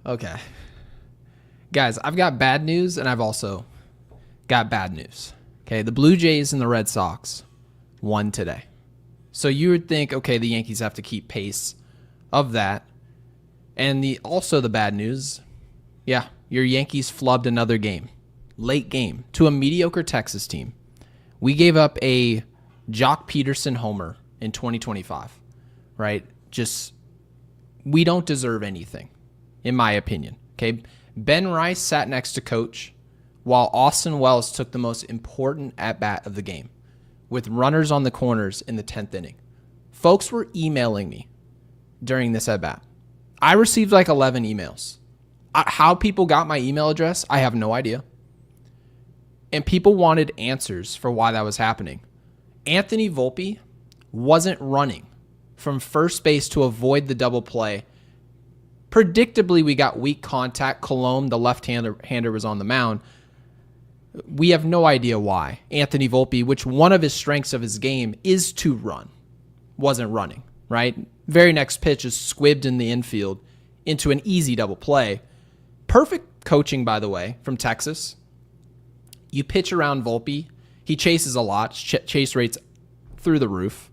Okay. Guys, I've got bad news and I've also got bad news. Okay, the Blue Jays and the Red Sox won today. So you would think, okay, the Yankees have to keep pace of that. And also the bad news, yeah, your Yankees flubbed another game, late game, to a mediocre Texas team. We gave up a Jock Peterson homer in 2025, right? We don't deserve anything, in my opinion. Okay, Ben Rice sat next to Coach while Austin Wells took the most important at-bat of the game with runners on the corners in the 10th inning. Folks were emailing me during this at-bat. I received like 11 emails. How people got my email address, I have no idea. And people wanted answers for why that was happening. Anthony Volpe wasn't running from first base to avoid the double play. Predictably, we got weak contact. Colomb, the left-hander, was on the mound. We have no idea why. Anthony Volpe, which one of his strengths of his game is to run, wasn't running, right? Very next pitch is squibbed in the infield into an easy double play. Perfect coaching, by the way, from Texas. You pitch around Volpe. He chases a lot. Chase rates through the roof.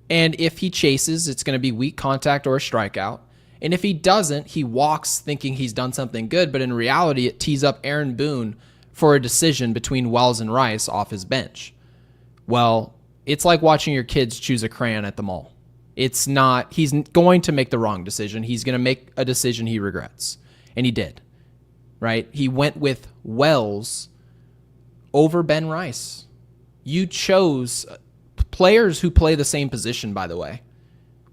And if he chases, it's going to be weak contact or a strikeout. And if he doesn't, he walks thinking he's done something good, but in reality, it tees up Aaron Boone for a decision between Wells and Rice off his bench. Well, it's like watching your kids choose a crayon at the mall. It's not, he's going to make the wrong decision. He's going to make a decision he regrets. And he did, right? He went with Wells over Ben Rice. You chose players who play the same position, by the way.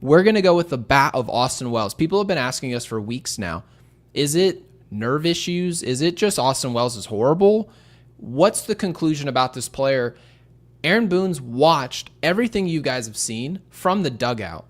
We're going to go with the bat of Austin Wells. People have been asking us for weeks now, is it nerve issues? Is it just Austin Wells is horrible? What's the conclusion about this player? Aaron Boone's watched everything you guys have seen from the dugout,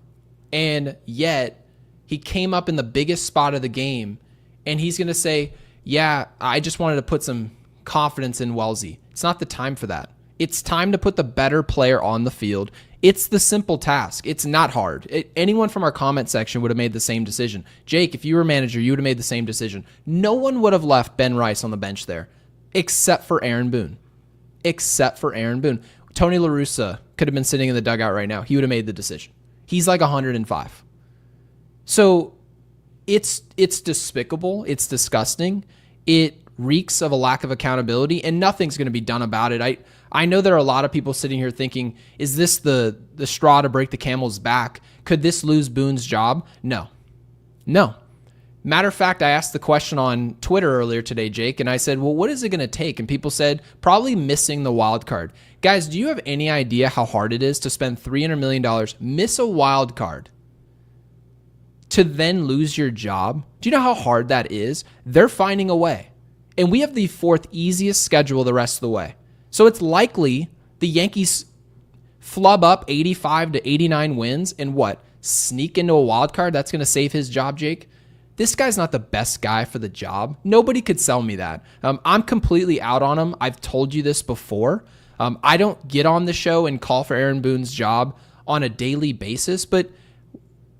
and yet he came up in the biggest spot of the game, and he's going to say, yeah, I just wanted to put some confidence in Wellesley. It's not the time for that. It's time to put the better player on the field. It's the simple task. It's not hard. Anyone from our comment section would have made the same decision. Jake, if you were manager, you would have made the same decision. No one would have left Ben Rice on the bench there, except for Aaron Boone. Except for Aaron Boone. Tony La Russa could have been sitting in the dugout right now. He would have made the decision. He's like 105. So it's despicable. It's disgusting. It reeks of a lack of accountability, and nothing's going to be done about it. I know there are a lot of people sitting here thinking, is this the straw to break the camel's back? Could this lose Boone's job? No. Matter of fact, I asked the question on Twitter earlier today, Jake, and I said, well, what is it going to take? And people said, probably missing the wild card. Guys, do you have any idea how hard it is to spend $300 million, miss a wild card, to then lose your job? Do you know how hard that is? They're finding a way. And we have the fourth easiest schedule the rest of the way. So it's likely the Yankees flub up 85 to 89 wins and sneak into a wild card? That's going to save his job, Jake? This guy's not the best guy for the job. Nobody could sell me that. I'm completely out on him. I've told you this before. I don't get on the show and call for Aaron Boone's job on a daily basis, but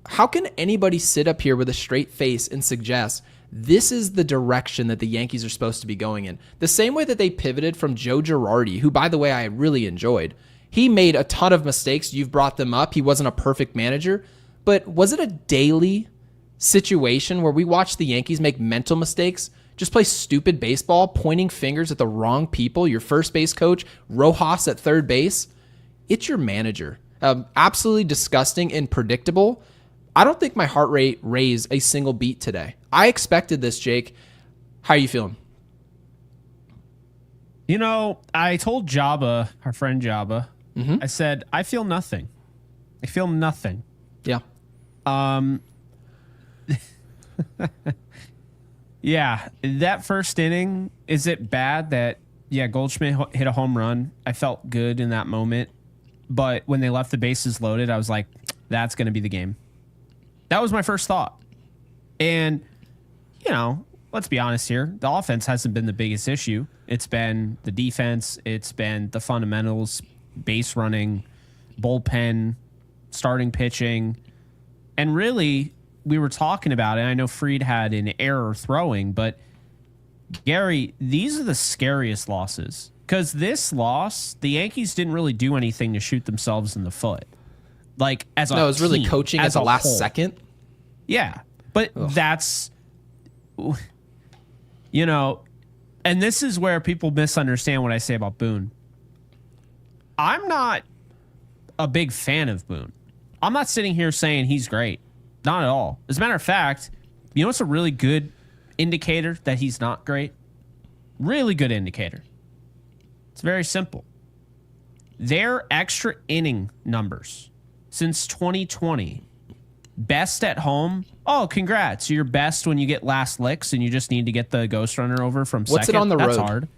how can anybody sit up here with a straight face and suggest this is the direction that the Yankees are supposed to be going in? The same way that they pivoted from Joe Girardi, who, by the way, I really enjoyed. He made a ton of mistakes. You've brought them up. He wasn't a perfect manager. But was it a daily situation where we watched the Yankees make mental mistakes, just play stupid baseball, pointing fingers at the wrong people, your first base coach, Rojas at third base? It's your manager. Absolutely disgusting and predictable. I don't think my heart rate raised a single beat today. I expected this, Jake. How are you feeling? You know, I told Jabba, our friend Jabba, I said, I feel nothing. I feel nothing. Yeah. Yeah, that first inning, is it bad that, Goldschmidt hit a home run? I felt good in that moment. But when they left the bases loaded, I was like, that's going to be the game. That was my first thought. And, let's be honest here. The offense hasn't been the biggest issue. It's been the defense. It's been the fundamentals, base running, bullpen, starting pitching. And really, we were talking about it. I know Fried had an error throwing, but Gary, these are the scariest losses. Because this loss, the Yankees didn't really do anything to shoot themselves in the foot. Like, as a No, it was really team, coaching at the last second. Yeah. But that's, you know, and this is where people misunderstand what I say about Boone. I'm not a big fan of Boone. I'm not sitting here saying he's great. Not at all. As a matter of fact, you know what's a really good indicator that he's not great? Really good indicator. It's very simple. Their extra inning numbers since 2020, best at home. Oh, congrats. You're best when you get last licks and you just need to get the ghost runner over from second. What's it on the road? That's hard.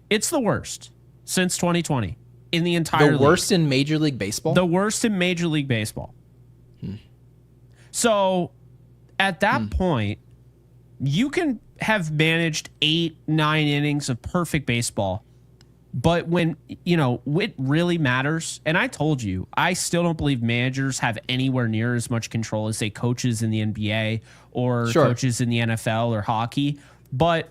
It's the worst since 2020 in the entire league. The worst in Major League Baseball? The worst in Major League Baseball. So at that point, you can have managed 8-9 innings of perfect baseball. But when, you know, it really matters, and I told you, I still don't believe managers have anywhere near as much control as, say, coaches in the NBA or coaches in the NFL or hockey. But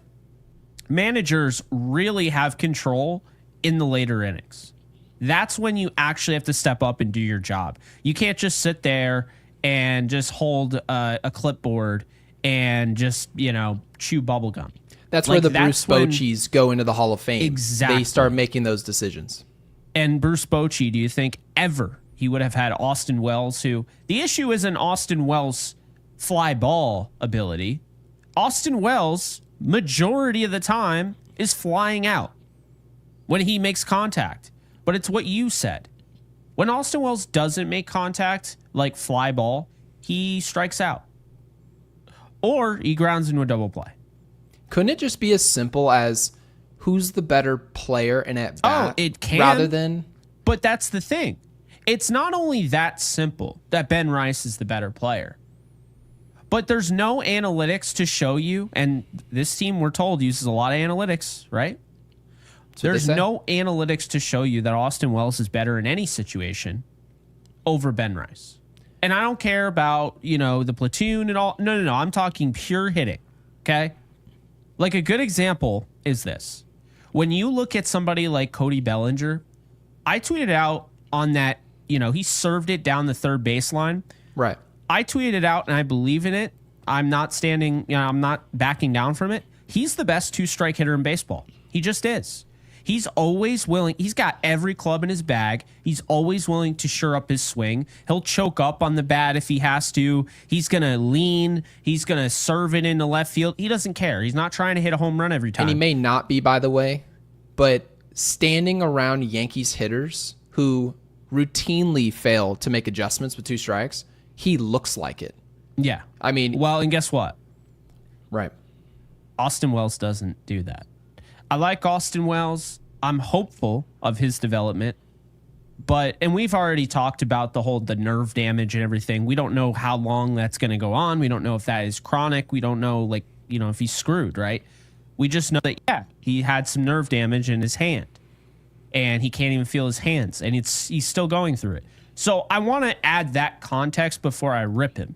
managers really have control in the later innings. That's when you actually have to step up and do your job. You can't just sit there and just hold a clipboard and just, you know, chew bubblegum. That's where the Bruce Bochy's go into the Hall of Fame. Exactly. They start making those decisions. And Bruce Bochy, do you think ever he would have had Austin Wells, who the issue isn't Austin Wells' fly ball ability. Austin Wells, majority of the time, is flying out when he makes contact. But it's what you said. When Austin Wells doesn't make contact, like fly ball, he strikes out. Or he grounds into a double play. Couldn't it just be as simple as who's the better player and at bat? Oh, it can. Rather than... But that's the thing. It's not only that simple that Ben Rice is the better player, but there's no analytics to show you, and this team, we're told, uses a lot of analytics, right? There's no analytics to show you that Austin Wells is better in any situation over Ben Rice. And I don't care about, you know, the platoon and all. No. I'm talking pure hitting, okay? Like a good example is this. When you look at somebody like Cody Bellinger, I tweeted out on that, you know, he served it down the third baseline. Right. I tweeted it out and I believe in it. I'm not standing, you know, I'm not backing down from it. He's the best two-strike hitter in baseball. He just is. He's always willing. He's got every club in his bag. He's always willing to shore up his swing. He'll choke up on the bat if he has to. He's going to lean. He's going to serve it into left field. He doesn't care. He's not trying to hit a home run every time. And he may not be, by the way, but standing around Yankees hitters who routinely fail to make adjustments with two strikes, he looks like it. Yeah. I mean... Well, and guess what? Right. Austin Wells doesn't do that. I like Austin Wells. I'm hopeful of his development. And we've already talked about the nerve damage and everything. We don't know how long that's going to go on. We don't know if that is chronic. We don't know, like, you know, if he's screwed, right? We just know that, yeah, he had some nerve damage in his hand. And he can't even feel his hands. And he's still going through it. So I want to add that context before I rip him.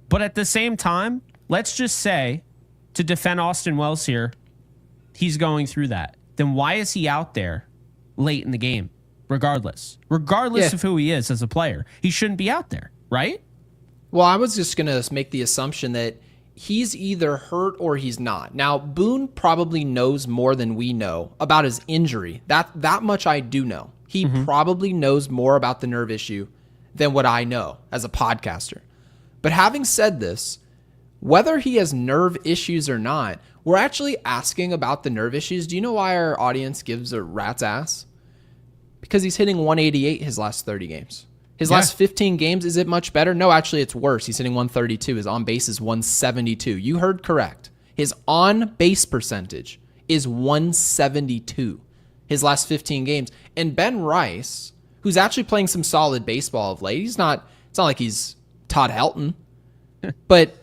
But at the same time, let's just say, to defend Austin Wells here, he's going through that. Then why is he out there late in the game? Regardless of who he is as a player, he shouldn't be out there, right? Well, I was just going to make the assumption that he's either hurt or he's not. Now, Boone probably knows more than we know about his injury. That much I do know. He probably knows more about the nerve issue than what I know as a podcaster. But having said this, whether he has nerve issues or not, we're actually asking about the nerve issues. Do you know why our audience gives a rat's ass? Because he's hitting 188 his last 30 games. His last 15 games, is it much better? No, actually, it's worse. He's hitting 132. His on-base is 172. You heard correct. His on-base percentage is 172 his last 15 games. And Ben Rice, who's actually playing some solid baseball of late, it's not like he's Todd Helton, but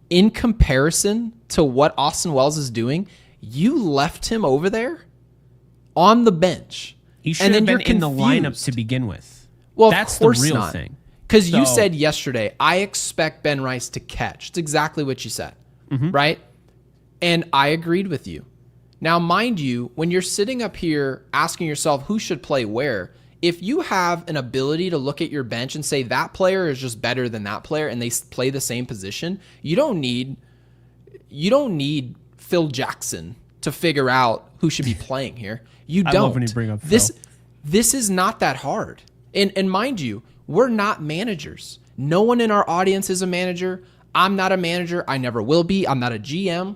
in comparison to what Austin Wells is doing, you left him over there on the bench. He should have been in the lineup to begin with. Well, that's of course the real not. thing. Because you said yesterday, I expect Ben Rice to catch. It's exactly what you said, right? And I agreed with you. Now, mind you, when you're sitting up here asking yourself who should play where, if you have an ability to look at your bench and say that player is just better than that player and they play the same position, you don't need Phil Jackson to figure out who should be playing here. You don't. I love when you bring up Phil. This is not that hard. And mind you, we're not managers. No one in our audience is a manager. I'm not a manager. I never will be. I'm not a GM.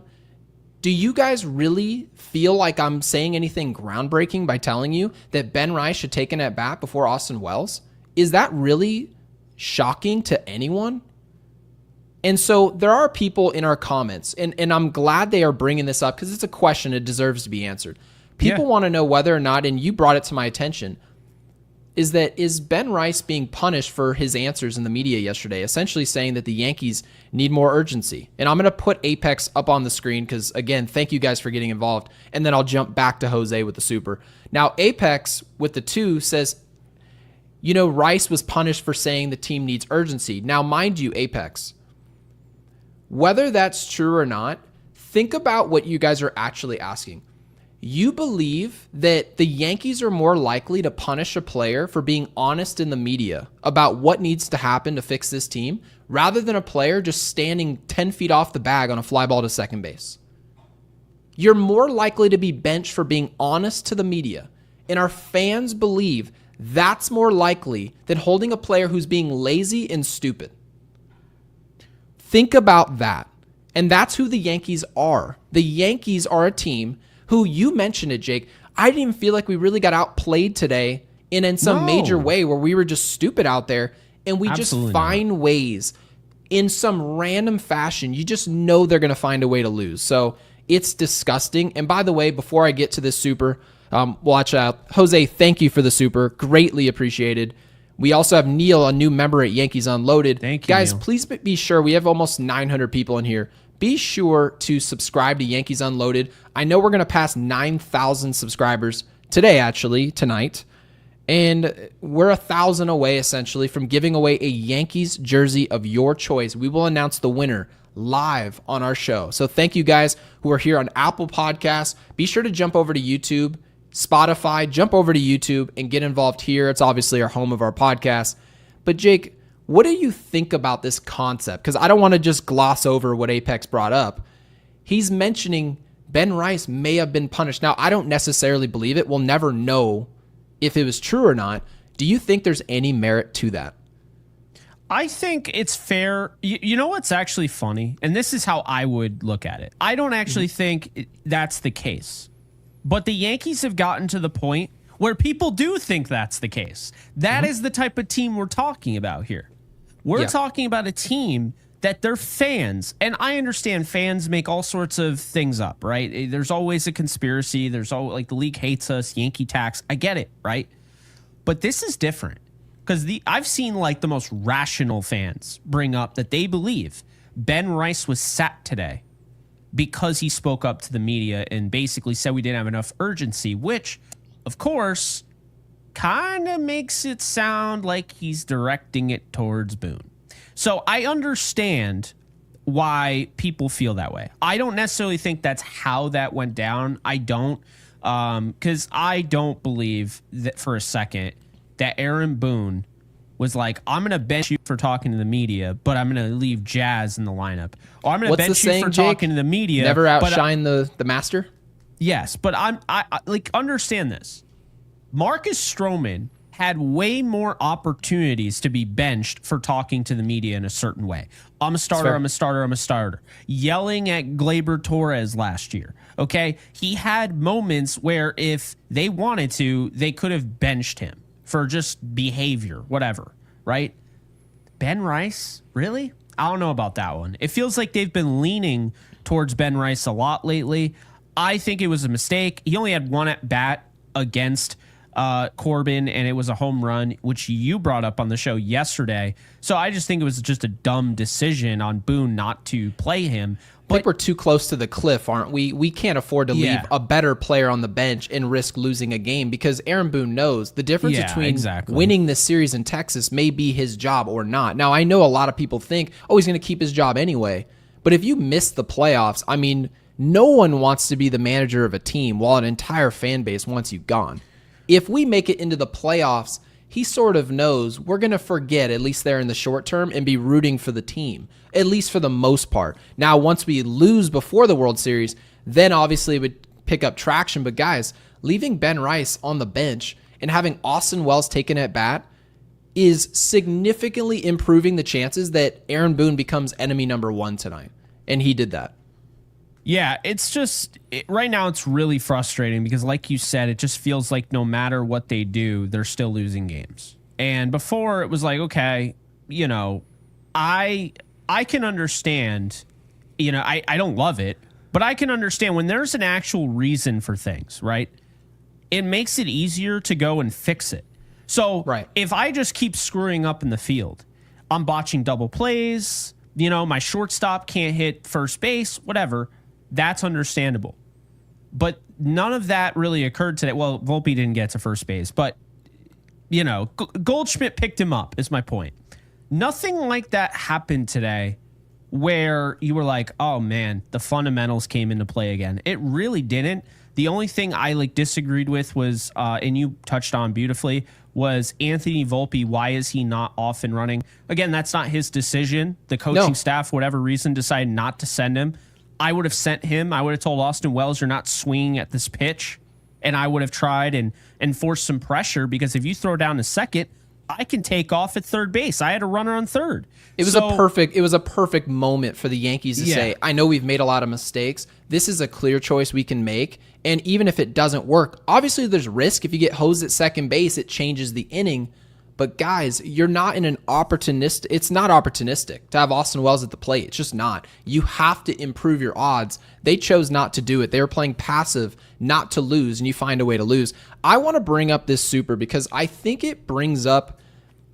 Do you guys really feel like I'm saying anything groundbreaking by telling you that Ben Rice should take an at-bat before Austin Wells? Is that really shocking to anyone? And so there are people in our comments, and I'm glad they are bringing this up because it's a question. It deserves to be answered. People want to know whether or not, and you brought it to my attention, is Ben Rice being punished for his answers in the media yesterday, essentially saying that the Yankees need more urgency. And I'm going to put Apex up on the screen because, again, thank you guys for getting involved. And then I'll jump back to Jose with the super. Now, Apex with the 2 says, Rice was punished for saying the team needs urgency. Now, mind you, Apex, whether that's true or not, think about what you guys are actually asking. You believe that the Yankees are more likely to punish a player for being honest in the media about what needs to happen to fix this team rather than a player just standing 10 feet off the bag on a fly ball to second base. You're more likely to be benched for being honest to the media, and our fans believe that's more likely than holding a player who's being lazy and stupid. Think about that. And that's who the Yankees are. The Yankees are a team who, you mentioned it, Jake. I didn't even feel like we really got outplayed today in some major way where we were just stupid out there, and we just find ways in some random fashion. You just know they're going to find a way to lose. So it's disgusting. And by the way, before I get to this super, watch out. Jose, thank you for the super. Greatly appreciated. We also have Neil, a new member at Yankees Unloaded. Thank you, guys. Neil. Please be sure. We have almost 900 people in here. Be sure to subscribe to Yankees Unloaded. I know we're going to pass 9,000 subscribers tonight. And we're 1,000 away, essentially, from giving away a Yankees jersey of your choice. We will announce the winner live on our show. So thank you guys who are here on Apple Podcasts. Be sure to jump over to YouTube, Spotify, jump over to YouTube and get involved here. It's obviously our home of our podcast. But Jake, what do you think about this concept? Because I don't want to just gloss over what Apex brought up. He's mentioning Ben Rice may have been punished. Now, I don't necessarily believe it. We'll never know if it was true or not. Do you think there's any merit to that? I think it's fair. You know what's actually funny? And this is how I would look at it. I don't actually think that's the case. But the Yankees have gotten to the point where people do think that's the case. That is the type of team we're talking about here. We're talking about a team that they're fans. And I understand fans make all sorts of things up, right? There's always a conspiracy. There's always, like, the league hates us, Yankee tax. I get it, right? But this is different because I've seen, like, the most rational fans bring up that they believe Ben Rice was sat today because he spoke up to the media and basically said we didn't have enough urgency, which, of course, kind of makes it sound like he's directing it towards Boone. So I understand why people feel that way. I don't necessarily think that's how that went down. I don't, because I don't believe that for a second that Aaron Boone was like, I'm going to bench you for talking to the media, but I'm going to leave Jazz in the lineup. Or I'm going to bench you for talking to the media. Never outshine the master? Yes, but I like, understand this. Marcus Stroman had way more opportunities to be benched for talking to the media in a certain way. I'm a starter, I'm a starter, I'm a starter. Yelling at Gleyber Torres last year, okay? He had moments where if they wanted to, they could have benched him for just behavior, whatever, right? Ben Rice, really? I don't know about that one. It feels like they've been leaning towards Ben Rice a lot lately. I think it was a mistake. He only had one at bat against Corbin, and it was a home run, which you brought up on the show yesterday. So I just think it was just a dumb decision on Boone not to play him. I think we're too close to the cliff, aren't we? We can't afford to leave a better player on the bench and risk losing a game because Aaron Boone knows the difference between winning this series in Texas may be his job or not. Now, I know a lot of people think, oh, he's going to keep his job anyway. But if you miss the playoffs, I mean, no one wants to be the manager of a team while an entire fan base wants you gone. If we make it into the playoffs, he sort of knows we're going to forget, at least there in the short term, and be rooting for the team, at least for the most part. Now, once we lose before the World Series, then obviously it would pick up traction. But guys, leaving Ben Rice on the bench and having Austin Wells taken at bat is significantly improving the chances that Aaron Boone becomes enemy number one tonight. And he did that. Yeah, it's just right now it's really frustrating because like you said, it just feels like no matter what they do, they're still losing games. And before it was like, okay, you know, I can understand, you know, I don't love it, but I can understand when there's an actual reason for things, right? It makes it easier to go and fix it. So if I just keep screwing up in the field, I'm botching double plays, you know, my shortstop can't hit first base, whatever. That's understandable. But none of that really occurred today. Well, Volpe didn't get to first base, but, you know, Goldschmidt picked him up, is my point. Nothing like that happened today where you were like, oh, man, the fundamentals came into play again. It really didn't. The only thing I disagreed with was, and you touched on beautifully, was Anthony Volpe. Why is he not off and running? Again, that's not his decision. The coaching staff, whatever reason, decided not to send him. I would have sent him. I would have told Austin Wells, you're not swinging at this pitch. And I would have tried and forced some pressure because if you throw down a second, I can take off at third base. I had a runner on third. It was a perfect moment for the Yankees to say, I know we've made a lot of mistakes. This is a clear choice we can make. And even if it doesn't work, obviously there's risk. If you get hosed at second base, it changes the inning. But guys, you're not in an opportunistic. It's not opportunistic to have Austin Wells at the plate. It's just not. You have to improve your odds. They chose not to do it. They were playing passive, not to lose, and you find a way to lose. I want to bring up this super because I think it brings up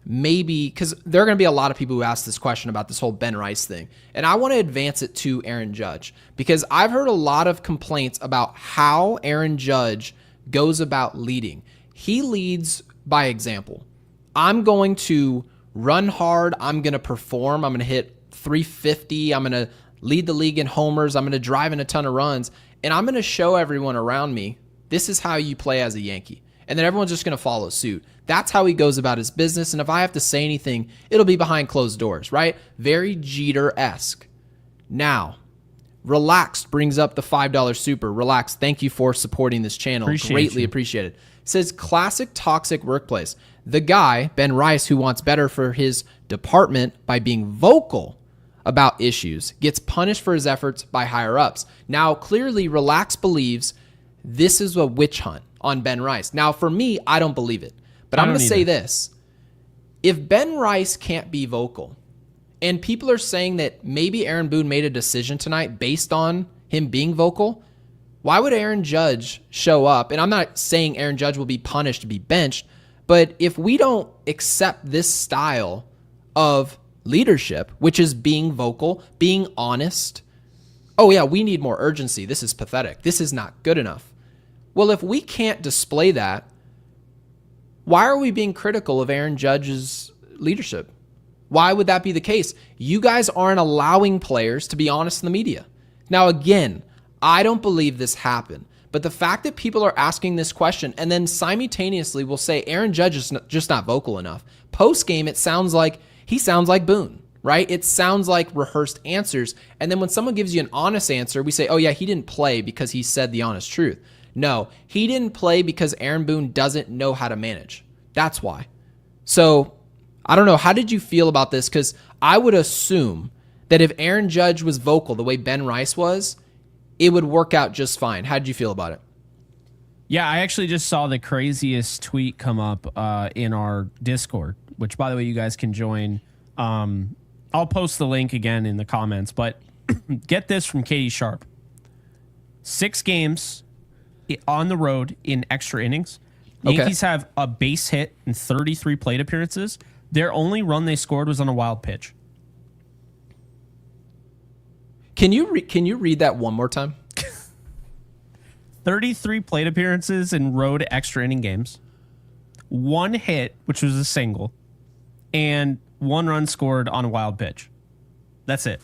maybe, because there are going to be a lot of people who ask this question about this whole Ben Rice thing. And I want to advance it to Aaron Judge because I've heard a lot of complaints about how Aaron Judge goes about leading. He leads by example. I'm going to run hard. I'm going to perform. I'm going to hit 350. I'm going to lead the league in homers. I'm going to drive in a ton of runs. And I'm going to show everyone around me, this is how you play as a Yankee. And then everyone's just going to follow suit. That's how he goes about his business. And if I have to say anything, it'll be behind closed doors, right? Very Jeter-esque. Now, Relaxed brings up the $5 super. Relaxed, thank you for supporting this channel. Greatly appreciated. Says, classic toxic workplace. The guy, Ben Rice, who wants better for his department by being vocal about issues, gets punished for his efforts by higher-ups. Now, clearly, Relax believes this is a witch hunt on Ben Rice. Now, for me, I don't believe it. But I'm going to say this. If Ben Rice can't be vocal, and people are saying that maybe Aaron Boone made a decision tonight based on him being vocal, why would Aaron Judge show up? And I'm not saying Aaron Judge will be punished to be benched, but if we don't accept this style of leadership, which is being vocal, being honest, oh yeah, we need more urgency. This is pathetic. This is not good enough. Well, if we can't display that, why are we being critical of Aaron Judge's leadership? Why would that be the case? You guys aren't allowing players to be honest in the media. Now, again, I don't believe this happened. But the fact that people are asking this question and then simultaneously will say Aaron Judge is just not vocal enough. Post-game, it sounds like he sounds like Boone, right? It sounds like rehearsed answers. And then when someone gives you an honest answer, we say, oh yeah, he didn't play because he said the honest truth. No, he didn't play because Aaron Boone doesn't know how to manage. That's why. So I don't know. How did you feel about this? Because I would assume that if Aaron Judge was vocal the way Ben Rice was, it would work out just fine. How did you feel about it? Yeah, I actually just saw the craziest tweet come up in our Discord, which, by the way, you guys can join. I'll post the link again in the comments, but get this from Katie Sharp. 6 games on the road in extra innings, Okay. Yankees have a base hit in 33 plate appearances. Their only run they scored was on a wild pitch. Can you read that one more time? 33 plate appearances in road extra inning games. 1 hit, which was a single, and 1 run scored on a wild pitch. That's it.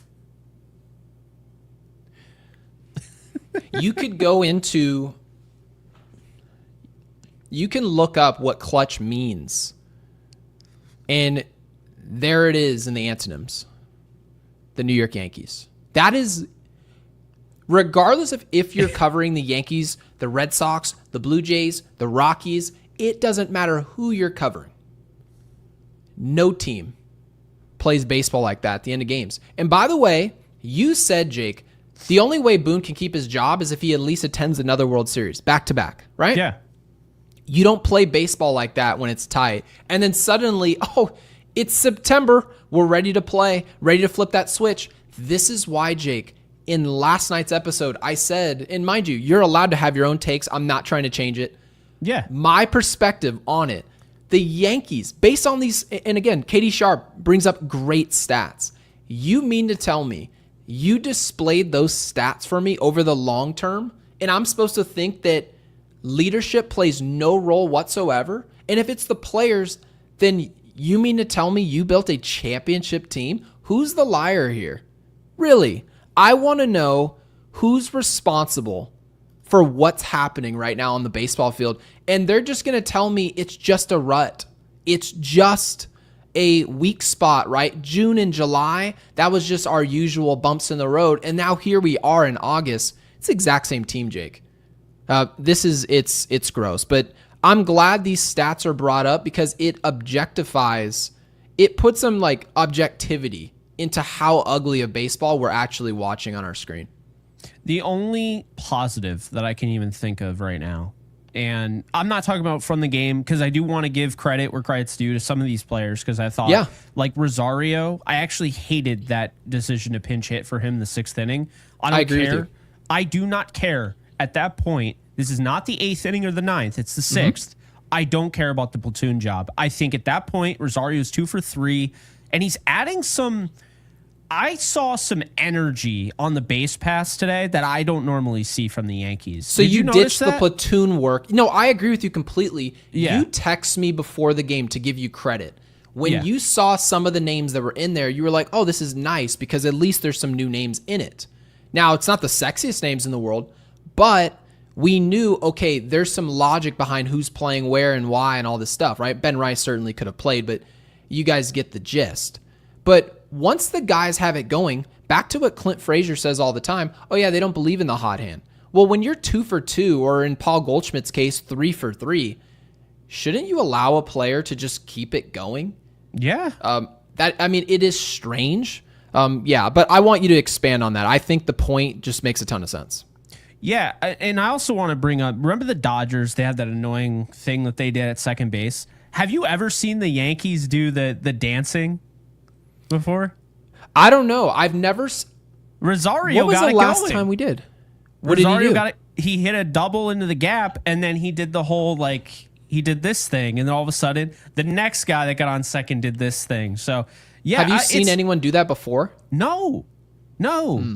You could go into... You can look up what clutch means. And there it is in the antonyms. The New York Yankees. That is... Regardless of if you're covering the Yankees, the Red Sox, the Blue Jays, the Rockies, it doesn't matter who you're covering. No team plays baseball like that at the end of games. And by the way, you said, Jake, the only way Boone can keep his job is if he at least attends another World Series, back-to-back, right? Yeah. You don't play baseball like that when it's tight. And then suddenly, oh, it's September. We're ready to play, ready to flip that switch. This is why, Jake, in last night's episode, I said, and mind you, you're allowed to have your own takes. I'm not trying to change it. Yeah. My perspective on it, the Yankees, based on these, and again, Katie Sharp brings up great stats. You mean to tell me you displayed those stats for me over the long term, and I'm supposed to think that leadership plays no role whatsoever? And if it's the players, then you mean to tell me you built a championship team? Who's the liar here? Really? I want to know who's responsible for what's happening right now on the baseball field. And they're just going to tell me it's just a rut. It's just a weak spot, right? June and July, that was just our usual bumps in the road. And now here we are in August. It's the exact same team, Jake. It's gross. But I'm glad these stats are brought up because it objectifies, it puts some like objectivity into how ugly of baseball we're actually watching on our screen. The only positive that I can even think of right now, and I'm not talking about from the game because I do want to give credit where credit's due to some of these players because I thought, like Rosario, I actually hated that decision to pinch hit for him in the 6th inning. I agree with you. I do not care at that point. This is not the 8th inning or the 9th. It's the 6th. I don't care about the platoon job. I think at that point, Rosario's 2 for 3, and he's adding some... I saw some energy on the base pass today that I don't normally see from the Yankees. So you ditched the platoon work. No, I agree with you completely. Yeah. You text me before the game to give you credit. When you saw some of the names that were in there, you were like, oh, this is nice because at least there's some new names in it. Now, it's not the sexiest names in the world, but we knew, okay, there's some logic behind who's playing where and why and all this stuff, right? Ben Rice certainly could have played, but you guys get the gist. But once the guys have it going, back to what Clint Frazier says all the time, oh yeah, they don't believe in the hot hand. Well, when you're 2 for 2, or in Paul Goldschmidt's case, 3 for 3, shouldn't you allow a player to just keep it going? Yeah. It is strange. But I want you to expand on that. I think the point just makes a ton of sense. Yeah, and I also want to bring up, remember the Dodgers? They had that annoying thing that they did at second base. Have you ever seen the Yankees do the dancing before? I don't know. I've never. Rosario got it going. What was the last time we did? What did he do? He hit a double into the gap, and then he did the whole, he did this thing, and then all of a sudden, the next guy that got on second did this thing. So, yeah. Have you seen anyone do that before? No.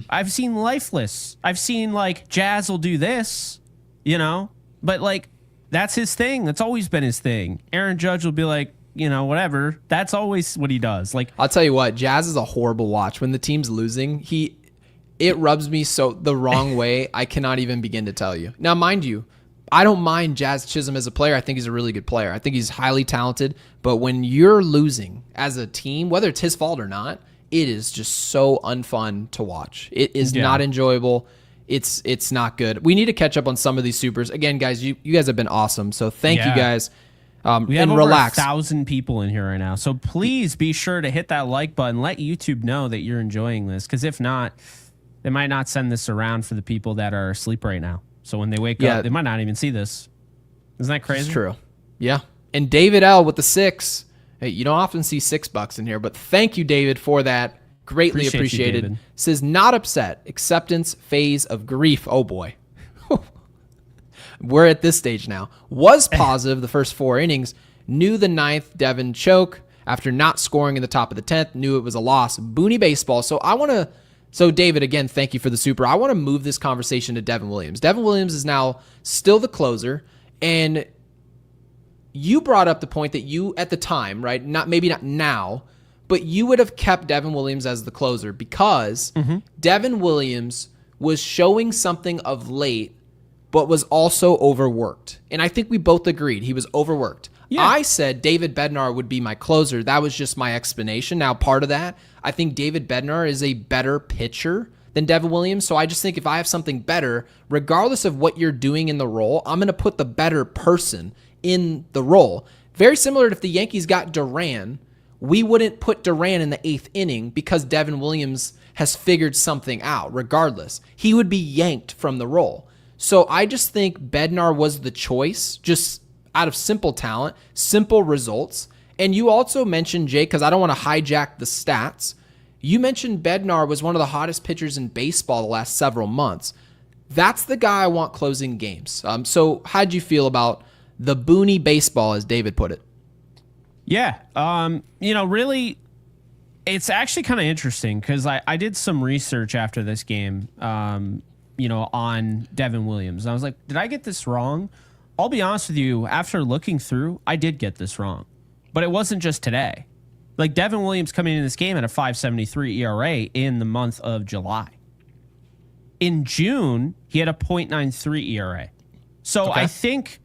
I've seen Lifeless. I've seen, Jazz will do this, but, that's his thing. That's always been his thing. Aaron Judge will be like, whatever. That's always what he does. I'll tell you what, Jazz is a horrible watch. When the team's losing, it rubs me so the wrong way. I cannot even begin to tell you. Now, mind you, I don't mind Jazz Chisholm as a player. I think he's a really good player. I think he's highly talented. But when you're losing as a team, whether it's his fault or not, it is just so unfun to watch. It is not enjoyable. It's not good. We need to catch up on some of these supers. Again, guys, you guys have been awesome. So thank you guys. We have over 1,000 people in here right now. So please be sure to hit that like button. Let YouTube know that you're enjoying this. Because if not, they might not send this around for the people that are asleep right now. So when they wake up, they might not even see this. Isn't that crazy? It's true. Yeah. And David L. with the 6. Hey, you don't often see $6 in here, but thank you, David, for that. Greatly appreciated. You, says, not upset. Acceptance phase of grief. Oh, boy. we're at this stage now, was positive the first 4 innings, knew the 9th Devin choke after not scoring in the top of the 10th, knew it was a loss. Booney baseball. So David, again, thank you for the super. I want to move this conversation to Devin Williams. Devin Williams is now still the closer, and you brought up the point that you, at the time, right, maybe not now, but you would have kept Devin Williams as the closer because Devin Williams was showing something of late, but was also overworked. And I think we both agreed he was overworked. Yeah. I said David Bednar would be my closer. That was just my explanation. Now, part of that, I think David Bednar is a better pitcher than Devin Williams. So I just think if I have something better, regardless of what you're doing in the role, I'm going to put the better person in the role. Very similar to if the Yankees got Duran, we wouldn't put Duran in the 8th inning because Devin Williams has figured something out. Regardless, he would be yanked from the role. So I just think Bednar was the choice, just out of simple talent, simple results. And you also mentioned, Jake, because I don't want to hijack the stats, you mentioned Bednar was one of the hottest pitchers in baseball the last several months. That's the guy I want closing games. So how'd you feel about the Booney baseball, as David put it? Yeah. Really, it's actually kind of interesting because I did some research after this game, on Devin Williams. And I was like, did I get this wrong? I'll be honest with you, after looking through, I did get this wrong. But it wasn't just today. Like, Devin Williams coming in this game at a 5.73 ERA in the month of July. In June, he had a .93 ERA. So okay. I think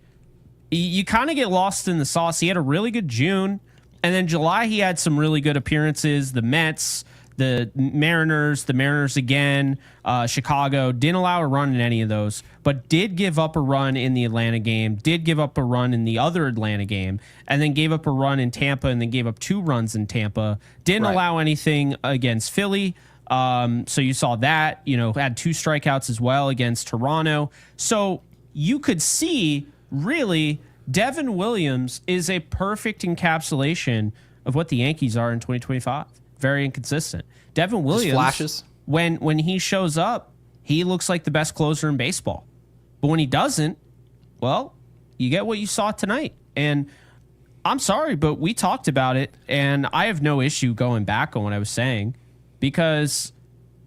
you kind of get lost in the sauce. He had a really good June. And then July, he had some really good appearances. The Mets, the Mariners again, Chicago. Didn't allow a run in any of those, but did give up a run in the Atlanta game, did give up a run in the other Atlanta game, and then gave up a run in Tampa, and then gave up 2 runs in Tampa. Didn't allow anything against Philly. So you saw that, had 2 strikeouts as well against Toronto. So you could see, really, Devin Williams is a perfect encapsulation of what the Yankees are in 2025. Very inconsistent. Devin Williams, flashes. When he shows up, he looks like the best closer in baseball. But when he doesn't, well, you get what you saw tonight. And I'm sorry, but we talked about it, and I have no issue going back on what I was saying because,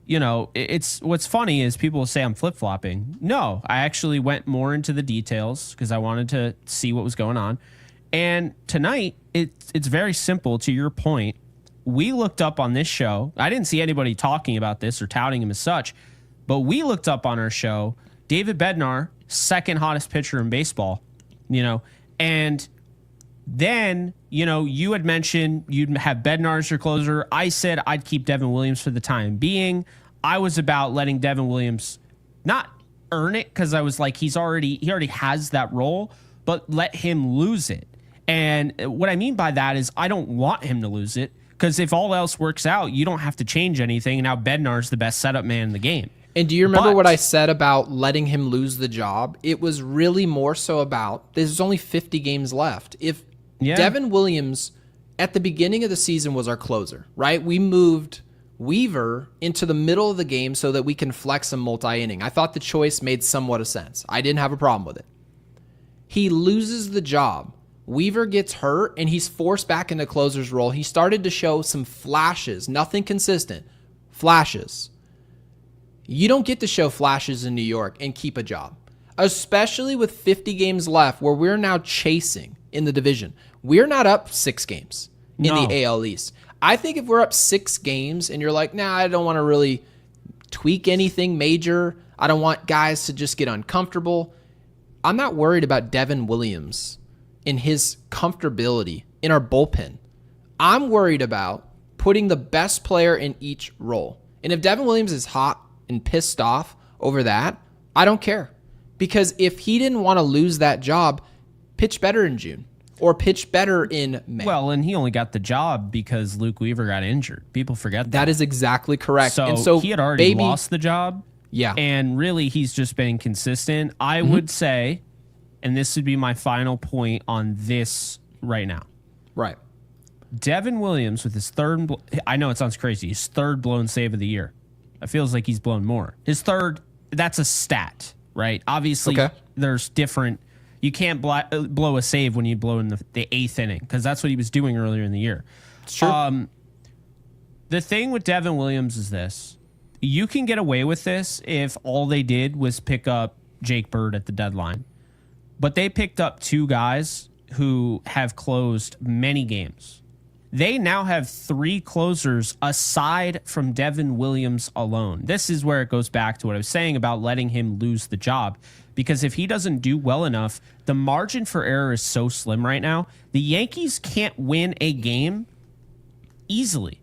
it's what's funny is people will say I'm flip-flopping. No, I actually went more into the details because I wanted to see what was going on. And tonight, it's very simple to your point. We looked up on this show. I didn't see anybody talking about this or touting him as such, but we looked up on our show, David Bednar, second hottest pitcher in baseball, and then, you had mentioned you'd have Bednar as your closer. I said I'd keep Devin Williams for the time being. I was about letting Devin Williams not earn it because I was like, he already has that role, but let him lose it. And what I mean by that is I don't want him to lose it. Because if all else works out, you don't have to change anything. And now Bednar's the best setup man in the game. And do you remember what I said about letting him lose the job? It was really more so about there's only 50 games left. If Devin Williams at the beginning of the season was our closer, right? We moved Weaver into the middle of the game so that we can flex him multi-inning. I thought the choice made somewhat of sense. I didn't have a problem with it. He loses the job. Weaver gets hurt, and he's forced back into closer's role. He started to show some flashes, nothing consistent, flashes. You don't get to show flashes in New York and keep a job, especially with 50 games left where we're now chasing in the division. We're not up 6 games in the AL East. I think if we're up 6 games and you're like, I don't want to really tweak anything major. I don't want guys to just get uncomfortable. I'm not worried about Devin Williams in his comfortability in our bullpen. I'm worried about putting the best player in each role. And if Devin Williams is hot and pissed off over that, I don't care. Because if he didn't want to lose that job, pitch better in June or pitch better in May. Well, and he only got the job because Luke Weaver got injured. People forget that. That is exactly correct. So he had already lost the job. Yeah. And really, he's just been consistent. I would say, and this would be my final point on this right now. Right. Devin Williams with his third, I know it sounds crazy, his third blown save of the year. It feels like he's blown more. His third, that's a stat. right? Obviously, there's different. You can't blow a save when you blow in the 8th inning because that's what he was doing earlier in the year. It's true. The thing with Devin Williams is this. You can get away with this if all they did was pick up Jake Bird at the deadline. But they picked up 2 guys who have closed many games. They now have 3 closers aside from Devin Williams alone. This is where it goes back to what I was saying about letting him lose the job. Because if he doesn't do well enough, the margin for error is so slim right now. The Yankees can't win a game easily.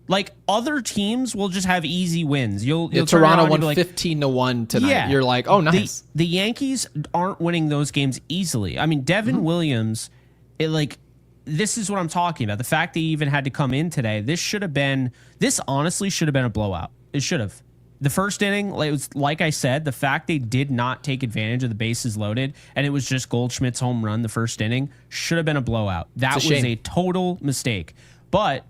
Like, other teams will just have easy wins. You'll Toronto won 15-1 tonight. Yeah, you're like, oh, nice. The Yankees aren't winning those games easily. I mean, Devin Williams, this is what I'm talking about. The fact that he even had to come in today, this honestly should have been a blowout. It should have. The first inning, it was, like I said, the fact they did not take advantage of the bases loaded, and it was just Goldschmidt's home run the first inning, should have been a blowout. That was a total mistake. But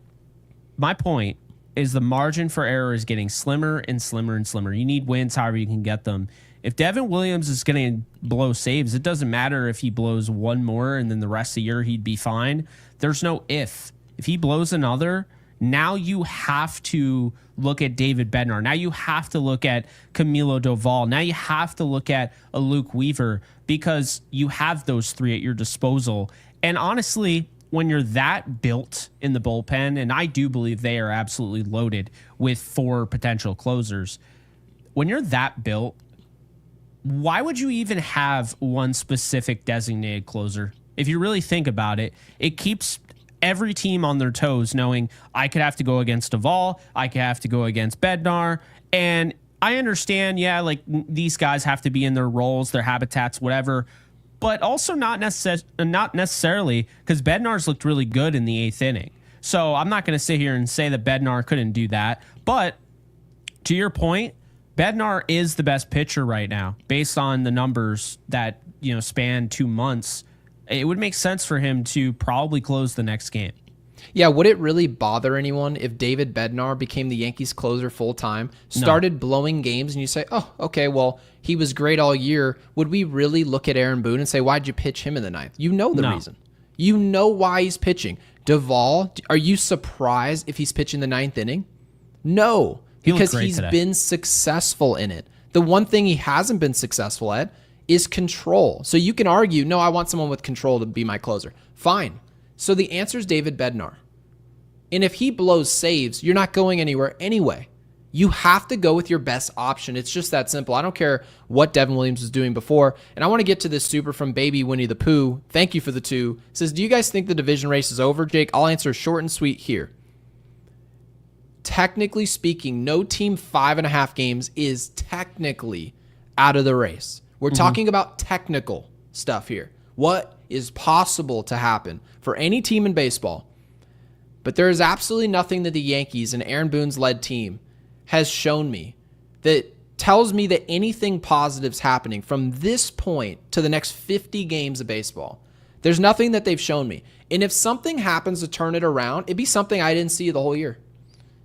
my point is the margin for error is getting slimmer and slimmer and slimmer. You need wins however you can get them. If Devin Williams is going to blow saves, it doesn't matter if he blows one more and then the rest of the year he'd be fine. There's no if. If he blows another, now you have to look at David Bednar. Now you have to look at Camilo Doval. Now you have to look at a Luke Weaver because you have those 3 at your disposal. And honestly, when you're that built in the bullpen, and I do believe they are absolutely loaded with 4 potential closers, when you're that built, why would you even have one specific designated closer? If you really think about it, it keeps every team on their toes knowing I could have to go against Duvall, I could have to go against Bednar, and I understand, these guys have to be in their roles, their habitats, whatever, but also not necessarily because Bednar's looked really good in the 8th inning. So I'm not going to sit here and say that Bednar couldn't do that, but to your point, Bednar is the best pitcher right now based on the numbers that span 2 months. It would make sense for him to probably close the next game. Yeah, would it really bother anyone if David Bednar became the Yankees closer full-time, started blowing games, and you say, oh, okay, well, he was great all year. Would we really look at Aaron Boone and say, why'd you pitch him in the 9th? You know the reason. You know why he's pitching. Duvall, are you surprised if he's pitching the 9th inning? No, because he's been successful in it. The one thing he hasn't been successful at is control. So you can argue, no, I want someone with control to be my closer. Fine. So the answer is David Bednar. And if he blows saves, you're not going anywhere anyway. You have to go with your best option. It's just that simple. I don't care what Devin Williams was doing before. And I want to get to this super from Baby Winnie the Pooh. Thank you for the 2. It says, do you guys think the division race is over, Jake? I'll answer short and sweet here. Technically speaking, no team 5.5 games is technically out of the race. We're talking about technical stuff here. What is possible to happen for any team in baseball? But there is absolutely nothing that the Yankees and Aaron Boone's led team has shown me that tells me that anything positive is happening from this point to the next 50 games of baseball. There's nothing that they've shown me. And if something happens to turn it around, it'd be something I didn't see the whole year.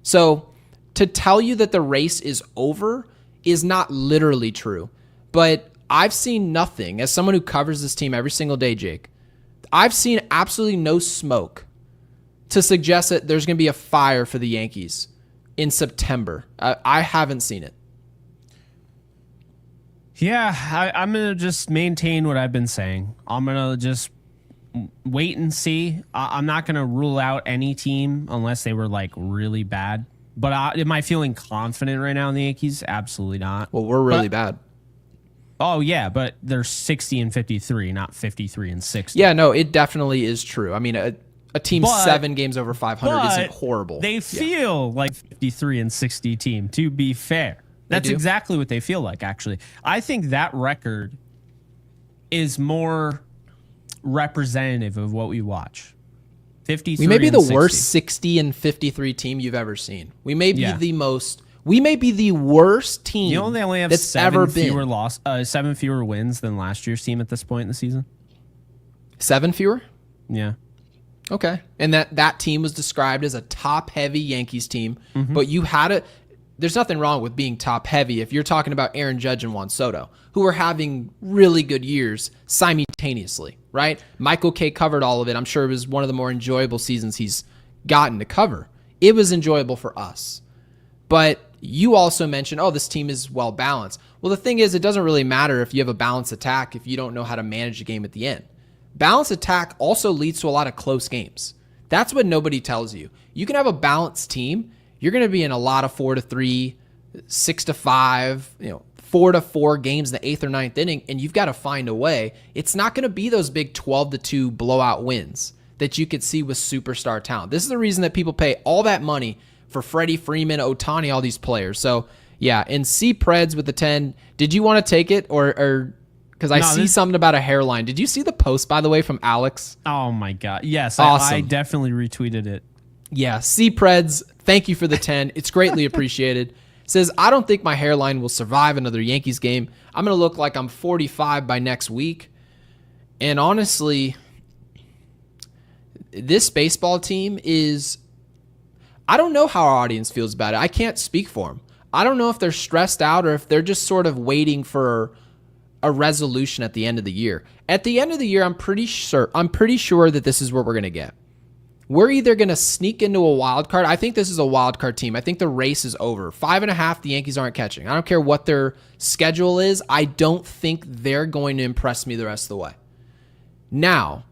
So to tell you that the race is over is not literally true. But I've seen nothing, as someone who covers this team every single day, Jake, I've seen absolutely no smoke to suggest that there's going to be a fire for the Yankees in September. I haven't seen it. Yeah, I'm going to just maintain what I've been saying. I'm going to just wait and see. I'm not going to rule out any team unless they were really bad. But am I feeling confident right now in the Yankees? Absolutely not. Well, we're really bad. Oh, yeah, but they're 60-53, not 53-60. Yeah, no, it definitely is true. I mean, a team 7 games over 500 isn't horrible. They feel like 53-60 team, to be fair. That's exactly what they feel like, actually. I think that record is more representative of what we watch. 53 we may be the 60. worst 60-53 team you've ever seen. We may be the most... We may be the worst team they only have that's ever been. 7 fewer wins than last year's team at this point in the season. 7 fewer? Yeah. Okay. And that team was described as a top-heavy Yankees team, but you had there's nothing wrong with being top heavy if you're talking about Aaron Judge and Juan Soto, who are having really good years simultaneously, right? Michael K covered all of it. I'm sure it was one of the more enjoyable seasons he's gotten to cover. It was enjoyable for us. But you also mentioned, oh, this team is well balanced. Well, the thing is, it doesn't really matter if you have a balanced attack if you don't know how to manage the game at the end. Balanced attack also leads to a lot of close games. That's what nobody tells you. You can have a balanced team. You're going to be in a lot of 4-3, 6-5, 4-4 games in the 8th or 9th inning, and you've got to find a way. It's not going to be those big 12-2 blowout wins that you could see with superstar talent. This is the reason that people pay all that money for Freddie Freeman, Ohtani, all these players. So, yeah, and C Preds with the 10. Did you want to take it or because I see something about a hairline. Did you see the post, by the way, from Alex? Oh, my God. Yes, awesome. I definitely retweeted it. Yeah, C Preds, thank you for the 10. It's greatly appreciated. Says, I don't think my hairline will survive another Yankees game. I'm going to look like I'm 45 by next week. And honestly, this baseball team is, I don't know how our audience feels about it. I can't speak for them. I don't know if they're stressed out or if they're just sort of waiting for a resolution at the end of the year. At the end of the year, I'm pretty sure that this is what we're going to get. We're either going to sneak into a wild card. I think this is a wild card team. I think the race is over. 5.5, the Yankees aren't catching. I don't care what their schedule is. I don't think they're going to impress me the rest of the way. Now,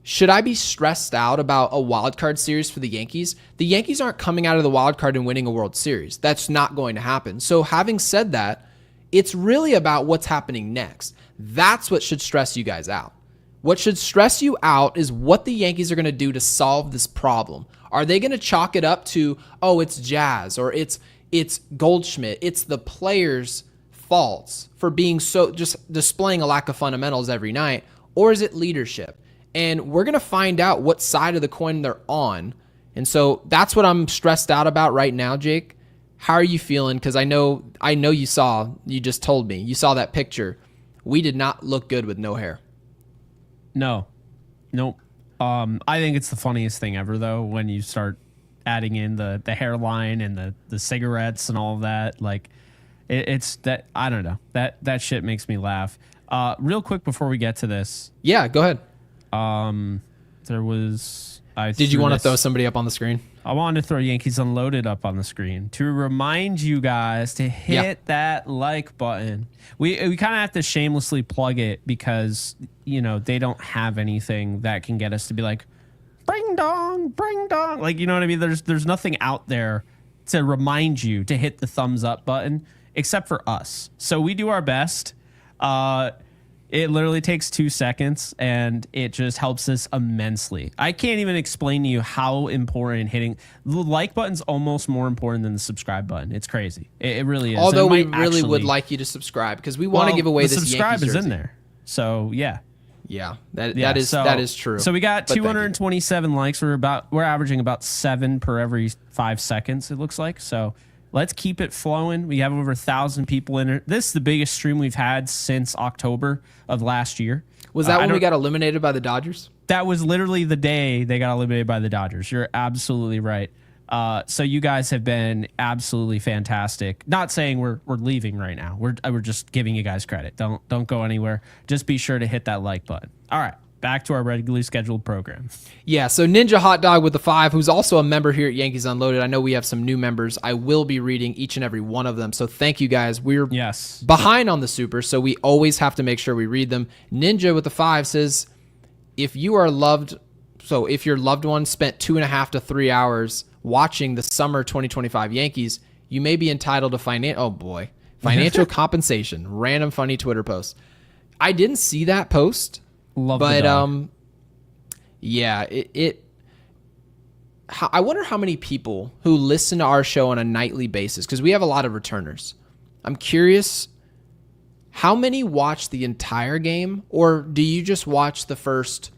should I be stressed out about a wild card series for the Yankees? The Yankees aren't coming out of the wild card and winning a World Series. That's not going to happen. So having said that, it's really about what's happening next. That's what should stress you guys out. What should stress you out is what the Yankees are going to do to solve this problem. Are they going to chalk it up to, oh, it's Jazz or it's Goldschmidt, it's the players' faults for being so just displaying a lack of fundamentals every night, or is it leadership? And we're going to find out what side of the coin they're on. And so that's what I'm stressed out about right now, Jake. How are you feeling? Because I know you just told me, you saw that picture. We did not look good with no hair. No. Nope. I think it's the funniest thing ever, though, when you start adding in the hairline and the cigarettes and all of that. Like, it's that, I don't know. That shit makes me laugh. Real quick before we get to this. Yeah, go ahead. There was... Did you want to throw somebody up on the screen? I wanted to throw Yankees Unloaded up on the screen to remind you guys to hit that like button. We kind of have to shamelessly plug it because, they don't have anything that can get us to be like, bring dong. Like, you know what I mean? There's nothing out there to remind you to hit the thumbs up button except for us. So we do our best. It literally takes 2 seconds, and it just helps us immensely. I can't even explain to you how important hitting the like button's almost more important than the subscribe button. It's crazy. It really is. Although we really would like you to subscribe because we want to give away this subscribe Yankees is in there. So yeah. Yeah, that is true. So we got 227 likes. We're averaging about 7 per every 5 seconds. It looks like so. Let's keep it flowing. We have over 1,000 people in it. This is the biggest stream we've had since October of last year. Was that when we got eliminated by the Dodgers? That was literally the day they got eliminated by the Dodgers. You're absolutely right. So you guys have been absolutely fantastic. Not saying we're leaving right now. We're just giving you guys credit. Don't go anywhere. Just be sure to hit that like button. All right. Back to our regularly scheduled program. Yeah, so Ninja Hot Dog with the 5, who's also a member here at Yankees Unloaded. I know we have some new members. I will be reading each and every one of them. So thank you guys. We're behind on the super, so we always have to make sure we read them. Ninja with the 5 says, if your loved one spent 2.5 to 3 hours watching the summer 2025 Yankees, you may be entitled to financial compensation. Random funny Twitter post. I didn't see that post. But yeah, I wonder how many people who listen to our show on a nightly basis, because we have a lot of returners. I'm curious, how many watch the entire game, or do you just watch the first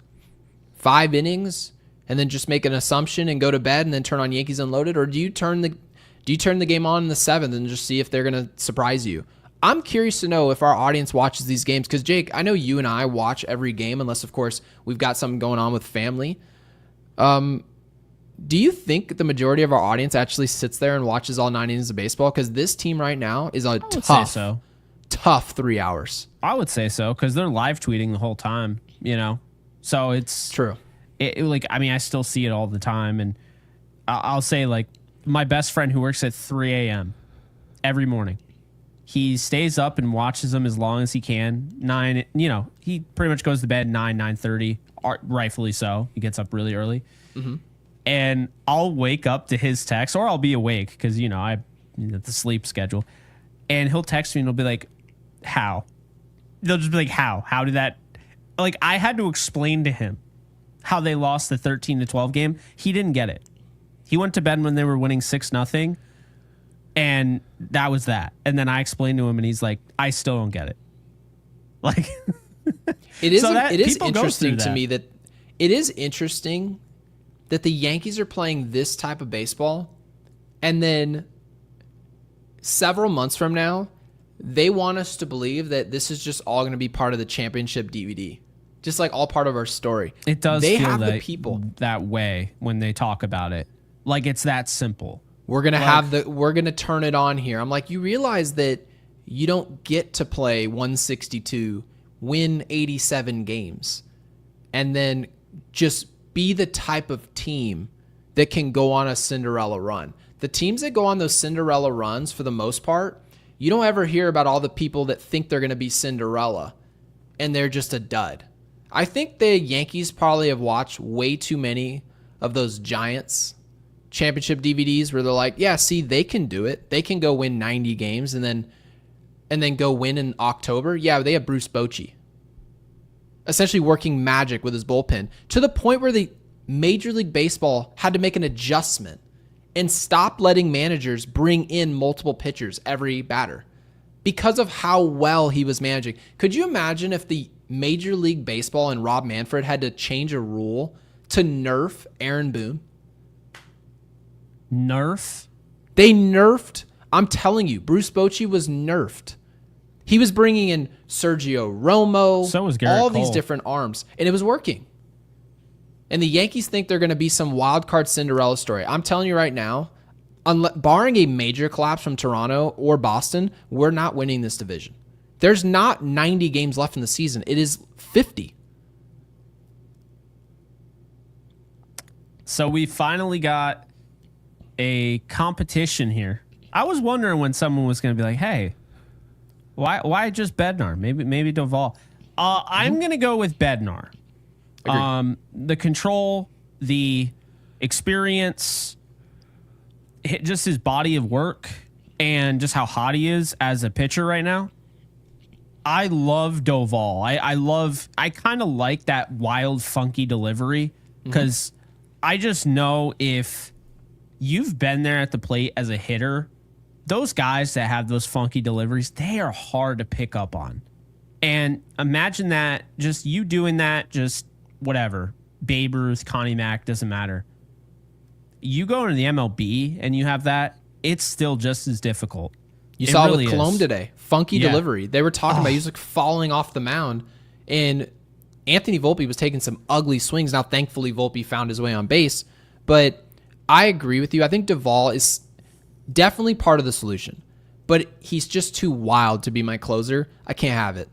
5 innings and then just make an assumption and go to bed and then turn on Yankees Unloaded, or do you turn the game on in the 7th and just see if they're going to surprise you? I'm curious to know if our audience watches these games because, Jake, I know you and I watch every game unless, of course, we've got something going on with family. Do Do you think the majority of our audience actually sits there and watches all 9 innings of baseball? Because this team right now is a tough 3 hours. I would say so, because they're live tweeting the whole time, So it's true. I still see it all the time. And I'll say, like, my best friend who works at 3 a.m. every morning, he stays up and watches them as long as he can. He pretty much goes to bed 9:30, rightfully so. He gets up really early. Mm-hmm. And I'll wake up to his text, or I'll be awake because, I the sleep schedule. And he'll text me and he'll be like, how? They'll just be like, how? How did that? Like, I had to explain to him how they lost the 13-12 game. He didn't get it. He went to bed when they were winning 6-0. And that was that. And then I explained to him and he's like, I still don't get it. Like, it is interesting to me that it is interesting that the Yankees are playing this type of baseball, and then several months from now, they want us to believe that this is just all going to be part of the championship DVD, just like all part of our story. It does. They feel have the people that way when they talk about it, like it's that simple. We're gonna we're gonna turn it on here. I'm like, you realize that you don't get to play 162, win 87 games, and then just be the type of team that can go on a Cinderella run. The teams that go on those Cinderella runs, for the most part, you don't ever hear about all the people that think they're going to be Cinderella and they're just a dud. I think the Yankees probably have watched way too many of those Giants championship DVDs where they're like, yeah, see, they can do it. They can go win 90 games and then go win in October. Yeah, they have Bruce Bochy essentially working magic with his bullpen to the point where the Major League Baseball had to make an adjustment and stop letting managers bring in multiple pitchers every batter because of how well he was managing. Could you imagine if the Major League Baseball and Rob Manfred had to change a rule to nerf Aaron Boone? Nerf? They nerfed. I'm telling you, Bruce Bochy was nerfed. He was bringing in Sergio Romo, so was Garrett all Cole. These different arms, and it was working. And the Yankees think they're going to be some wild card Cinderella story. I'm telling you right now, barring a major collapse from Toronto or Boston, we're not winning this division. There's not 90 games left in the season. It is 50. So we finally got a competition here. I was wondering when someone was going to be like, hey, why just Bednar? Maybe Duvall. I'm going to go with Bednar. The control, the experience, just his body of work, and just how hot he is as a pitcher right now. I love Duvall. I kind of like that wild, funky delivery because I just know if you've been there at the plate as a hitter, those guys that have those funky deliveries, they are hard to pick up on. And imagine that, just you doing that, just whatever, Babe Ruth, Connie Mack, doesn't matter. You go into the MLB and you have that, it's still just as difficult. You saw it with Colomb today. Funky delivery. They were talking about he was like falling off the mound, and Anthony Volpe was taking some ugly swings. Now, thankfully, Volpe found his way on base. But I agree with you. I think Duvall is definitely part of the solution, but he's just too wild to be my closer. I can't have it.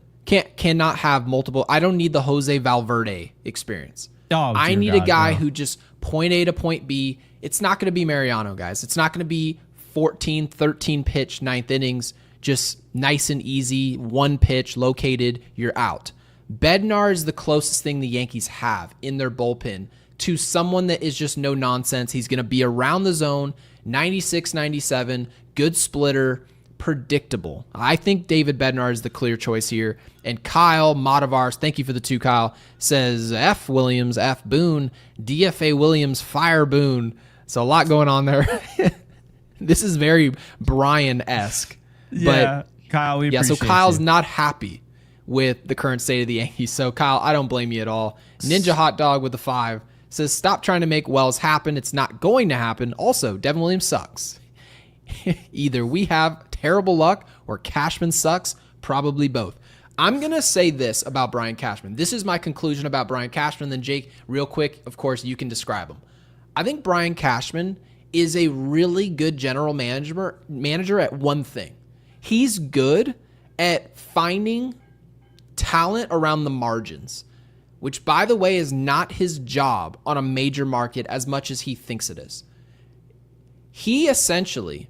Cannot have multiple. I don't need the Jose Valverde experience. I need a guy who just point A to point B. It's not going to be Mariano, guys. It's not going to be 14, 13 pitch, ninth innings, just nice and easy, one pitch, located, you're out. Bednar is the closest thing the Yankees have in their bullpen to someone that is just no nonsense. He's going to be around the zone, 96, 97, good splitter, predictable. I think David Bednar is the clear choice here. And Kyle Matavars, thank you for the 2, Kyle, says F Williams, F Boone, DFA Williams, fire Boone. So a lot going on there. This is very Brian-esque. Yeah, but, Kyle, we appreciate so Kyle's you. not happy with the current state of the Yankees. So, Kyle, I don't blame you at all. Ninja Hot Dog with the 5 says, stop trying to make Wells happen. It's not going to happen. Also, Devin Williams sucks. Either we have terrible luck or Cashman sucks. Probably both. I'm going to say this about Brian Cashman. This is my conclusion about Brian Cashman. Then, Jake, real quick, of course, you can describe him. I think Brian Cashman is a really good general manager at one thing. He's good at finding talent around the margins, which, by the way, is not his job on a major market as much as he thinks it is. He essentially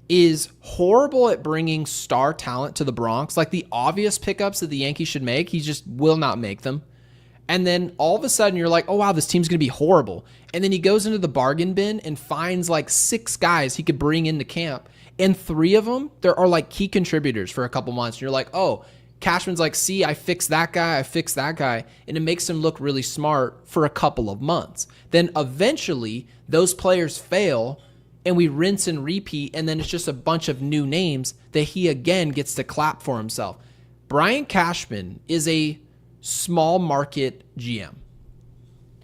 is horrible at bringing star talent to the Bronx, like the obvious pickups that the Yankees should make. He just will not make them. And then all of a sudden you're like, oh, wow, this team's going to be horrible. And then he goes into the bargain bin and finds like 6 guys he could bring into camp. And 3 of them, there are like key contributors for a couple months. And you're like, oh, Cashman's like, see, I fixed that guy. And it makes him look really smart for a couple of months. Then eventually those players fail and we rinse and repeat. And then it's just a bunch of new names that he again gets to clap for himself. Brian Cashman is a small market GM.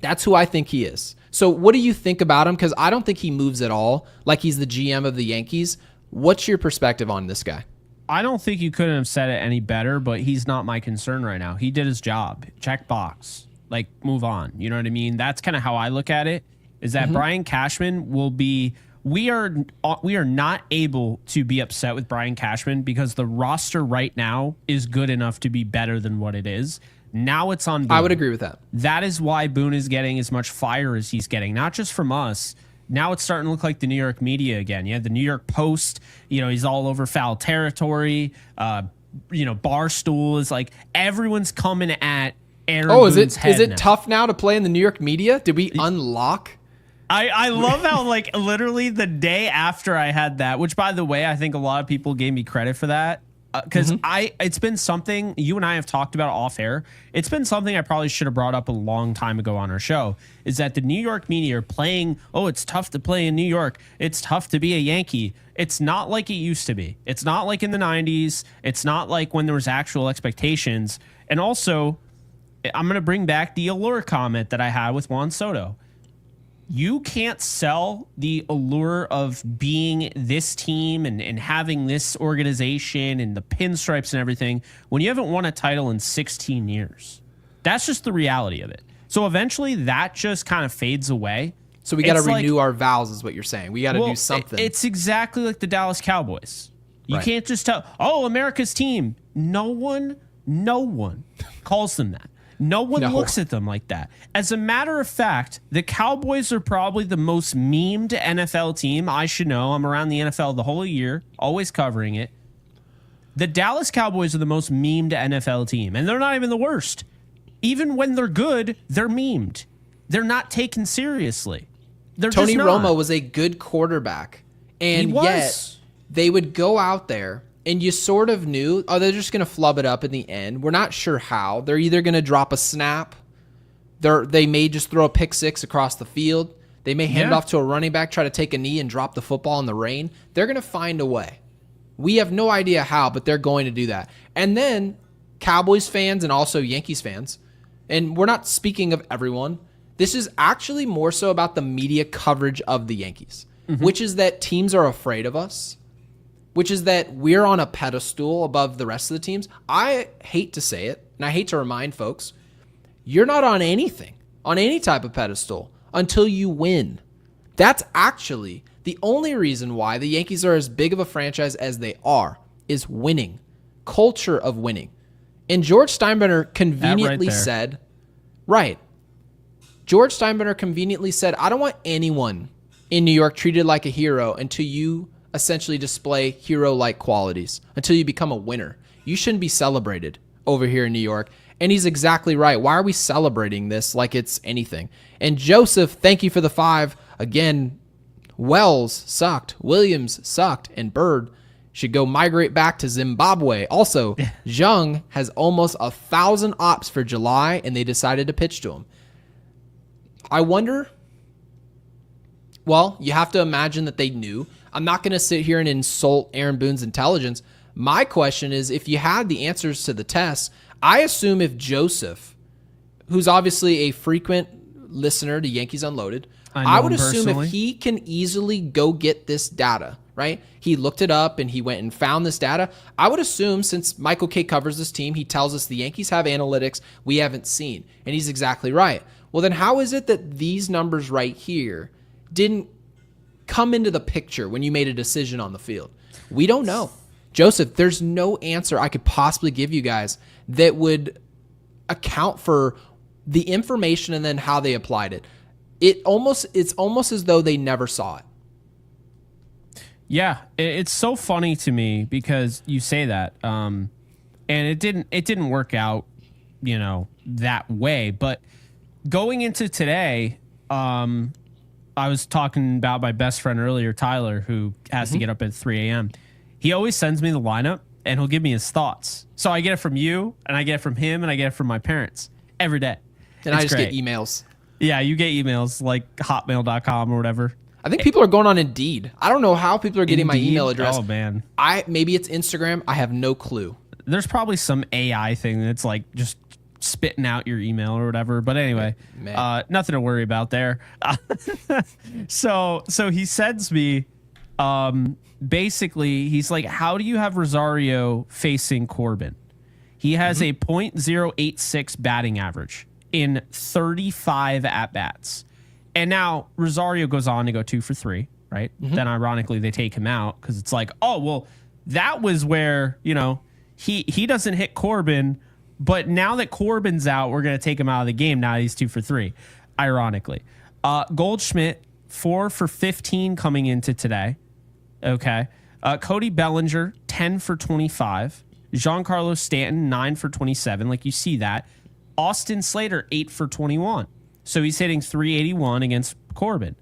That's who I think he is. So what do you think about him? Because I don't think he moves at all like he's the GM of the Yankees. What's your perspective on this guy? I don't think you couldn't have said it any better, but he's not my concern right now. He did his job. Check box. Like, move on. You know what I mean? That's kind of how I look at it, is that Brian Cashman will be... We are not able to be upset with Brian Cashman because the roster right now is good enough to be better than what it is. Now it's on Boone. I would agree with that. That is why Boone is getting as much fire as he's getting, not just from us. Now it's starting to look like the New York media again. You had the New York Post, he's all over foul territory. Barstool is like, everyone's coming at Aaron Boone's head. Is it now. tough now to play in the New York media? Did we unlock? I love how, like, literally the day after I had that, which, by the way, I think a lot of people gave me credit for that, because it's been something you and I have talked about off air. It's been something I probably should have brought up a long time ago on our show, is that the New York media are playing, oh, it's tough to play in New York. It's tough to be a Yankee. It's not like it used to be. It's not like in the 90s. It's not like when there was actual expectations. And also, I'm going to bring back the allure comment that I had with Juan Soto. You can't sell the allure of being this team and having this organization and the pinstripes and everything when you haven't won a title in 16 years. That's just the reality of it. So eventually that just kind of fades away. So we got to renew our vows is what you're saying. We got to do something. It's exactly like the Dallas Cowboys. You can't just tell, oh, America's team. No one calls them that. No one looks at them like that. As a matter of fact, the Cowboys are probably the most memed NFL team. I should know. I'm around the NFL the whole year, always covering it. The Dallas Cowboys are the most memed NFL team, and they're not even the worst. Even when they're good, they're memed. They're not taken seriously. Tony Romo was a good quarterback, and yet they would go out there, and you sort of knew, oh, they're just going to flub it up in the end. We're not sure how. They're either going to drop a snap. They may just throw a pick six across the field. They may hand it off to a running back, try to take a knee and drop the football in the rain. They're going to find a way. We have no idea how, but they're going to do that. And then Cowboys fans and also Yankees fans, and we're not speaking of everyone, this is actually more so about the media coverage of the Yankees, which is that teams are afraid of us, which is that we're on a pedestal above the rest of the teams. I hate to say it, and I hate to remind folks, you're not on anything, on any type of pedestal, until you win. That's actually the only reason why the Yankees are as big of a franchise as they are, is winning, culture of winning. And George Steinbrenner conveniently said, George Steinbrenner conveniently said, I don't want anyone in New York treated like a hero until you essentially display hero-like qualities, until you become a winner. You shouldn't be celebrated over here in New York. And he's exactly right. Why are we celebrating this like it's anything? And Joseph, thank you for the 5. Again, Wells sucked, Williams sucked, and Bird should go migrate back to Zimbabwe. Also, Jung has almost 1,000 ops for July, and they decided to pitch to him. I wonder, well, you have to imagine that they knew. I'm not going to sit here and insult Aaron Boone's intelligence. My question is, if you had the answers to the tests, I assume if Joseph, who's obviously a frequent listener to Yankees Unloaded, I would assume if he can easily go get this data, right? He looked it up and he went and found this data. I would assume, since Michael K covers this team, he tells us the Yankees have analytics we haven't seen. And he's exactly right. Well, then how is it that these numbers right here didn't come into the picture when you made a decision on the field? We don't know. Joseph, there's no answer I could possibly give you guys that would account for the information and then how they applied it. It's almost as though they never saw it. Yeah, it's so funny to me because you say that, and it didn't work out, that way. But going into today, I was talking about my best friend earlier, Tyler, who has to get up at 3 a.m. He always sends me the lineup, and he'll give me his thoughts. So I get it from you, and I get it from him, and I get it from my parents every day. And I just get emails. Yeah, you get emails like hotmail.com or whatever. I think people are going on Indeed. I don't know how people are getting my email address. Oh, man. Maybe it's Instagram. I have no clue. There's probably some AI thing that's like just spitting out your email or whatever. But anyway, nothing to worry about there. So he sends me, basically, he's like, how do you have Rosario facing Corbin? He has a .086 batting average in 35 at-bats. And now Rosario goes on to go 2 for 3, right? Then ironically, they take him out because it's like, oh, well, that was where, he doesn't hit Corbin, but now that Corbin's out, we're going to take him out of the game. Now he's 2 for 3, ironically. Goldschmidt, 4 for 15 coming into today. Okay. Cody Bellinger, 10 for 25. Giancarlo Stanton, 9 for 27. Like you see that. Austin Slater, 8 for 21. So he's hitting 381 against Corbin.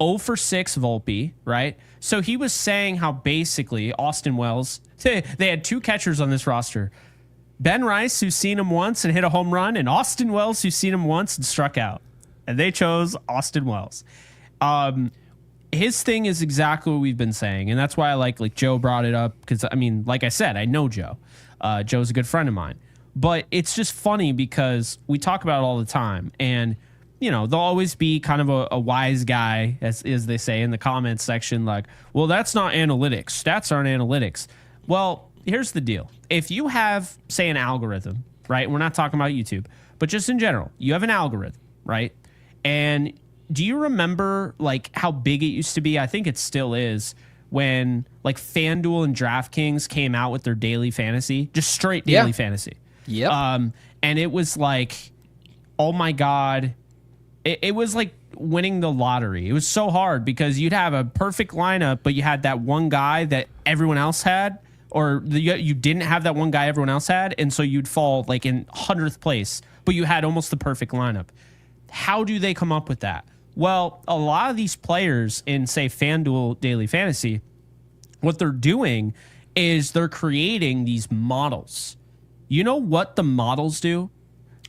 0 for 6 Volpe, right? So he was saying how basically Austin Wells, they had 2 catchers on this roster. Ben Rice, who's seen him once and hit a home run, and Austin Wells, who's seen him once and struck out. And they chose Austin Wells. His thing is exactly what we've been saying, and that's why I like Joe brought it up, because, like I said, I know Joe. Joe's a good friend of mine. But it's just funny because we talk about it all the time, and there'll always be kind of a wise guy, as they say in the comments section, like, well, that's not analytics. Stats aren't analytics. Well, here's the deal. If you have, say, an algorithm, right? We're not talking about YouTube, but just in general, you have an algorithm, right? And do you remember, like, how big it used to be? I think it still is, when, like, FanDuel and DraftKings came out with their daily fantasy, just straight daily fantasy. Yep. And it was like, oh, my God. It was like winning the lottery. It was so hard because you'd have a perfect lineup, but you had that one guy that everyone else had, or you didn't have that one guy everyone else had, and so you'd fall like in 100th place, but you had almost the perfect lineup. How do they come up with that? Well, a lot of these players in, say, FanDuel Daily Fantasy, what they're doing is they're creating these models. You know what the models do?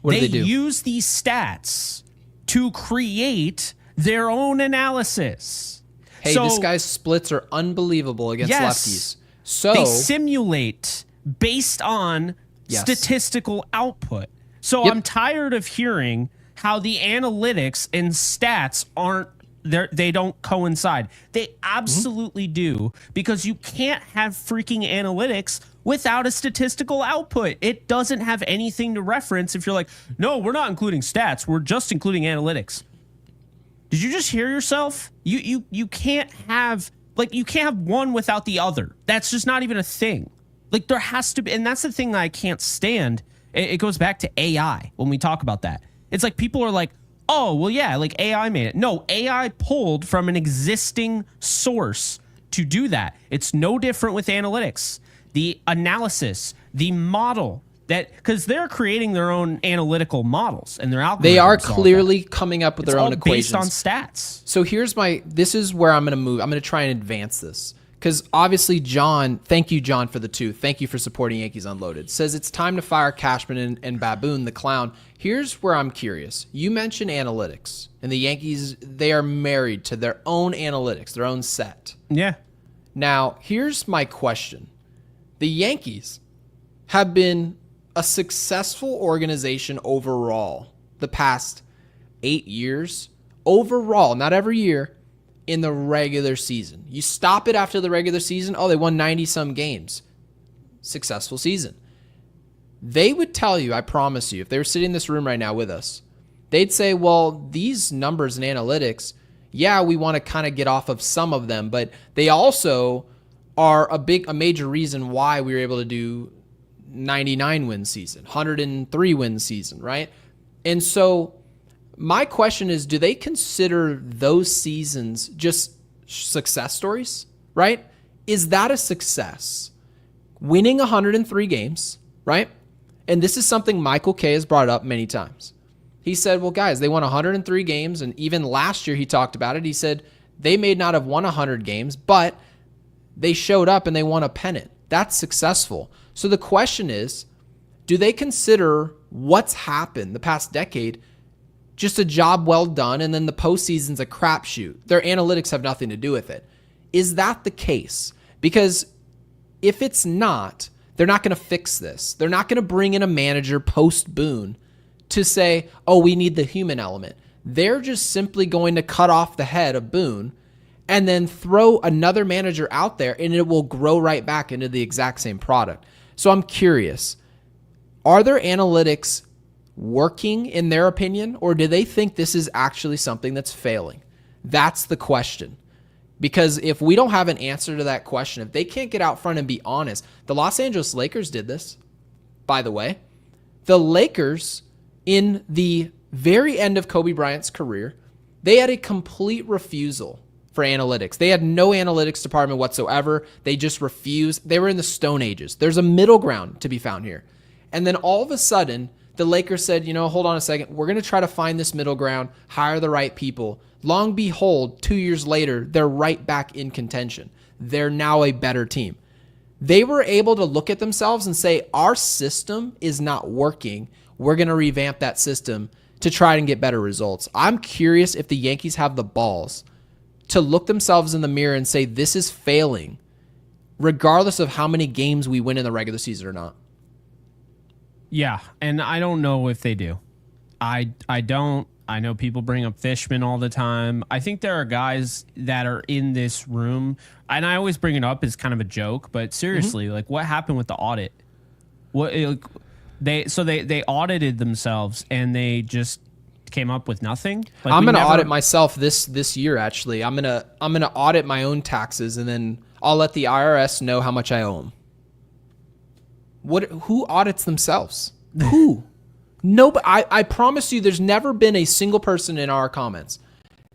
What do they do? They use these stats to create their own analysis. Hey, this guy's splits are unbelievable against lefties. So they simulate based on statistical output. So I'm tired of hearing how the analytics and stats they don't coincide. They absolutely do, because you can't have freaking analytics without a statistical output. It doesn't have anything to reference if you're like, no, we're not including stats. We're just including analytics. Did you just hear yourself? You can't have, like, you can't have one without the other. That's just not even a thing. Like, there has to be, and that's the thing that I can't stand. It goes back to AI when we talk about that. It's like people are like, oh, well, yeah, like AI made it. No, AI pulled from an existing source to do that. It's no different with analytics. The analysis, the model, that, because they're creating their own analytical models and their algorithms. They are clearly coming up with their own equations. Based on stats. So this is where I'm going to move. I'm going to try and advance this. Because obviously, John, thank you, John, for the 2. Thank you for supporting Yankees Unloaded. Says it's time to fire Cashman and Baboon, the clown. Here's where I'm curious. You mentioned analytics, and the Yankees, they are married to their own analytics, their own set. Yeah. Now, here's my question. The Yankees have been a successful organization overall the past 8 years. Overall, not every year, in the regular season. You stop it after the regular season, oh, they won 90-some games. Successful season. They would tell you, I promise you, if they were sitting in this room right now with us, they'd say, well, these numbers and analytics, yeah, we want to kind of get off of some of them, but they also are a major reason why we were able to do 99 win season, 103 win season, right? And so my question is, do they consider those seasons just success stories, right? Is that a success? Winning 103 games, right? And this is something Michael Kay has brought up many times. He said, well, guys, they won 103 games, and even last year he talked about it. He said they may not have won 100 games, but they showed up and they won a pennant. That's successful. So the question is, do they consider what's happened the past decade just a job well done, and then the postseason's a crapshoot? Their analytics have nothing to do with it. Is that the case? Because if it's not, they're not going to fix this. They're not going to bring in a manager post Boone to say, oh, we need the human element. They're just simply going to cut off the head of Boone and then throw another manager out there, and it will grow right back into the exact same product. So I'm curious, are their analytics working in their opinion, or do they think this is actually something that's failing? That's the question. Because if we don't have an answer to that question, if they can't get out front and be honest, the Los Angeles Lakers did this, by the way. The Lakers, in the very end of Kobe Bryant's career, they had a complete refusal for analytics. They had no analytics department whatsoever. They just refused. They were in the Stone Ages. There's a middle ground to be found here. And then all of a sudden, the Lakers said, hold on a second. We're going to try to find this middle ground, hire the right people. Long behold, 2 years later, they're right back in contention. They're now a better team. They were able to look at themselves and say, our system is not working. We're going to revamp that system to try and get better results. I'm curious if the Yankees have the balls to look themselves in the mirror and say, this is failing, regardless of how many games we win in the regular season or not. Yeah, and I don't know if they do. I don't. I know people bring up Fishman all the time. I think there are guys that are in this room, and I always bring it up as kind of a joke, but seriously, like, what happened with the audit? They audited themselves and they just came up with nothing. Like, I'm gonna audit myself this year. Actually, I'm gonna audit my own taxes, and then I'll let the IRS know how much I owe them. Who audits themselves? Who? Nobody. I promise you, there's never been a single person in our comments.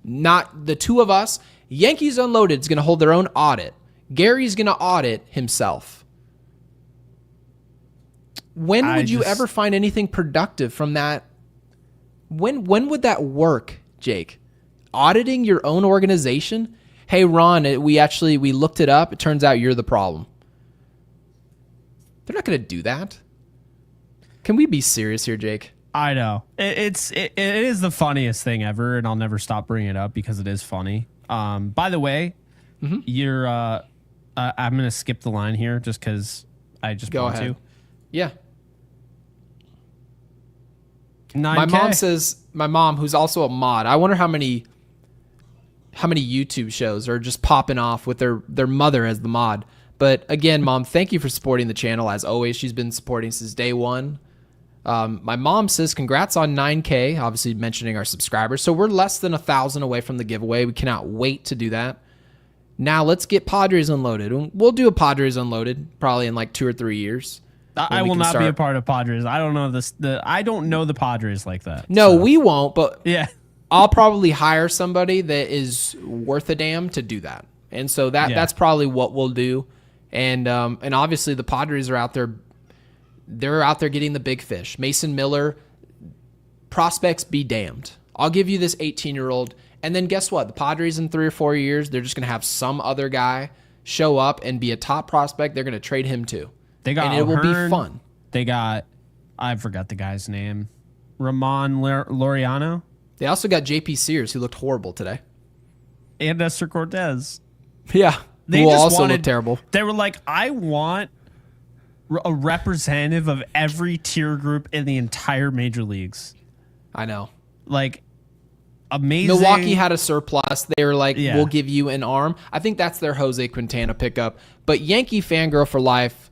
Not the two of us. Yankees Unloaded is going to hold their own audit. Gary's going to audit himself. When would you ever find anything productive from that? When would that work, Jake? Auditing your own organization? Hey, Ron, we looked it up. It turns out you're the problem. They're not going to do that. Can we be serious here, Jake? I know. It is the funniest thing ever, and I'll never stop bringing it up because it is funny. By the way, you're. I'm going to skip the line here just because I just want to. Yeah. 9K. My mom, who's also a mod, I wonder how many YouTube shows are just popping off with their mother as the mod. But again, Mom, thank you for supporting the channel. As always, she's been supporting since day one. My mom says, congrats on 9K, obviously mentioning our subscribers. So we're less than 1,000 away from the giveaway. We cannot wait to do that. Now let's get Padres Unloaded. We'll do a Padres Unloaded probably in like 2 or 3 years. I will not be a part of Padres. I don't know I don't know the Padres like that. No, so. We won't, but yeah, I'll probably hire somebody that is worth a damn to do that. And so that's probably what we'll do. And obviously the Padres are out there. They're out there getting the big fish. Mason Miller, prospects be damned. I'll give you this 18-year-old. And then guess what? The Padres in 3 or 4 years, they're just going to have some other guy show up and be a top prospect. They're going to trade him too. And it will be fun. They got, I forgot the guy's name, Ramon Laureano. They also got JP Sears, who looked horrible today. And Nestor Cortez. Yeah. Who also looked terrible. They were like, I want a representative of every tier group in the entire major leagues. I know. Like, amazing. Milwaukee had a surplus. They were like, we'll give you an arm. I think that's their Jose Quintana pickup. But Yankee Fangirl for Life,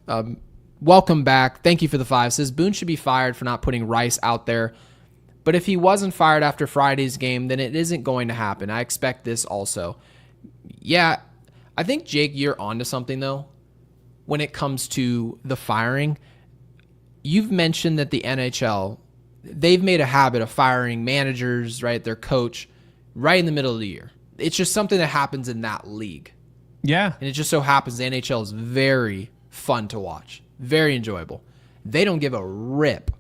welcome back. Thank you for the 5. Says Boone should be fired for not putting Rice out there. But if he wasn't fired after Friday's game, then it isn't going to happen. I expect this also. Yeah, I think, Jake, you're onto something, though, when it comes to the firing. You've mentioned that the NHL, they've made a habit of firing managers, right, their coach, right in the middle of the year. It's just something that happens in that league. Yeah. And it just so happens the NHL is very fun to watch, very enjoyable. They don't give a rip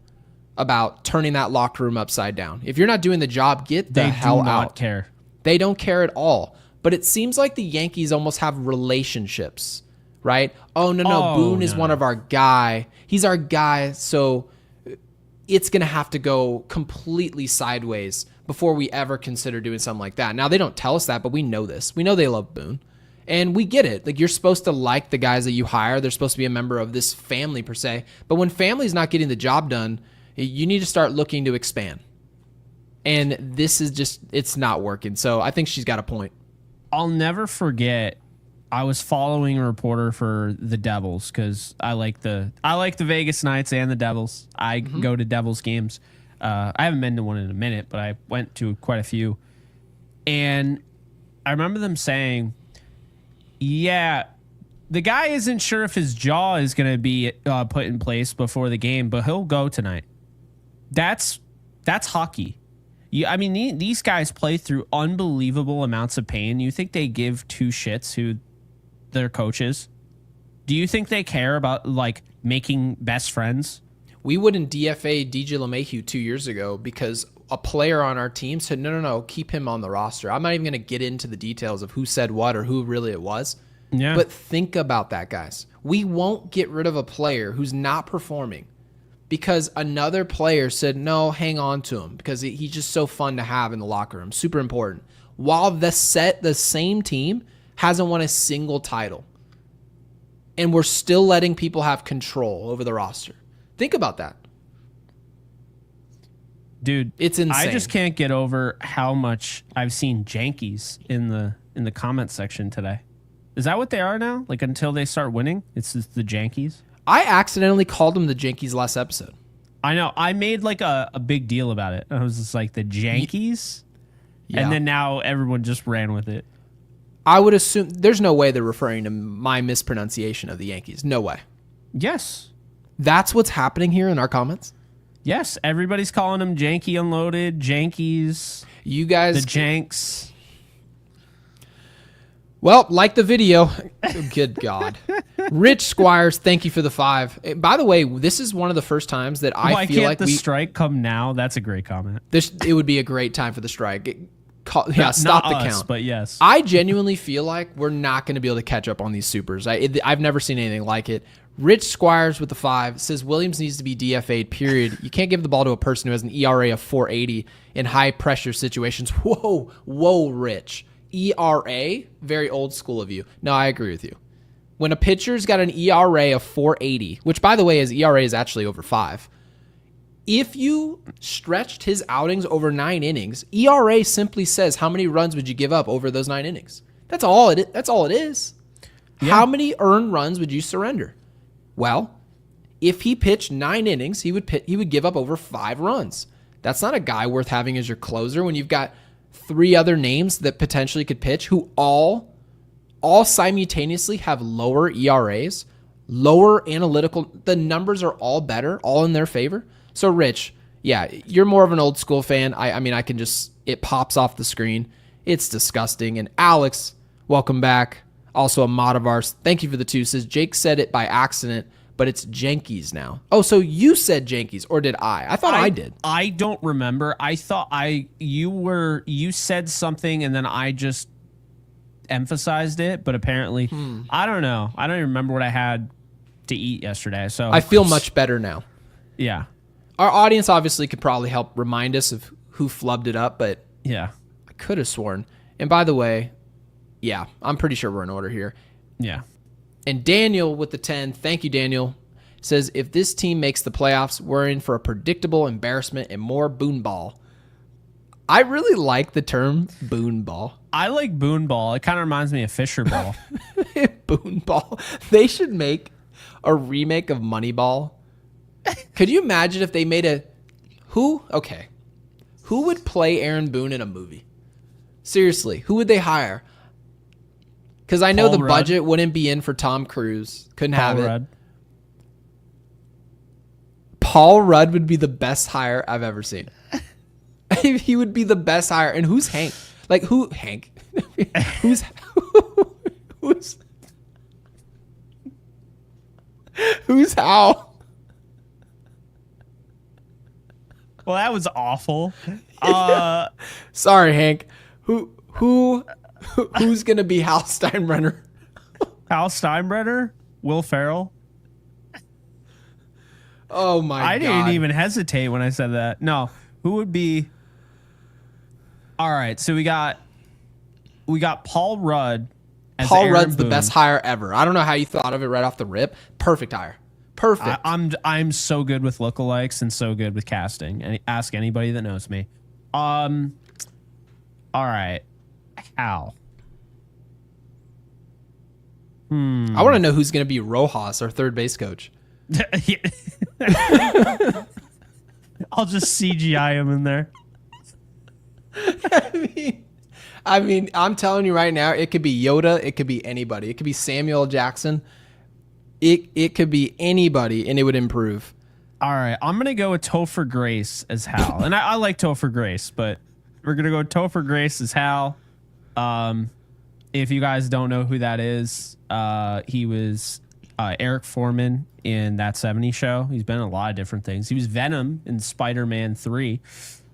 about turning that locker room upside down. If you're not doing the job, get the hell out. They do not care. They don't care at all. But it seems like the Yankees almost have relationships, right? Oh, no, Boone is one of our guy. He's our guy, so it's going to have to go completely sideways before we ever consider doing something like that. Now, they don't tell us that, but we know this. We know they love Boone. And we get it. Like, you're supposed to like the guys that you hire. They're supposed to be a member of this family, per se. But when family's not getting the job done, you need to start looking to expand. And this is just, it's not working. So I think she's got a point. I'll never forget, I was following a reporter for the Devils because I like the Vegas Knights and the Devils. I go to Devils games. I haven't been to one in a minute, but I went to quite a few. And I remember them saying, yeah, the guy isn't sure if his jaw is going to be put in place before the game, but he'll go tonight. That's hockey. I mean, these guys play through unbelievable amounts of pain. You think they give two shits who their coach is? Do you think they care about, like, making best friends? We wouldn't DFA DJ LeMahieu 2 years ago because a player on our team said, no, keep him on the roster. I'm not even going to get into the details of who said what or who really it was. Yeah. But think about that, guys. We won't get rid of a player who's not performing because another player said, no, hang on to him because he's just so fun to have in the locker room. Super important. While the same team hasn't won a single title. And we're still letting people have control over the roster. Think about that. Dude, it's insane. I just can't get over how much I've seen Yankees in the comment section today. Is that what they are now? Like, until they start winning, it's just the Yankees? I accidentally called them the Yankees last episode. I know. I made like a big deal about it. I was just like, the Yankees? Yeah. And then now everyone just ran with it. I would assume there's no way they're referring to my mispronunciation of the Yankees. No way. Yes. That's what's happening here in our comments? Yes. Everybody's calling them Janky Unloaded, Jankies. You guys. The Janks. Well, like the video. Good God. Rich Squires, thank you for the 5. By the way, this is one of the first times that I feel like the strike come now? That's a great comment. It would be a great time for the strike. Stop the count. But yes. I genuinely feel like we're not going to be able to catch up on these supers. I've never seen anything like it. Rich Squires with the 5 says Williams needs to be DFA'd, period. You can't give the ball to a person who has an ERA of 4.80 in high-pressure situations. Whoa, Rich. ERA? Very old school of you. No, I agree with you. When a pitcher's got an ERA of 4.80, which, by the way, his ERA is actually over 5, if you stretched his outings over 9 innings, ERA simply says how many runs would you give up over those 9 innings. That's all it is. Yeah. How many earned runs would you surrender? Well, if he pitched 9 innings, he would give up over 5 runs. That's not a guy worth having as your closer when you've got 3 other names that potentially could pitch who all simultaneously have lower ERAs, lower analytical. The numbers are all better, all in their favor. So, Rich, yeah, you're more of an old school fan. I mean, I can just, it pops off the screen. It's disgusting. And Alex, welcome back. Also a mod of ours. Thank you for the 2. Says Jake said it by accident, but it's Yankees now. Oh, so you said Yankees, or did I? I thought I did. I don't remember. I thought you said something and then I just emphasized it, but apparently, I don't know. I don't even remember what I had to eat yesterday. So I feel much better now. Yeah. Our audience obviously could probably help remind us of who flubbed it up, but yeah, I could have sworn. And by the way, yeah, I'm pretty sure we're in order here. Yeah. And Daniel with the 10, thank you, Daniel, says, if this team makes the playoffs, we're in for a predictable embarrassment and more Boone ball. I really like the term Boone ball. I like Boone ball. It kind of reminds me of Fisher ball. Boone ball. They should make a remake of Moneyball. Could you imagine if they made Okay. Who would play Aaron Boone in a movie? Seriously, who would they hire? Because I know Paul the Rudd. budget wouldn't be in for Tom Cruise. Couldn't have Paul it. Rudd. Paul Rudd would be the best hire I've ever seen. He would be the best hire. And who's Hank? Like, who? Hank? who's who's Hal? Well, that was awful. Sorry, Hank. Who's gonna be Hal Steinbrenner? Hal Steinbrenner? Will Ferrell? Oh my god! I didn't even hesitate when I said that. No, who would be? All right, so we got Paul Rudd. As Paul Aaron Rudd's Boone. the best hire ever. I don't know how you thought of it right off the rip. Perfect hire. Perfect. I'm so good with lookalikes and so good with casting. And ask anybody that knows me. All right, Hal. I want to know who's going to be Rojas, our third base coach. I'll just CGI him in there. I mean, I'm telling you right now, it could be Yoda. It could be anybody. It could be Samuel Jackson. It could be anybody, and it would improve. All right, I'm going to go with Topher Grace as Hal. And I like Topher Grace, but we're going to go with Topher Grace as Hal. If you guys don't know who that is, he was Eric Foreman in That 70s Show. He's been in a lot of different things. He was Venom in Spider-Man 3.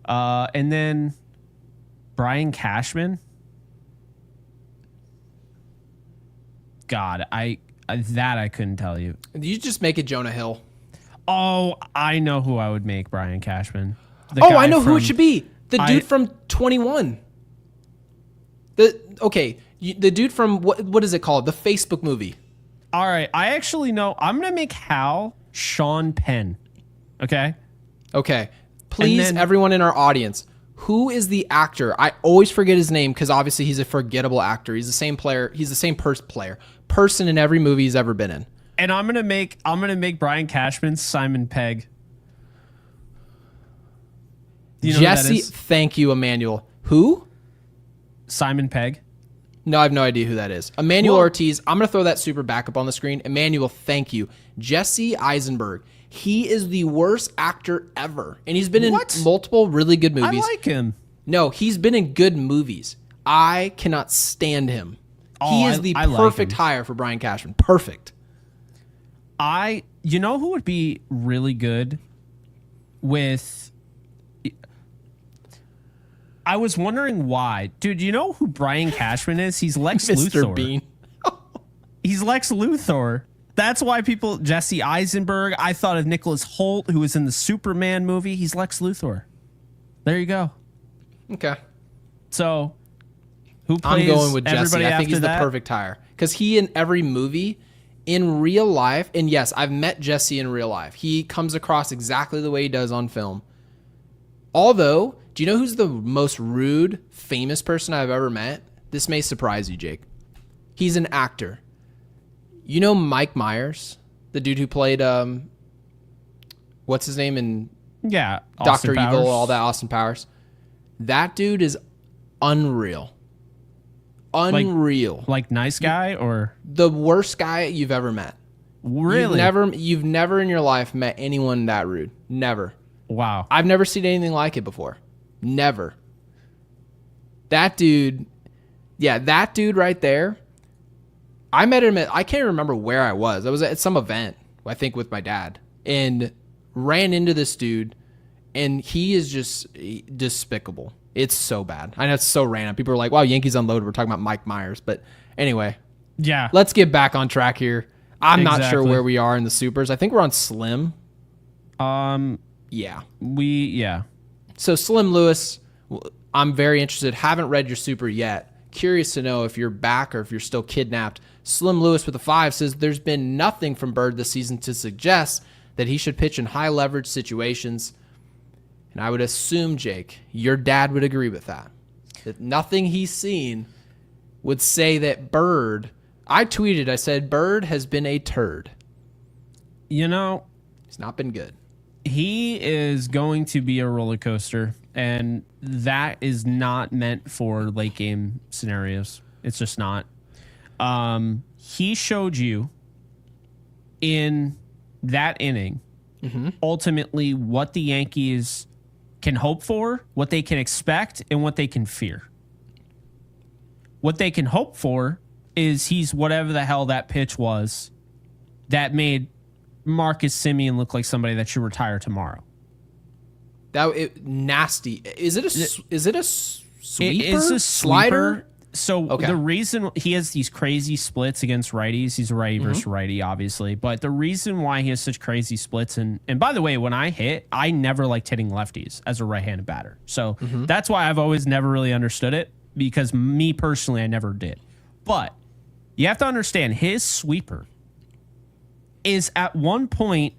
And then Brian Cashman. God, I couldn't tell you. You just make it Jonah Hill. Oh, I know who I would make Brian Cashman. I know who it should be. The dude from 21. The dude from what is it called? The Facebook movie. All right, I actually know. I'm gonna make Hal Sean Penn. Okay. Okay. Please, everyone in our audience, who is the actor? I always forget his name because obviously he's a forgettable actor. He's the same player. He's the same person in every movie he's ever been in. And I'm gonna make Brian Cashman Simon Pegg. Do you know Jesse, who that is? thank you, Emmanuel. Who? Simon Pegg. No, I have no idea who that is. Emmanuel Ortiz. I'm going to throw that super back up on the screen. Emmanuel, thank you. Jesse Eisenberg. He is the worst actor ever. And he's been in multiple really good movies. I like him. No, he's been in good movies. I cannot stand him. He is the perfect hire for Brian Cashman. Perfect. You know who would be really good with... I was wondering why. Dude, you know who Brian Cashman is? He's Lex Mr. Luthor. Bean. He's Lex Luthor. That's why people... Jesse Eisenberg. I thought of Nicholas Hoult, who was in the Superman movie. He's Lex Luthor. There you go. Okay. So, who plays I'm going with Jesse. everybody I think after he's that? the perfect hire. Because he, in every movie, in real life... And yes, I've met Jesse in real life. He comes across exactly the way he does on film. Although... Do you know who's the most rude, famous person I've ever met? This may surprise you, Jake. He's an actor. You know Mike Myers? The dude who played, what's his name in Dr. Evil, all that, Austin Powers. That dude is unreal. Unreal. Like nice guy or? The worst guy you've ever met. Really? You've never in your life met anyone that rude. Never. Wow. I've never seen anything like it before. Never. That dude right there. I met him I can't remember where I was. I was at some event, I think with my dad, and ran into this dude, and he is just despicable. It's so bad. I know it's so random. People are like, wow, Yankees unloaded. We're talking about Mike Myers. But anyway, yeah. Let's get back on track here. I'm not sure where we are in the supers. I think we're on Slim. Yeah. So Slim Lewis, I'm very interested. Haven't read your super yet. Curious to know if you're back or if you're still kidnapped. Slim Lewis with a 5 says there's been nothing from Bird this season to suggest that he should pitch in high leverage situations. And I would assume, Jake, your dad would agree with that. That nothing he's seen would say that Bird... I tweeted, I said, Bird has been a turd. You know... He's not been good. He is going to be a roller coaster, And that is not meant for late game scenarios. It's just not. He showed you in that inning, ultimately what the Yankees can hope for, what they can expect, and what they can fear. What they can hope for is he's whatever the hell that pitch was that made Marcus Semien look like somebody that should retire tomorrow. Nasty. Is it a sweeper? It is a slider. So the reason he has these crazy splits against righties, he's a righty versus righty, obviously. But the reason why he has such crazy splits, and by the way, when I hit, I never liked hitting lefties as a right-handed batter. So that's why I've always never really understood it, because me personally, I never did. But you have to understand, his sweeper is at one point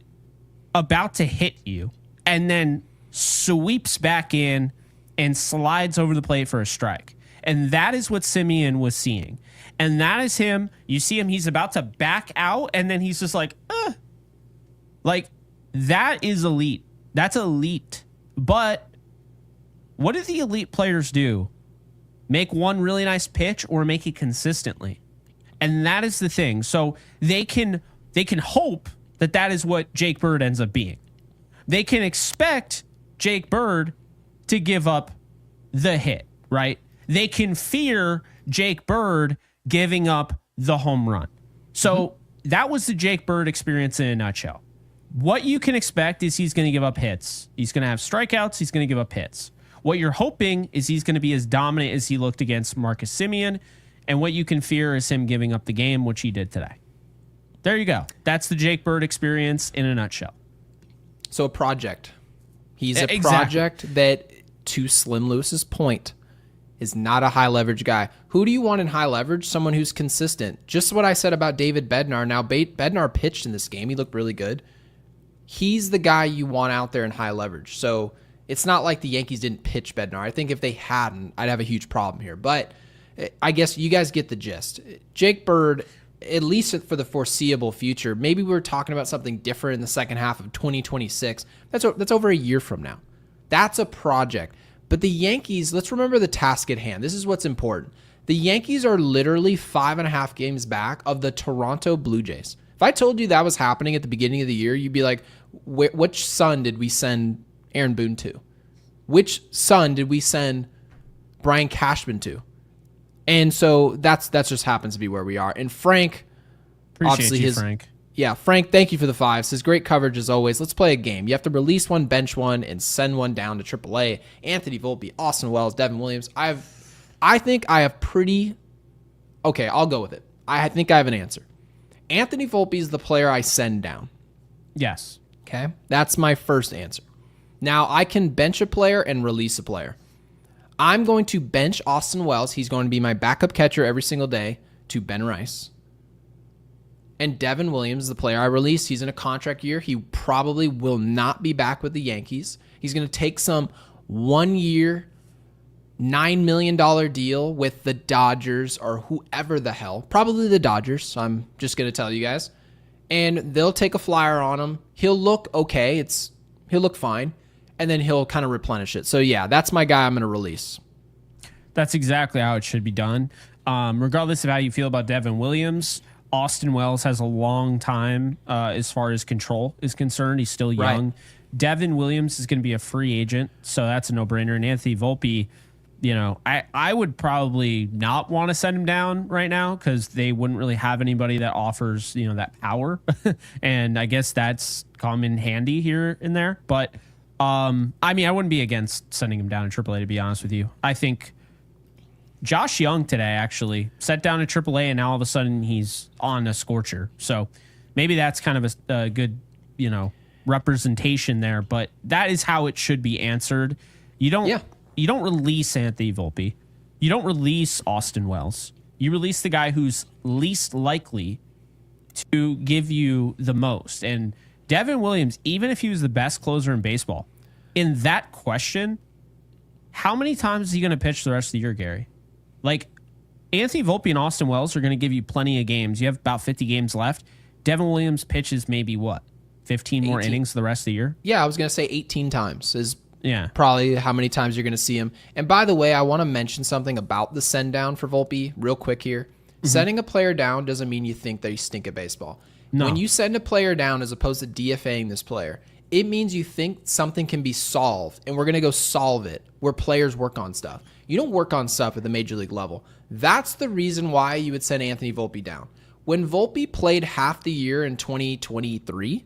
about to hit you and then sweeps back in and slides over the plate for a strike. And that is what Semien was seeing. And that is him. You see him, he's about to back out, and then he's just like, Like, that is elite. That's elite. But what do the elite players do? Make one really nice pitch or make it consistently? And that is the thing. So they can hope that that is what Jake Bird ends up being. They can expect Jake Bird to give up the hit, right? They can fear Jake Bird giving up the home run. So that was the Jake Bird experience in a nutshell. What you can expect is he's going to give up hits. He's going to have strikeouts. He's going to give up hits. What you're hoping is he's going to be as dominant as he looked against Marcus Semien. And what you can fear is him giving up the game, which he did today. There you go. That's the Jake Bird experience in a nutshell. So a project. He's a project that, to Slim Lewis's point, is not a high leverage guy. Who do you want in high leverage? Someone who's consistent. Just what I said about David Bednar. Now, Bednar pitched in this game. He looked really good. He's the guy you want out there in high leverage. So it's not like the Yankees didn't pitch Bednar. I think if they hadn't, I'd have a huge problem here. But I guess you guys get the gist. Jake Bird, at least for the foreseeable future, maybe we're talking about something different in the second half of 2026. That's over a year from now. That's a project. But the Yankees, let's remember the task at hand. This is what's important. The Yankees are literally 5.5 games back of the Toronto Blue Jays. If I told you that was happening at the beginning of the year, you'd be like, which son did we send Aaron Boone to? Which son did we send Brian Cashman to? And so that just happens to be where we are. And Frank, Appreciate you, Frank. Yeah, Frank, thank you for the 5. Says great coverage as always. Let's play a game. You have to release one, bench one, and send one down to AAA. Anthony Volpe, Austin Wells, Devin Williams. I think I have pretty. Okay, I'll go with it. I think I have an answer. Anthony Volpe is the player I send down. Yes. Okay, that's my first answer. Now I can bench a player and release a player. I'm going to bench Austin Wells. He's going to be my backup catcher every single day to Ben Rice. And Devin Williams, the player I released, he's in a contract year. He probably will not be back with the Yankees. He's going to take some 1-year, $9 million deal with the Dodgers or whoever the hell. Probably the Dodgers, so I'm just going to tell you guys. And they'll take a flyer on him. He'll look okay. He'll look fine. And then he'll kind of replenish it. So, yeah, that's my guy I'm going to release. That's exactly how it should be done. Regardless of how you feel about Devin Williams, Austin Wells has a long time as far as control is concerned. He's still young. Right. Devin Williams is going to be a free agent, so that's a no-brainer. And Anthony Volpe, I would probably not want to send him down right now because they wouldn't really have anybody that offers, that power. And I guess that's come in handy here and there. But, I wouldn't be against sending him down to AAA, to be honest with you. I think Josh Young today actually set down to AAA, and now all of a sudden he's on a scorcher. So maybe that's kind of a good, representation there. But that is how it should be answered. You don't release Anthony Volpe. You don't release Austin Wells. You release the guy who's least likely to give you the most. And Devin Williams, even if he was the best closer in baseball, in that question, how many times is he going to pitch the rest of the year, Gary? Like, Anthony Volpe and Austin Wells are going to give you plenty of games. You have about 50 games left. Devin Williams pitches maybe 15 more innings the rest of the year? Yeah, I was going to say 18 times is Yeah. Probably how many times you're going to see him. And by the way, I want to mention something about the send down for Volpe real quick here. Sending a player down doesn't mean you think that you stink at baseball. No. When you send a player down as opposed to DFAing this player, it means you think something can be solved and we're going to go solve it where players work on stuff. You don't work on stuff at the major league level. That's the reason why you would send Anthony Volpe down. When Volpe played half the year in 2023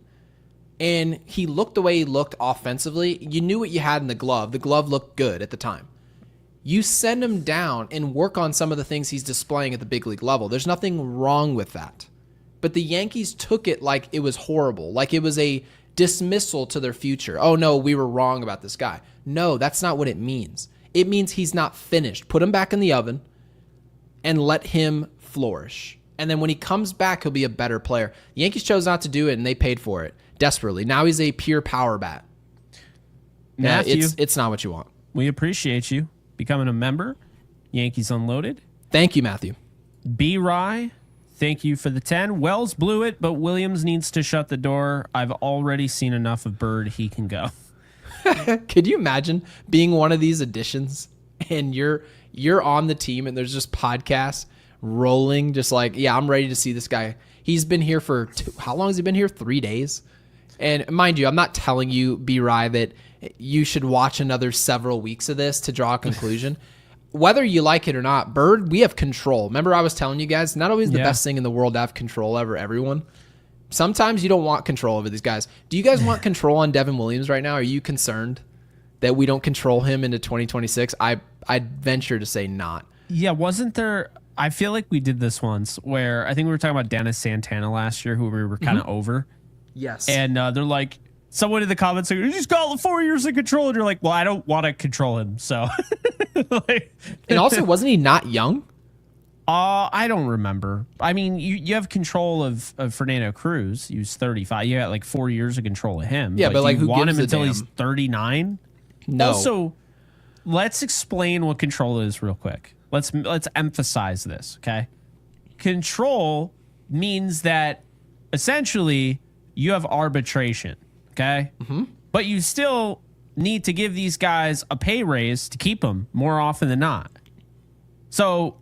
and he looked the way he looked offensively, you knew what you had in the glove. The glove looked good at the time. You send him down and work on some of the things he's displaying at the big league level. There's nothing wrong with that. But the Yankees took it like it was horrible, like it was a dismissal to their future. Oh, no, we were wrong about this guy. No, that's not what it means. It means he's not finished. Put him back in the oven and let him flourish. And then when he comes back, he'll be a better player. The Yankees chose not to do it, and they paid for it desperately. Now he's a pure power bat. Matthew, it's not what you want. we appreciate you becoming a member. Yankees Unloaded. Thank you, Matthew. B-Rye, thank you for the 10. Wells blew it, but Williams needs to shut the door. I've already seen enough of Bird. He can go. Could you imagine being one of these additions and you're on the team and there's just podcasts rolling, just like, yeah, I'm ready to see this guy. He's been here for how long has he been here? 3 days. And mind you, I'm not telling you, B-Rye, that you should watch another several weeks of this to draw a conclusion. Whether you like it or not, Bird, we have control. Remember I was telling you guys, not always the best thing in the world to have control over everyone. Sometimes you don't want control over these guys. Do you guys want control on Devin Williams right now? Are you concerned that we don't control him into 2026? I'd venture to say not. Yeah, wasn't there... I feel like we did this once where I think we were talking about Dennis Santana last year, who we were kind of over. Yes. And they're like, someone in the comments like, he's got 4 years of control. And you're like, well, I don't want to control him. So, and also, wasn't he not young? I don't remember. I mean, you have control of Fernando Cruz. He was 35. You got like 4 years of control of him. Yeah, but like, who who want gives him a until damn? he's 39? No. Also, let's explain what control is real quick. Let's emphasize this, okay? Control means that essentially you have arbitration, okay? Mm-hmm. But you still need to give these guys a pay raise to keep them more often than not. So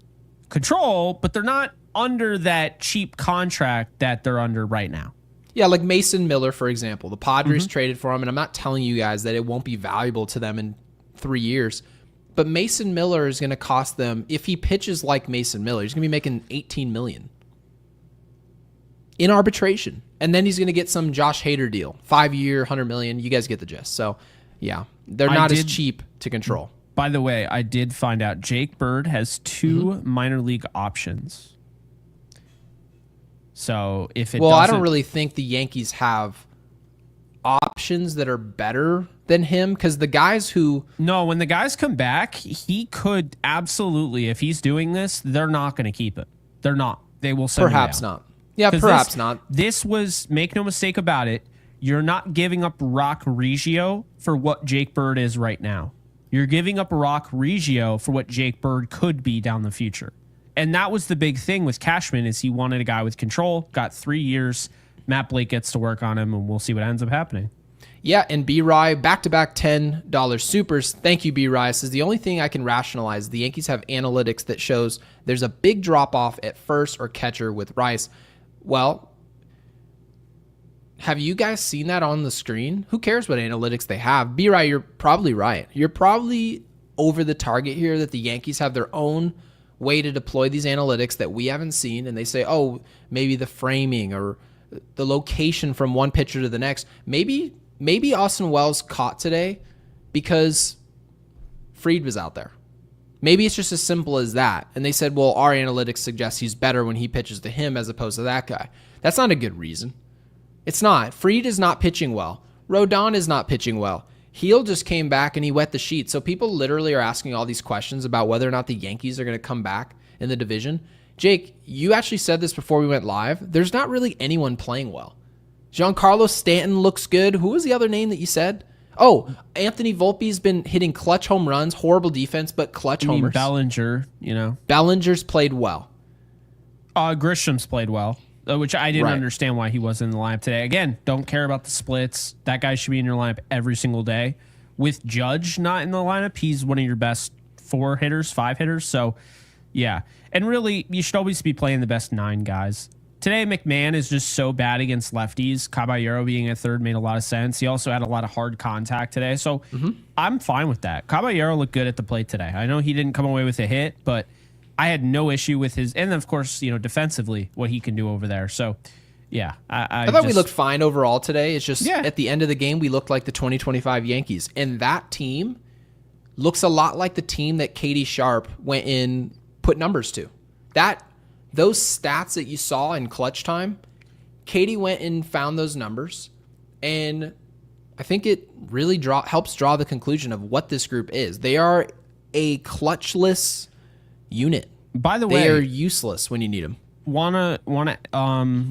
control, but they're not under that cheap contract that they're under right now. Yeah, like Mason Miller, for example. The Padres traded for him, and I'm not telling you guys that it won't be valuable to them in 3 years. But Mason Miller is going to cost them, if he pitches like Mason Miller, he's going to be making $18 million in arbitration. And then he's going to get some Josh Hader deal, 5-year, $100 million. You guys get the gist. So, yeah, they're not as cheap to control. By the way, I did find out Jake Bird has 2 minor league options. So if it I don't really think the Yankees have options that are better than him, because the guys who... No, when the guys come back, he could absolutely, if he's doing this, they're not going to keep it. They're not. They will send him Perhaps down. not. Yeah, perhaps not. This was, make no mistake about it, you're not giving up Rock Regio for what Jake Bird is right now. You're giving up Rock Regio for what Jake Bird could be down the future. And that was the big thing with Cashman, is he wanted a guy with control, got 3 years. Matt Blake gets to work on him, and we'll see what ends up happening. Yeah, and B-Rye, back-to-back $10 supers. Thank you, B-Rye. Says the only thing I can rationalize, the Yankees have analytics that shows there's a big drop-off at first or catcher with Rice. Well, have you guys seen that on the screen? Who cares what analytics they have? B-Rye, you're probably right. You're probably over the target here, that the Yankees have their own way to deploy these analytics that we haven't seen, and they say, oh, maybe the framing or the location from one pitcher to the next. Maybe Austin Wells caught today because Fried was out there. Maybe it's just as simple as that. And they said, well, our analytics suggest he's better when he pitches to him as opposed to that guy. That's not a good reason. It's not. Fried is not pitching well. Rodon is not pitching well. Heel just came back and he wet the sheet. So people literally are asking all these questions about whether or not the Yankees are going to come back in the division. Jake, you actually said this before we went live. There's not really anyone playing well. Giancarlo Stanton looks good. Who was the other name that you said? Oh, Anthony Volpe's been hitting clutch home runs. Horrible defense, but clutch homers. Bellinger, Bellinger's played well. Grisham's played well, which I didn't understand why he wasn't in the lineup today. Again, don't care about the splits. That guy should be in your lineup every single day. with Judge not in the lineup, he's one of your best 4 hitters, 5 hitters. So, yeah. And really, you should always be playing the best 9 guys. Today, McMahon is just so bad against lefties. Caballero being at third made a lot of sense. He also had a lot of hard contact today. So I'm fine with that. Caballero looked good at the plate today. I know he didn't come away with a hit, but I had no issue with his, and then of course, defensively, what he can do over there. So, yeah. I thought we looked fine overall today. It's just at the end of the game, we looked like the 2025 Yankees. And that team looks a lot like the team that Katie Sharp went in, put numbers to. Those stats that you saw in clutch time, Katie went and found those numbers, and I think it really helps draw the conclusion of what this group is. They are a clutchless unit. By the way, they are useless when you need them. Wanna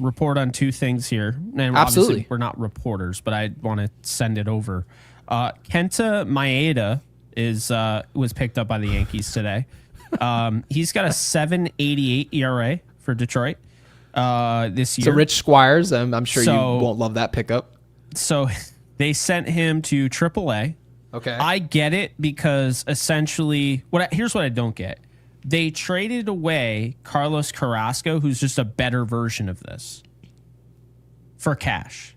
report on 2 things here. And absolutely, obviously we're not reporters, but I want to send it over. Kenta Maeda was picked up by the Yankees today. He's got a 7.88 ERA for Detroit this year. So Rich Squires, I'm sure you won't love that pickup. So they sent him to AAA. Okay, I get it because essentially, here's what I don't get. They traded away Carlos Carrasco, who's just a better version of this, for cash.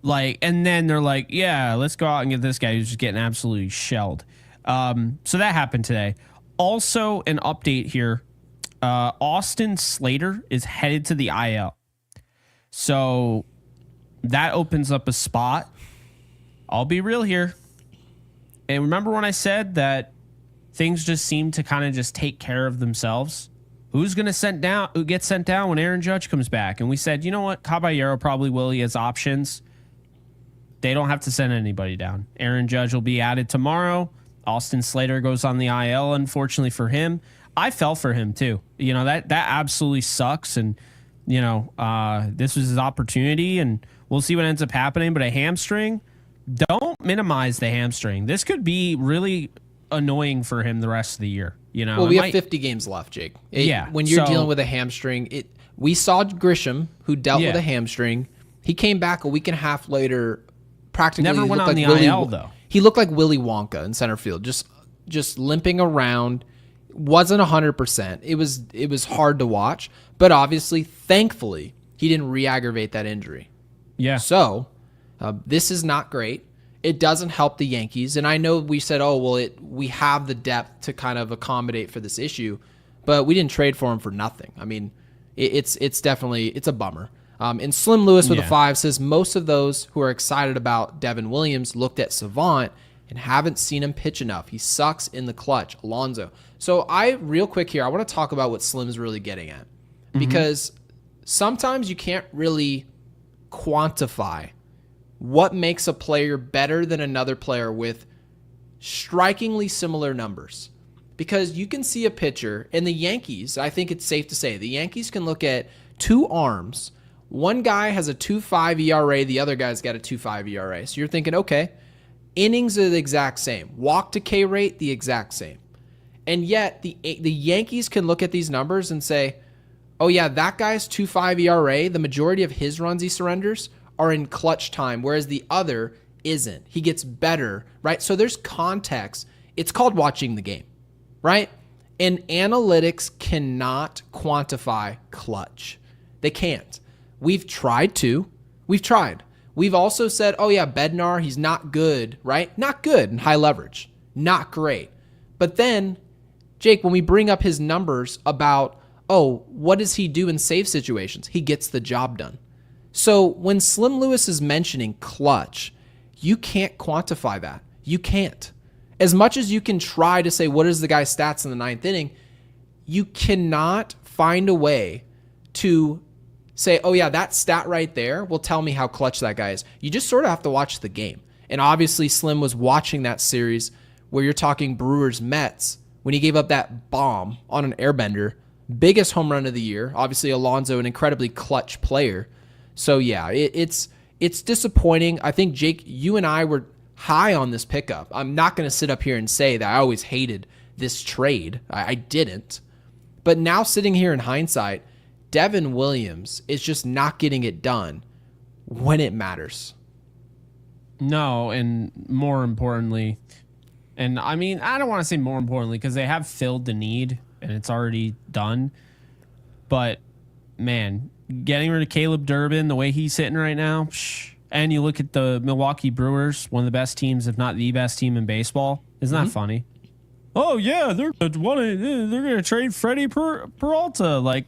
And then they're like, yeah, let's go out and get this guy who's just getting absolutely shelled. So that happened today. Also, an update here. Austin Slater is headed to the IL. So that opens up a spot. I'll be real here. And remember when I said that things just seem to kind of just take care of themselves? Who gets sent down when Aaron Judge comes back? And we said, you know what? Caballero probably will. He has options. They don't have to send anybody down. Aaron Judge will be added tomorrow. Austin Slater goes on the IL, unfortunately for him. I fell for him too. That absolutely sucks. And, this was his opportunity, and we'll see what ends up happening. But a hamstring, don't minimize the hamstring. This could be really annoying for him the rest of the year. Well, we have 50 games left, Jake. When you're dealing with a hamstring, we saw Grisham, who dealt with a hamstring. He came back a week and a half later, practically never went on the IL though. He looked like Willy Wonka in center field, just limping around. Wasn't 100%. It was hard to watch, but obviously, thankfully, he didn't re-aggravate that injury. Yeah. So this is not great. It doesn't help the Yankees, and I know we said, we have the depth to kind of accommodate for this issue, but we didn't trade for him for nothing. I mean, it's definitely a bummer. And Slim Lewis with a 5 says most of those who are excited about Devin Williams looked at Savant and haven't seen him pitch enough. He sucks in the clutch. Alonso. So real quick here, I want to talk about what Slim's really getting at, because sometimes you can't really quantify what makes a player better than another player with strikingly similar numbers. Because you can see a pitcher, and the Yankees, I think it's safe to say, the Yankees can look at 2 arms. One guy has a 2.5 ERA, the other guy's got a 2.5 ERA. So you're thinking, okay, innings are the exact same. Walk to K rate, the exact same. And yet the Yankees can look at these numbers and say, oh yeah, that guy's 2.5 ERA, the majority of his runs he surrenders are in clutch time, whereas the other isn't. He gets better, right? So there's context. It's called watching the game, right? And analytics cannot quantify clutch. They can't. We've tried to. We've also said, oh yeah, Bednar, he's not good, right? Not good in high leverage. Not great. But then, Jake, when we bring up his numbers about, oh, what does he do in save situations? He gets the job done. So when Slim Lewis is mentioning clutch, you can't quantify that. You can't. As much as you can try to say, what is the guy's stats in the 9th inning, you cannot find a way to say, oh yeah, that stat right there will tell me how clutch that guy is. You just sort of have to watch the game. And obviously Slim was watching that series where you're talking Brewers-Mets when he gave up that bomb on an airbender, biggest home run of the year. Obviously Alonso, an incredibly clutch player. So yeah, it's disappointing. I think, Jake, you and I were high on this pickup. I'm not going to sit up here and say that I always hated this trade. I didn't. But now sitting here in hindsight, Devin Williams is just not getting it done when it matters. No, and more importantly, and I mean, I don't want to say more importantly because they have filled the need and it's already done. But man, getting rid of Caleb Durbin the way he's hitting right now, and you look at the Milwaukee Brewers, one of the best teams, if not the best team in baseball. Isn't that funny? Oh yeah, they're gonna trade Freddie Peralta, like.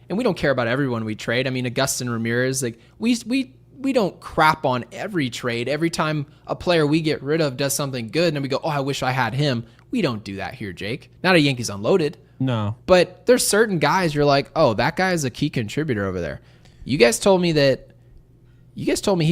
And we don't care about everyone we trade. I mean, Augustin Ramirez, like we don't crap on every trade. Every time a player we get rid of does something good, and then we go, oh, I wish I had him. We don't do that here, Jake. Not a Yankees Unloaded. No. But there's certain guys you're like, oh, that guy is a key contributor over there. You guys told me he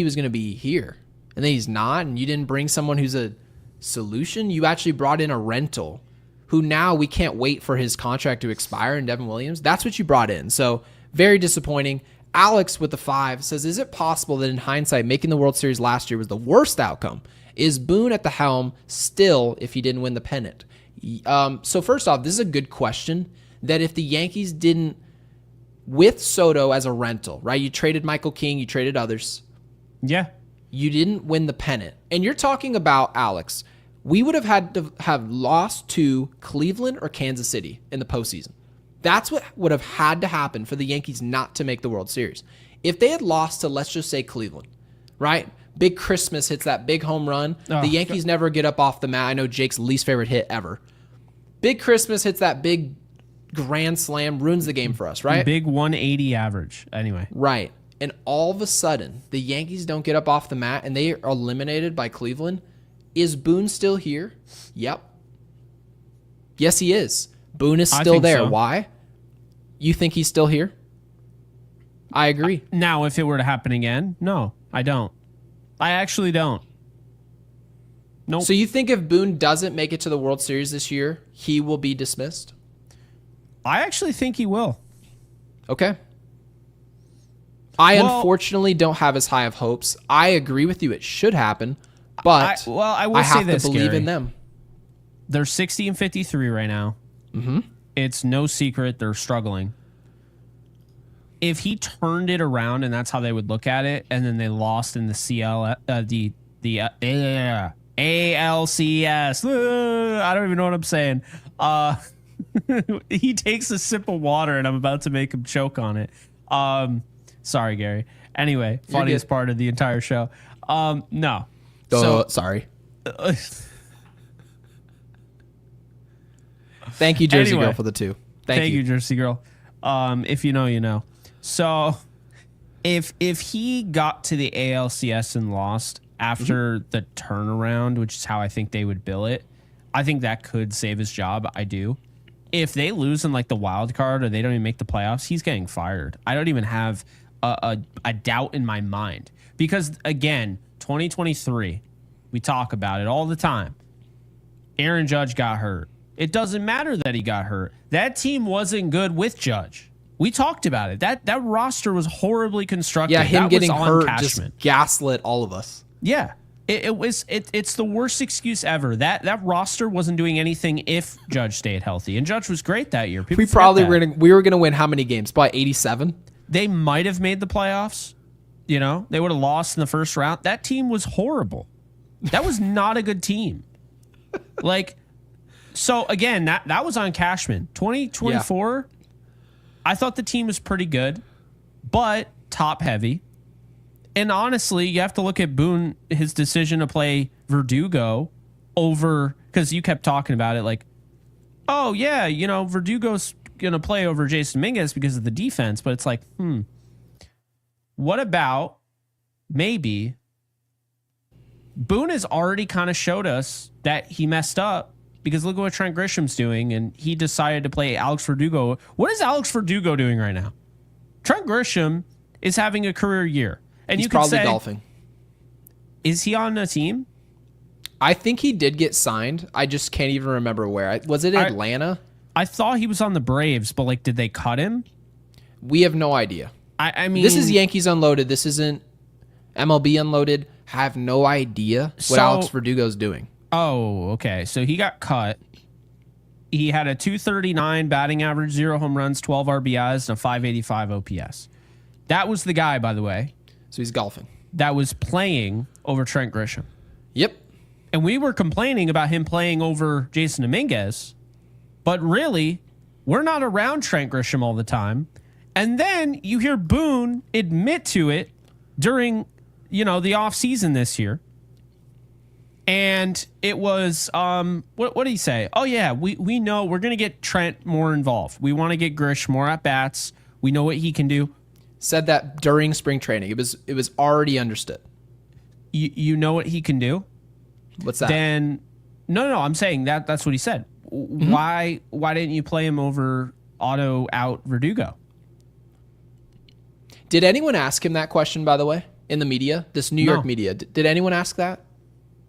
was going to be here, and then he's not, and you didn't bring someone who's a solution. You actually brought in a rental who now we can't wait for his contract to expire in Devin Williams. That's what you brought in. So very disappointing. Alex with the 5 says, is it possible that in hindsight, making the World Series last year was the worst outcome? Is Boone at the helm still if he didn't win the pennant? So first off, this is a good question, that if the Yankees didn't, with Soto as a rental, right? You traded Michael King, you traded others. Yeah. You didn't win the pennant. And you're talking about, Alex, we would have had to have lost to Cleveland or Kansas City in the postseason. That's what would have had to happen for the Yankees not to make the World Series. If they had lost to, let's just say, Cleveland, right? Big Christmas hits that big home run. The Yankees never get up off the mat. I know Jake's least favorite hit ever. Big Christmas hits that big grand slam, ruins the game for us, right? Big 180 average, anyway. Right. And all of a sudden, the Yankees don't get up off the mat and they are eliminated by Cleveland. Is Boone still here? Yep. Yes, he is. Boone is still there. So. Why? You think he's still here? I agree. Now, if it were to happen again, no, I don't. I actually don't. Nope. So you think if Boone doesn't make it to the World Series this year, he will be dismissed? I actually think he will. Okay. Unfortunately don't have as high of hopes. I agree with you. It should happen, but I will I say have this, to believe Gary. in them. They're 60 and 53 right now. Mm-hmm. It's no secret they're struggling. If he turned it around and that's how they would look at it, and then they lost in the ALCS. I don't even know what I'm saying. He takes a sip of water and I'm about to make him choke on it. Sorry, Gary. Anyway, funniest part of the entire show. No. Sorry. Thank you, Jersey Girl, for the 2. Thank you, Jersey Girl. If you know, you know. So if he got to the ALCS and lost after the turnaround, which is how I think they would bill it, I think that could save his job. I do. If they lose in like the wild card or they don't even make the playoffs, he's getting fired. I don't even have a doubt in my mind, because again, 2023, we talk about it all the time. Aaron Judge got hurt. It doesn't matter that he got hurt. That team wasn't good with Judge. We talked about it. That roster was horribly constructed. Yeah, him that getting was on hurt Cashman. just gaslit all of us. Yeah. It's the worst excuse ever. That roster wasn't doing anything if Judge stayed healthy, and Judge was great that year. We were gonna win how many games? Probably 87. They might have made the playoffs. You know, they would have lost in the first round. That team was horrible. That was not a good team. Like, so again, that was on Cashman. 2024. Yeah. I thought the team was pretty good, but top heavy. And honestly, you have to look at Boone, his decision to play Verdugo over, because you kept talking about it like, oh, yeah, you know, Verdugo's going to play over Jason Dominguez because of the defense. But it's like, what about maybe Boone has already kind of showed us that he messed up, because look at what Trent Grisham's doing, and he decided to play Alex Verdugo. What is Alex Verdugo doing right now? Trent Grisham is having a career year. And he's you could probably say, golfing. Is he on a team? I think he did get signed. I just can't even remember where. Was it Atlanta? I thought he was on the Braves, but like, did they cut him? We have no idea. I mean, this is Yankees Unloaded. This isn't MLB Unloaded. Have no idea what Alex Verdugo's doing. Oh, okay. So he got cut. He had a 239 batting average, 0 home runs, 12 RBIs, and a 585 OPS. That was the guy, by the way. So he's golfing. that was playing over Trent Grisham. Yep. And we were complaining about him playing over Jason Dominguez, but really, we're not around Trent Grisham all the time. And then you hear Boone admit to it during, the offseason this year. And it was, what did he say? Oh, yeah, we know we're going to get Trent more involved. We want to get Grish more at bats. We know what he can do. Said that during spring training. It was already understood. You know what he can do? What's that? Then, no, I'm saying that's what he said. Mm-hmm. Why didn't you play him over Otto out Verdugo? Did anyone ask him that question, by the way, in the media, this New York media? Did anyone ask that?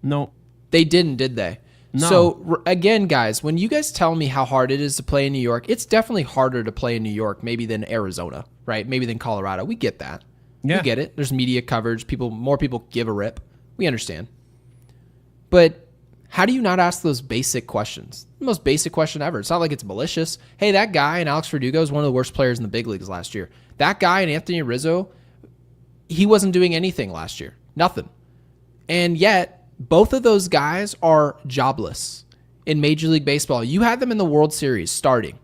No. They didn't, did they? No. So, again, guys, when you guys tell me how hard it is to play in New York, it's definitely harder to play in New York maybe than Arizona, right? Maybe than Colorado. We get that. Yeah. We get it. There's media coverage. More people give a rip. We understand. But how do you not ask those basic questions? The most basic question ever. It's not like it's malicious. Hey, that guy and Alex Verdugo is one of the worst players in the big leagues last year. That guy and Anthony Rizzo, he wasn't doing anything last year. Nothing. And yet, both of those guys are jobless in Major League Baseball. You had them in the World Series starting.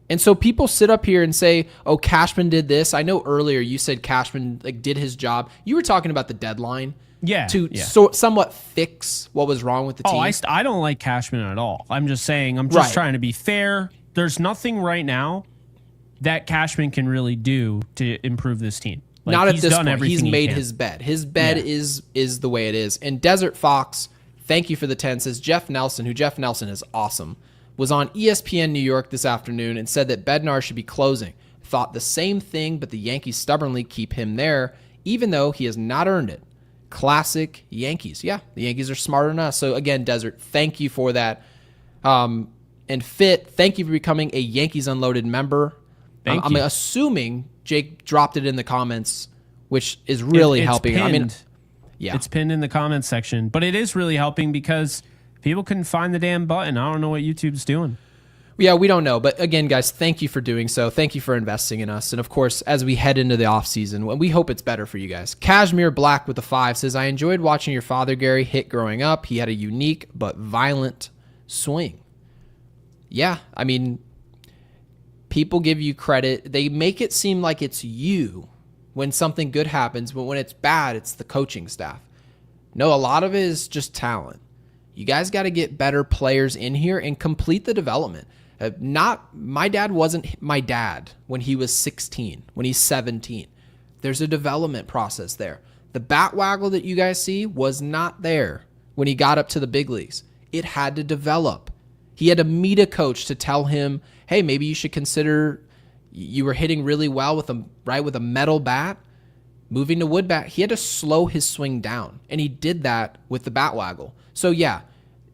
And so people sit up here and say, oh, Cashman did this. I know earlier you said Cashman did his job. You were talking about the deadline. To somewhat fix what was wrong with the team. I don't like Cashman at all. I'm just saying, I'm just trying to be fair. There's nothing right now that Cashman can really do to improve this team. Not at this point. He's made his bed. His bed is the way it is. And Desert Fox, thank you for the 10, says Jeff Nelson, who Jeff Nelson is awesome, was on ESPN New York this afternoon and said that Bednar should be closing. Thought the same thing, but the Yankees stubbornly keep him there, even though he has not earned it. Classic Yankees. Yeah, the Yankees are smarter than us. So again, Desert, thank you for that. And Fit, thank you for becoming a Yankees Unloaded member. I'm assuming Jake dropped it in the comments, which is really helping. Pinned. It's pinned in the comments section, but it is really helping because people couldn't find the damn button. I don't know what YouTube's doing. Yeah, we don't know. But again, guys, thank you for doing so. Thank you for investing in us. And of course, as we head into the offseason, we hope it's better for you guys. Cashmere Black with the 5 says, I enjoyed watching your father, Gary, hit growing up. He had a unique but violent swing. Yeah, I mean, people give you credit. They make it seem like it's you when something good happens, but when it's bad, it's the coaching staff. No, a lot of it is just talent. You guys got to get better players in here and complete the development. My dad wasn't my dad when he was 16, when he's 17. There's a development process there. The bat waggle that you guys see was not there when he got up to the big leagues. It had to develop. He had to meet a coach to tell him, hey, maybe you should consider, you were hitting really well with a metal bat, moving to wood bat. He had to slow his swing down, and he did that with the bat waggle. So yeah,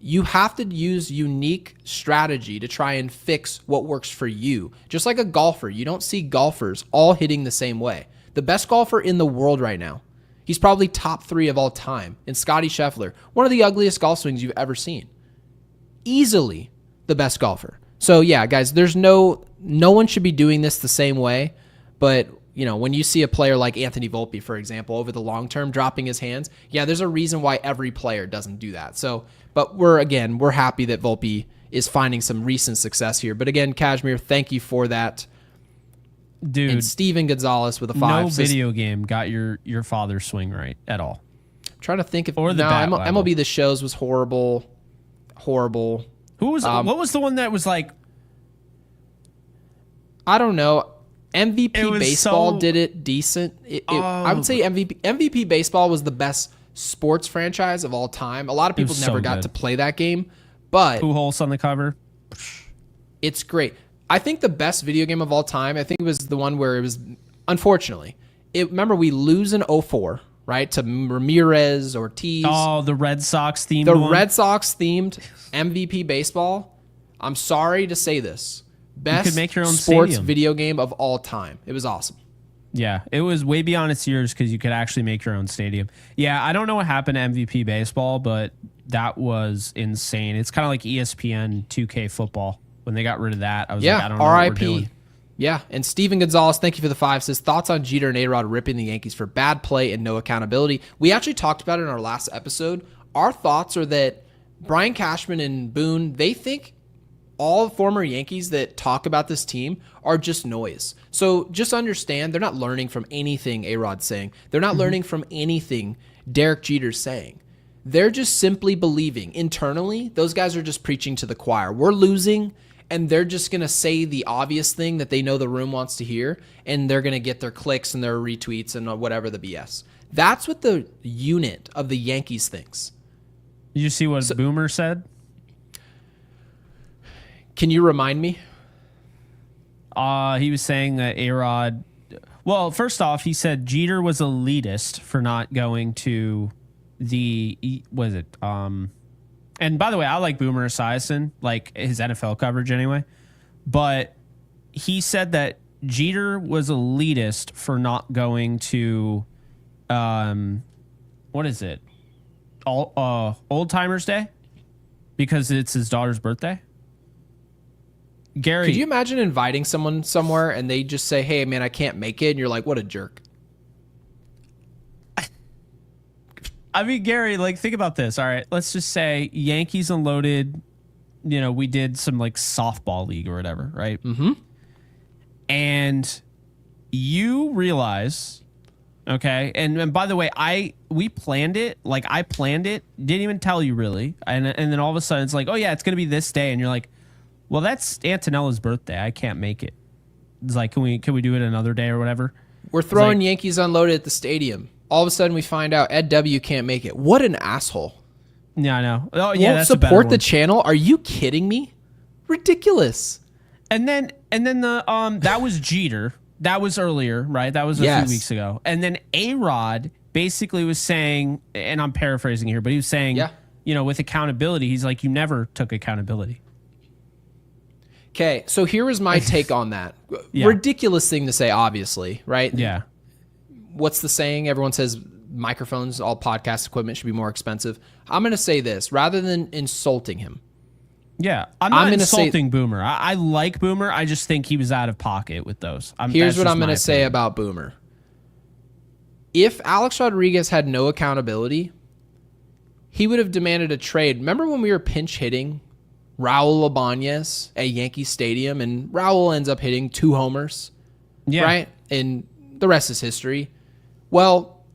you have to use unique strategy to try and fix what works for you. Just like a golfer, you don't see golfers all hitting the same way. The best golfer in the world right now, he's probably top 3 of all time, and Scotty Scheffler, one of the ugliest golf swings you've ever seen. Easily the best golfer. So yeah, guys, there's no one should be doing this the same way, but when you see a player like Anthony Volpe, for example, over the long term dropping his hands, yeah, there's a reason why every player doesn't do that. So, but we're happy that Volpe is finding some recent success here. But again, Kashmir, thank you for that. Dude, and Steven Gonzalez with a 5. No video game got your father's swing right at all. I'm trying to think if MLB The Shows was horrible. Who was what was the one that was like? I don't know. MVP Baseball did it decent. I would say MVP Baseball was the best sports franchise of all time. A lot of people never got to play that game, but Pujols on the cover. It's great. I think the best video game of all time, I think it was the one where it was, unfortunately, remember we lose in 04, right, to Ramirez, Ortiz. Oh, the Red Sox themed Red Sox themed MVP Baseball. I'm sorry to say this. Best you could make your own sports stadium. Video game of all time. It was awesome. Yeah, it was way beyond its years because you could actually make your own stadium. Yeah, I don't know what happened to MVP Baseball, but that was insane. It's kind of like ESPN 2K football. When they got rid of that, I was like, I don't know what we're doing. Yeah, and Steven Gonzalez, thank you for the 5, says, thoughts on Jeter and A-Rod ripping the Yankees for bad play and no accountability. We actually talked about it in our last episode. Our thoughts are that Brian Cashman and Boone, they think all former Yankees that talk about this team are just noise. So just understand, they're not learning from anything A-Rod's saying. They're not learning from anything Derek Jeter's saying. They're just simply believing. Internally, those guys are just preaching to the choir. We're losing, and they're just going to say the obvious thing that they know the room wants to hear, and they're going to get their clicks and their retweets and whatever the BS. That's what the unit of the Yankees thinks. Did you see what Boomer said? Can you remind me? He was saying that A-Rod... Well, first off, he said Jeter was elitist for not going to the... Was it... And by the way, I like Boomer Esiason, like his NFL coverage anyway. But he said that Jeter was elitist for not going to, what is it? Old Timers Day? Because it's his daughter's birthday? Gary. Could you imagine inviting someone somewhere and they just say, hey, man, I can't make it. And you're like, what a jerk. I mean, Gary, like, think about this. All right, let's just say Yankees unloaded, we did some, like, softball league or whatever, right? Mm-hmm. And you realize, okay, and by the way, we planned it. Like, I planned it, didn't even tell you, really. And then all of a sudden, it's like, oh, yeah, it's going to be this day. And you're like, well, that's Antonella's birthday. I can't make it. It's like, can we do it another day or whatever? We're throwing Yankees Unloaded at the stadium. All of a sudden, we find out Ed W. can't make it. What an asshole. Yeah, I know. Oh, yeah, Won't that's support the channel? Are you kidding me? Ridiculous. And then the that was Jeter. That was earlier, right? That was a few weeks ago. And then A-Rod basically was saying, and I'm paraphrasing here, but he was saying, with accountability, he's like, you never took accountability. Okay, so here was my take on that. Ridiculous thing to say, obviously, right? Yeah. What's the saying? Everyone says microphones, all podcast equipment should be more expensive. I'm going to say this rather than insulting him. Yeah, I'm not insulting Boomer. I like Boomer. I just think he was out of pocket with those. Here's what I'm going to say about Boomer. If Alex Rodriguez had no accountability, he would have demanded a trade. Remember when we were pinch hitting Raul Ibanez at Yankee Stadium, and Raul ends up hitting 2 homers, right? And the rest is history. Well,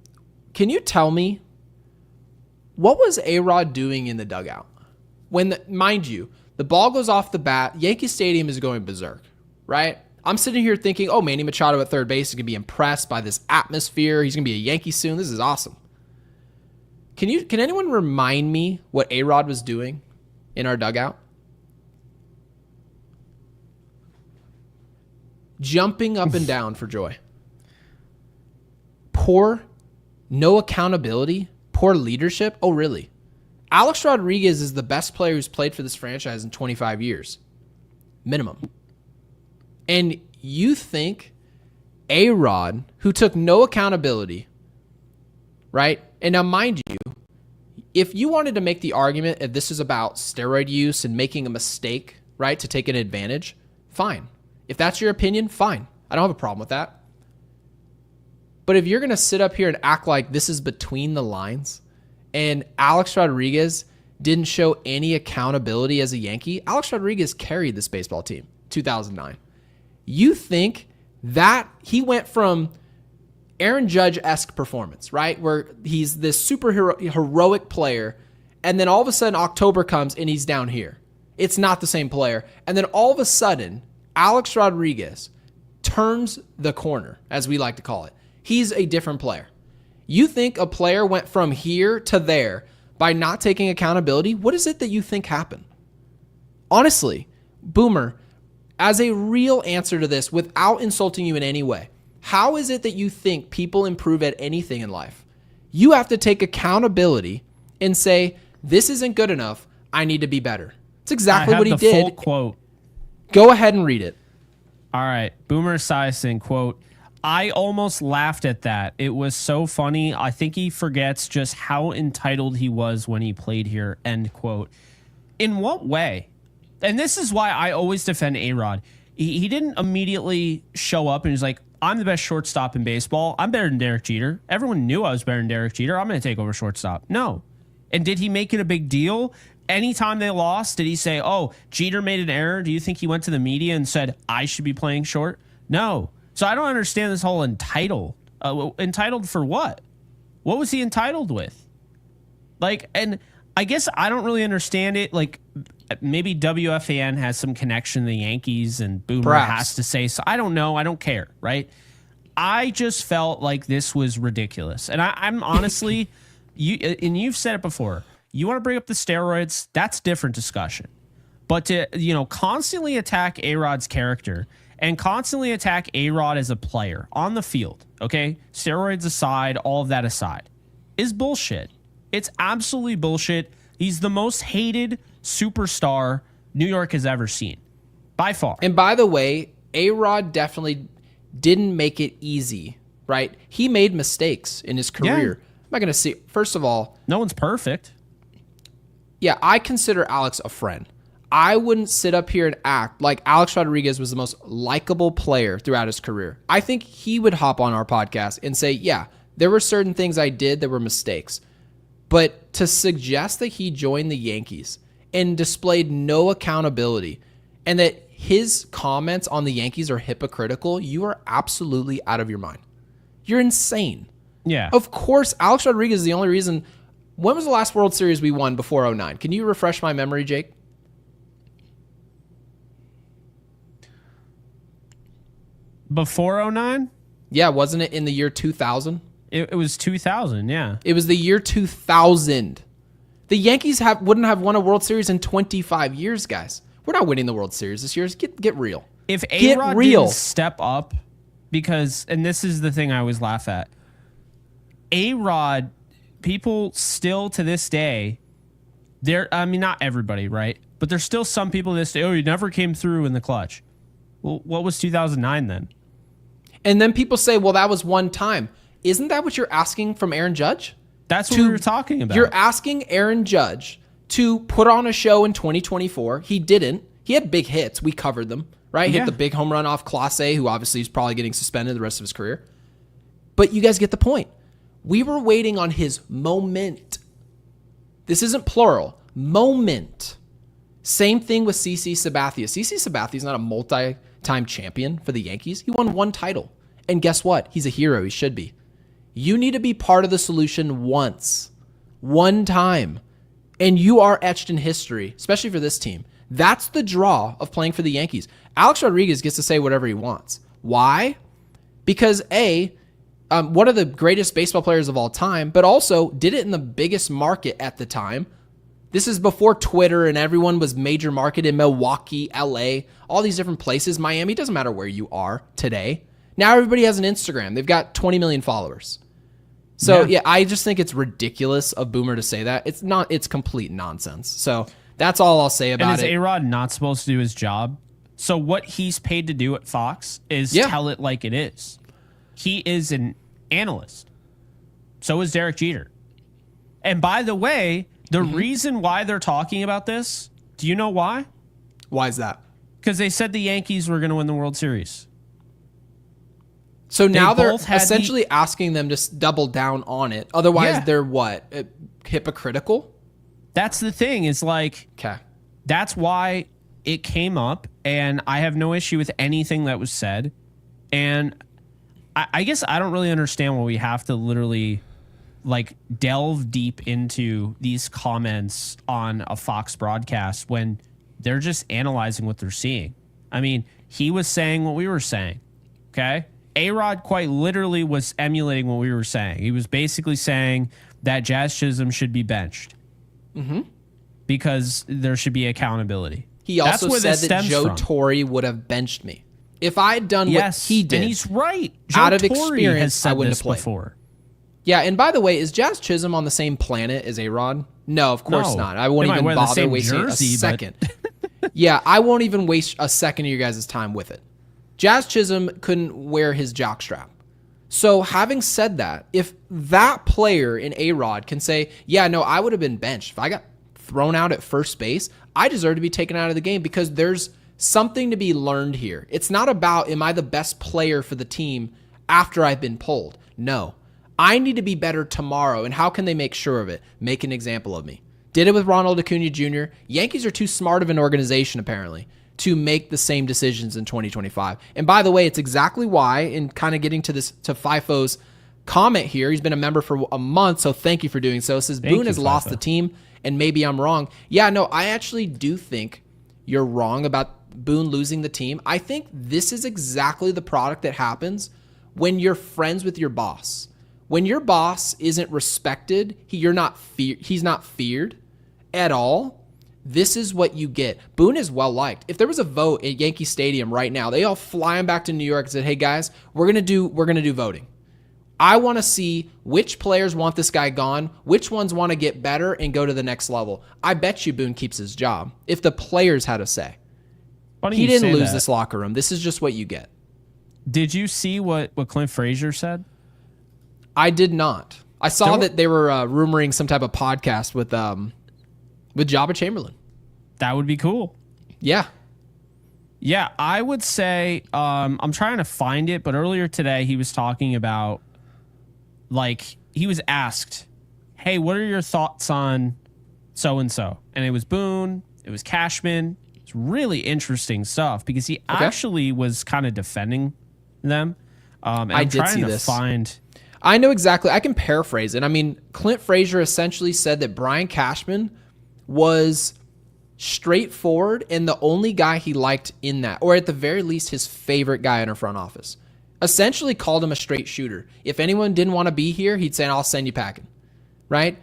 can you tell me, what was A-Rod doing in the dugout? Mind you, the ball goes off the bat, Yankee Stadium is going berserk, right? I'm sitting here thinking, oh, Manny Machado at third base is going to be impressed by this atmosphere. He's going to be a Yankee soon. This is awesome. Can anyone remind me what A-Rod was doing in our dugout? Jumping up and down for joy. Poor, no accountability, poor leadership. Oh, really? Alex Rodriguez is the best player who's played for this franchise in 25 years. Minimum. And you think A-Rod, who took no accountability, right? And now, mind you, if you wanted to make the argument that this is about steroid use and making a mistake, right, to take an advantage, fine. If that's your opinion, fine. I don't have a problem with that. But if you're going to sit up here and act like this is between the lines and Alex Rodriguez didn't show any accountability as a Yankee, Alex Rodriguez carried this baseball team, 2009. You think that he went from Aaron Judge-esque performance, right, where he's this super heroic player, and then all of a sudden October comes and he's down here. It's not the same player. And then all of a sudden, Alex Rodriguez turns the corner, as we like to call it. He's a different player. You think a player went from here to there by not taking accountability? What is it that you think happened? Honestly, Boomer, as a real answer to this, without insulting you in any way, how is it that you think people improve at anything in life? You have to take accountability and say, this isn't good enough. I need to be better. It's exactly what he did. Full quote. Go ahead and read it. All right. Boomer Esiason, quote, I almost laughed at that. It was so funny. I think he forgets just how entitled he was when he played here, end quote. In what way? And this is why I always defend A-Rod. he didn't immediately show up and he's like, I'm the best shortstop in baseball. I'm better than Derek Jeter. Everyone knew I was better than Derek Jeter. I'm going to take over shortstop. No. And did he make it a big deal? Anytime they lost, did he say, oh, Jeter made an error? Do you think he went to the media and said, I should be playing short? No. So I don't understand this whole entitled. Entitled for what? What was he entitled with? Like, and I guess I don't really understand it. Like, maybe WFAN has some connection to the Yankees and Boomer Perhaps. has to say so. I don't know. I don't care, right? I just felt like this was ridiculous. And I'm honestly, you've said it before. You want to bring up the steroids, that's a different discussion. But to, constantly attack A-Rod's character and constantly attack A-Rod as a player on the field, okay? Steroids aside, all of that aside, is bullshit. It's absolutely bullshit. He's the most hated superstar New York has ever seen, by far. And by the way, A-Rod definitely didn't make it easy, right? He made mistakes in his career. Yeah. I'm not going to see, first of all, no one's perfect. Yeah, I consider Alex a friend. I wouldn't sit up here and act like Alex Rodriguez was the most likable player throughout his career. I think he would hop on our podcast and say, yeah, there were certain things I did that were mistakes. But to suggest that he joined the Yankees and displayed no accountability and that his comments on the Yankees are hypocritical, you are absolutely out of your mind. You're insane. Yeah. Of course, Alex Rodriguez is the only reason. When was the last World Series we won before 2009? Can you refresh my memory, Jake? Before 2009? Yeah, wasn't it in the year 2000? It was 2000, yeah. It was the year 2000. The Yankees wouldn't have won a World Series in 25 years, guys. We're not winning the World Series this year. Get real. If A-Rod didn't step up, because, and this is the thing I always laugh at, A-Rod, people still to this day, not everybody, right? But there's still some people to this day, he never came through in the clutch. Well, what was 2009 then? And then people say, well, that was one time. Isn't that what you're asking from Aaron Judge? That's what we were talking about. You're asking Aaron Judge to put on a show in 2024. He didn't. He had big hits. We covered them, right? Yeah. Hit the big home run off Clase, who obviously is probably getting suspended the rest of his career. But you guys get the point. We were waiting on his moment. This isn't plural. Moment. Same thing with CC Sabathia. CC Sabathia is not a multi-time champion for the Yankees. He won one title. And guess what? He's a hero. He should be. You need to be part of the solution once. One time. And you are etched in history, especially for this team. That's the draw of playing for the Yankees. Alex Rodriguez gets to say whatever he wants. Why? Because one of the greatest baseball players of all time, but also did it in the biggest market at the time. This is before Twitter and everyone was major market in Milwaukee, LA, all these different places. Miami, doesn't matter where you are today. Now everybody has an Instagram. They've got 20 million followers. So yeah, I just think it's ridiculous of Boomer to say that. It's complete nonsense. So that's all I'll say about it. And is A-Rod not supposed to do his job? So what he's paid to do at Fox is tell it like it is. He is an analyst. So is Derek Jeter. And by the way, the reason why they're talking about this, do you know why? Why is that? Because they said the Yankees were going to win the World Series. So now they're essentially asking them to double down on it. Otherwise, they're what? Hypocritical? That's the thing. Is like, okay. That's why it came up, and I have no issue with anything that was said. And I guess I don't really understand why we have to literally like delve deep into these comments on a Fox broadcast when they're just analyzing what they're seeing. I mean, he was saying what we were saying. Okay. A-Rod quite literally was emulating what we were saying. He was basically saying that Jazz Chisholm should be benched because there should be accountability. He also said that Joe Torre would have benched me. If I had done what he did, and he's right. Out of experience, I wouldn't have played. Before. Yeah, and by the way, is Jazz Chisholm on the same planet as A-Rod? No, of course not. I won't even bother wasting a second. Yeah, I won't even waste a second of your guys' time with it. Jazz Chisholm couldn't wear his jockstrap. So having said that, if that player in A-Rod can say, yeah, no, I would have been benched. If I got thrown out at first base, I deserve to be taken out of the game because there's something to be learned here. It's not about, am I the best player for the team after I've been pulled? No. I need to be better tomorrow, and how can they make sure of it? Make an example of me. Did it with Ronald Acuna Jr. Yankees are too smart of an organization, apparently, to make the same decisions in 2025. And by the way, it's exactly why, in kind of getting to this, to FIFO's comment here, he's been a member for a month, so thank you for doing so. It says Boone has lost the team, and maybe I'm wrong. Yeah, no, I actually do think you're wrong about Boone losing the team. I think this is exactly the product that happens when you're friends with your boss. When your boss isn't respected, he's not feared at all. This is what you get. Boone is well liked. If there was a vote at Yankee Stadium right now, they all fly him back to New York and said, "Hey guys, we're gonna do voting. I want to see which players want this guy gone, which ones want to get better and go to the next level." I bet you Boone keeps his job if the players had a say. He didn't lose this locker room. This is just what you get. Did you see what Clint Frazier said? I did not. I saw that they were rumoring some type of podcast with Jabba Chamberlain. That would be cool. Yeah. Yeah, I would say, I'm trying to find it, but earlier today he was talking about, like, he was asked, hey, what are your thoughts on so-and-so? And it was Boone, it was Cashman. It's really interesting stuff because he actually was kind of defending them. And I did see this. I know exactly. I can paraphrase it. I mean, Clint Frazier essentially said that Brian Cashman was straightforward and the only guy he liked in that, or at the very least his favorite guy in our front office. Essentially called him a straight shooter. If anyone didn't want to be here, he'd say, "I'll send you packing." Right?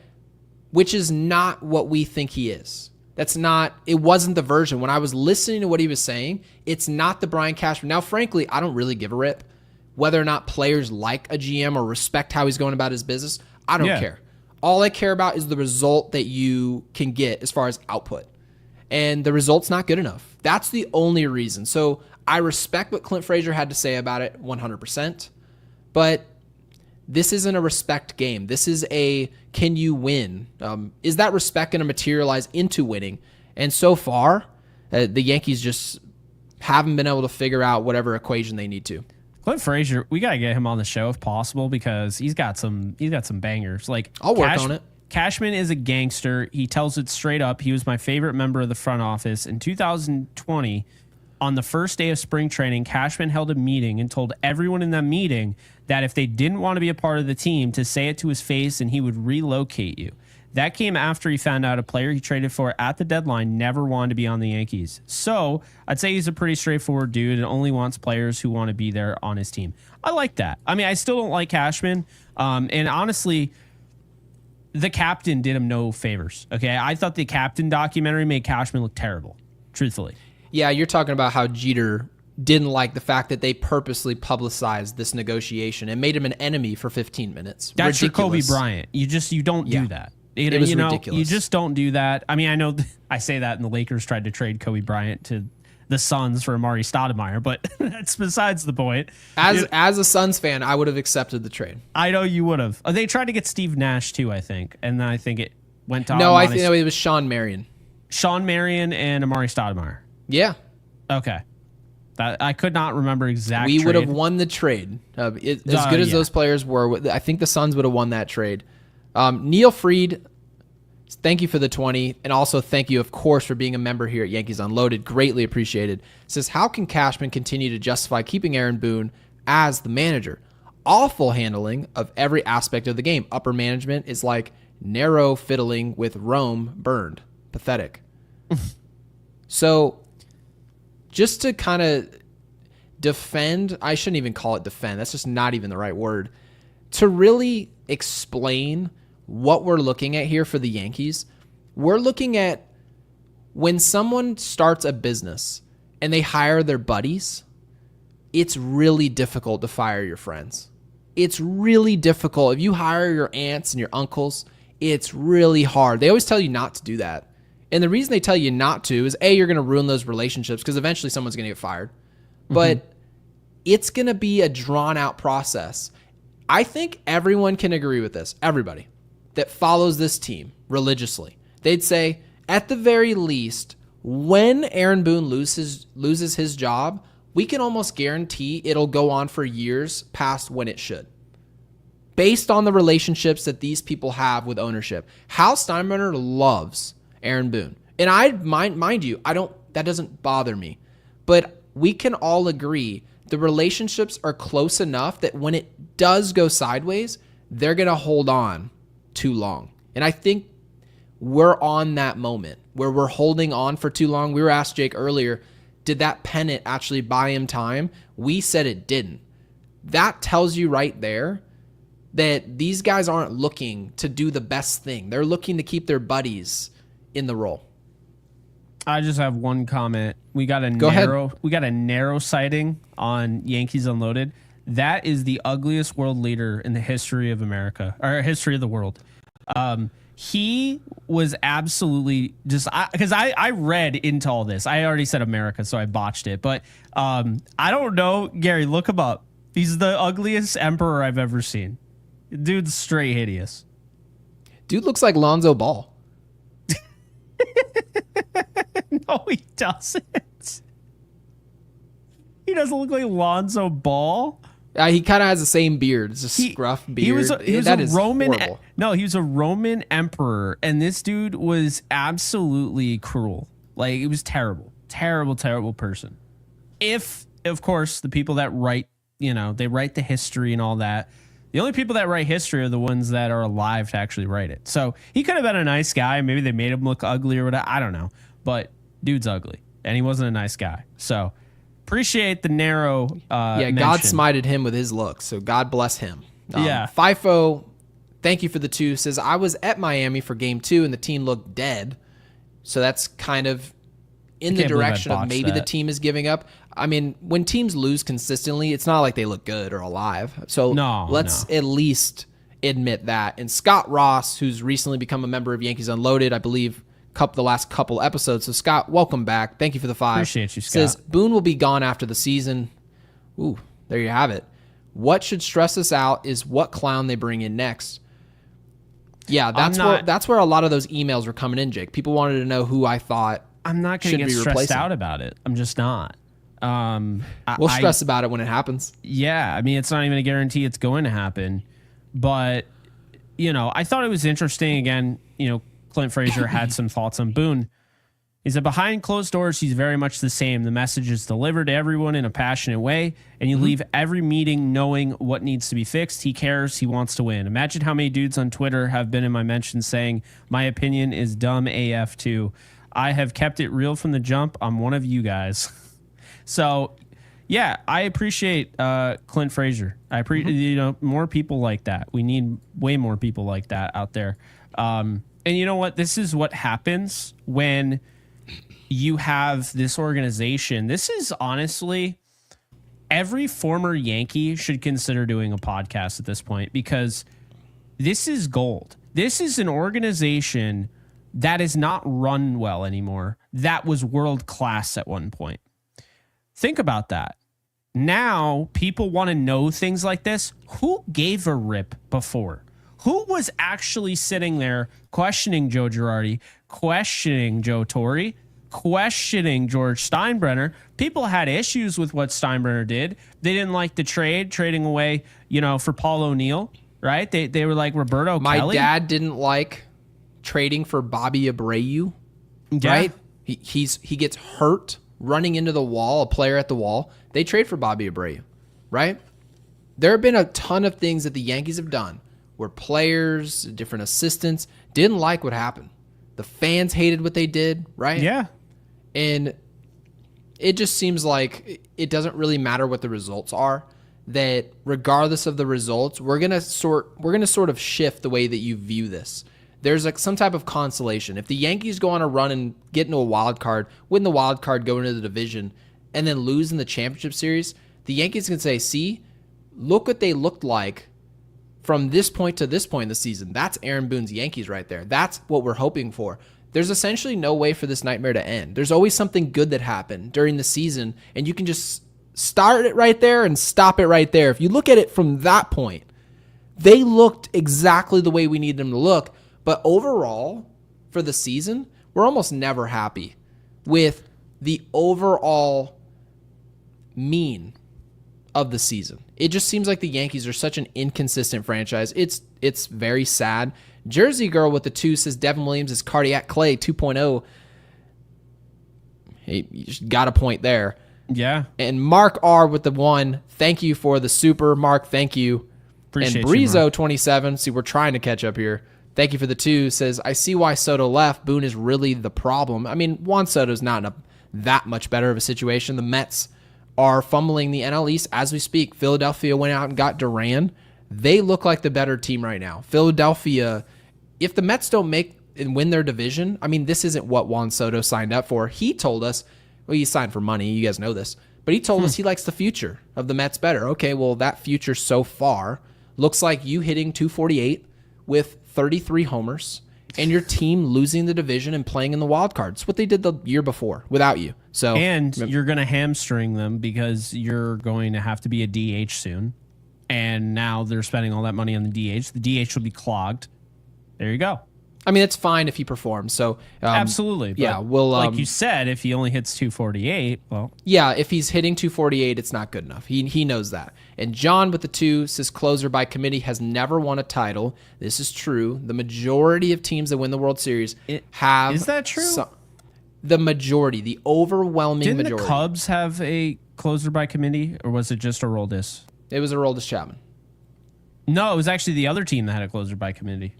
Which is not what we think he is. It wasn't the version. When I was listening to what he was saying, it's not the Brian Cashman. Now, frankly, I don't really give a rip whether or not players like a GM or respect how he's going about his business. I don't care. All I care about is the result that you can get as far as output. And the result's not good enough. That's the only reason. So I respect what Clint Frazier had to say about it 100%. But this isn't a respect game. This is a, can you win? Is that respect going to materialize into winning? And so far, the Yankees just haven't been able to figure out whatever equation they need to. Clint Frazier, we gotta get him on the show if possible because he's got some bangers. Like, I'll work on it. Cashman is a gangster. He tells it straight up. He was my favorite member of the front office. In 2020, on the first day of spring training, Cashman held a meeting and told everyone in that meeting that if they didn't want to be a part of the team, to say it to his face and he would relocate you. That came after he found out a player he traded for at the deadline never wanted to be on the Yankees. So I'd say he's a pretty straightforward dude and only wants players who want to be there on his team. I like that. I mean, I still don't like Cashman. And honestly, the captain did him no favors. Okay, I thought the captain documentary made Cashman look terrible, truthfully. Yeah, you're talking about how Jeter didn't like the fact that they purposely publicized this negotiation and made him an enemy for 15 minutes. That's ridiculous. Your Kobe Bryant. You don't do that. It was ridiculous. You just don't do that. I mean, I know I say that, and the Lakers tried to trade Kobe Bryant to the Suns for Amari Stoudemire, but that's besides the point. As a Suns fan, I would have accepted the trade. I know you would have. They tried to get Steve Nash too, I think, and then I think it went to No, I think it was Sean Marion. Sean Marion and Amari Stoudemire. Yeah. Okay. I could not remember exactly. We would have won the trade. As good as those players were, I think the Suns would have won that trade. Neil Freed, thank you for the 20, and also thank you, of course, for being a member here at Yankees Unloaded. Greatly appreciated. Says, how can Cashman continue to justify keeping Aaron Boone as the manager? Awful handling of every aspect of the game. Upper management is like narrow fiddling with Rome burned. Pathetic. So, just to kind of defend, I shouldn't even call it defend. That's just not even the right word. To really explain what we're looking at here for the Yankees, we're looking at when someone starts a business and they hire their buddies, it's really difficult to fire your friends. It's really difficult. If you hire your aunts and your uncles, it's really hard. They always tell you not to do that. And the reason they tell you not to is, A, you're going to ruin those relationships because eventually someone's going to get fired. But it's going to be a drawn-out process. I think everyone can agree with this, everybody that follows this team religiously. They'd say, at the very least, When Aaron Boone loses his job, we can almost guarantee it'll go on for years past when it should, based on the relationships that these people have with ownership. Hal Steinbrenner loves Aaron Boone. And I mind you, that doesn't bother me. But we can all agree the relationships are close enough that when it does go sideways, they're going to hold on too long. And I think we're on that moment where we're holding on for too long. We were asked Jake earlier, did that pennant actually buy him time? We said it didn't. That tells you right there that these guys aren't looking to do the best thing. They're looking to keep their buddies in the role. I just have one comment. We got a narrow sighting on Yankees Unloaded. That is the ugliest world leader in the history of America, or history of the world. He was absolutely just, because I read into all this. I already said America, so I botched it. But I don't know. Gary, look him up. He's the ugliest emperor I've ever seen. Dude's straight hideous. Dude looks like Lonzo Ball. No, he doesn't. He doesn't look like Lonzo Ball. He kind of has the same beard. It's a scruff beard. He was that a is Roman. horrible. No, he was a Roman emperor, and this dude was absolutely cruel. Like, it was terrible, terrible, terrible person. If, of course, the people that write, they write the history and all that. The only people that write history are the ones that are alive to actually write it. So he could have been a nice guy. Maybe they made him look ugly or whatever. I don't know. But dude's ugly, and he wasn't a nice guy. So appreciate the narrow mention. God smited him with his looks, so God bless him. Yeah. FIFO, thank you for the 2, says, I was at Miami for game 2, and the team looked dead. So that's kind of in the direction of maybe the team is giving up. I mean, when teams lose consistently, it's not like they look good or alive. So let's at least admit that. And Scott Ross, who's recently become a member of Yankees Unloaded, I believe, the last couple episodes. So Scott, welcome back. Thank you for the 5. Appreciate you, Scott. Says Boone will be gone after the season. Ooh, there you have it. What should stress us out is what clown they bring in next. Yeah, that's where a lot of those emails were coming in, Jake. People wanted to know who I thought I'm not going to get stressed out about it. I'm just not. We'll stress about it when it happens. Yeah, I mean, it's not even a guarantee it's going to happen. But, I thought it was interesting. Again, Clint Frazier had some thoughts on Boone. He said, behind closed doors, he's very much the same. The message is delivered to everyone in a passionate way, and you leave every meeting knowing what needs to be fixed. He cares. He wants to win. Imagine how many dudes on Twitter have been in my mentions saying, my opinion is dumb AF too. I have kept it real from the jump. I'm one of you guys. So, yeah, I appreciate Clint Frazier. I appreciate more people like that. We need way more people like that out there. And you know what? This is what happens when you have this organization. This is honestly, every former Yankee should consider doing a podcast at this point, because this is gold. This is an organization that is not run well anymore. That was world class at one point. Think about that. Now people want to know things like this. Who gave a rip before? Who was actually sitting there questioning Joe Girardi, questioning Joe Torre, questioning George Steinbrenner? People had issues with what Steinbrenner did. They didn't like the trading away, for Paul O'Neill, right? They were like Roberto Kelly. My dad didn't like trading for Bobby Abreu, right? He gets hurt running into the wall, a player at the wall. They trade for Bobby Abreu, right? There have been a ton of things that the Yankees have done where players, different assistants didn't like what happened. The fans hated what they did, right? Yeah. And it just seems like it doesn't really matter what the results are, that regardless of the results, we're going to sort of shift the way that you view this. There's like some type of consolation. If the Yankees go on a run and get into a wild card, win the wild card, go into the division, and then lose in the championship series, the Yankees can say, see, look what they looked like from this point to this point in the season. That's Aaron Boone's Yankees right there. That's what we're hoping for. There's essentially no way for this nightmare to end. There's always something good that happened during the season, and you can just start it right there and stop it right there. If you look at it from that point, they looked exactly the way we needed them to look. But overall, for the season, we're almost never happy with the overall mean of the season. It just seems like the Yankees are such an inconsistent franchise. It's very sad. Jersey Girl with the 2 says Devin Williams is Cardiac Clay 2.0. Hey, you just got a point there. Yeah. And Mark R with the 1. Thank you for the super. Mark, thank you. Appreciate and Breezo 27. See, we're trying to catch up here. Thank you for the 2. Says, I see why Soto left. Boone is really the problem. I mean, Juan Soto's not in that much better of a situation. The Mets are fumbling the NL East as we speak. Philadelphia went out and got Duran. They look like the better team right now. Philadelphia, if the Mets don't make and win their division, I mean, this isn't what Juan Soto signed up for. He told us, well, he signed for money. You guys know this. But he told us he likes the future of the Mets better. Okay, well, that future so far looks like you hitting 248 with 33 homers and your team losing the division and playing in the wild card. It's what they did the year before without you. So, and you're going to hamstring them because you're going to have to be a DH soon. And now they're spending all that money on the DH. The DH will be clogged. There you go. I mean, it's fine if he performs. So absolutely. Yeah, we'll like you said, if he only hits 248, well, yeah, if he's hitting 248, it's not good enough. He knows that. And John with the 2 says closer by committee has never won a title. This is true. The majority of teams that win the World Series have. Is that true? The majority, the overwhelming majority. Didn't the Cubs have a closer by committee, or was it just Aroldis? It was Aroldis Chapman. No, it was actually the other team that had a closer by committee.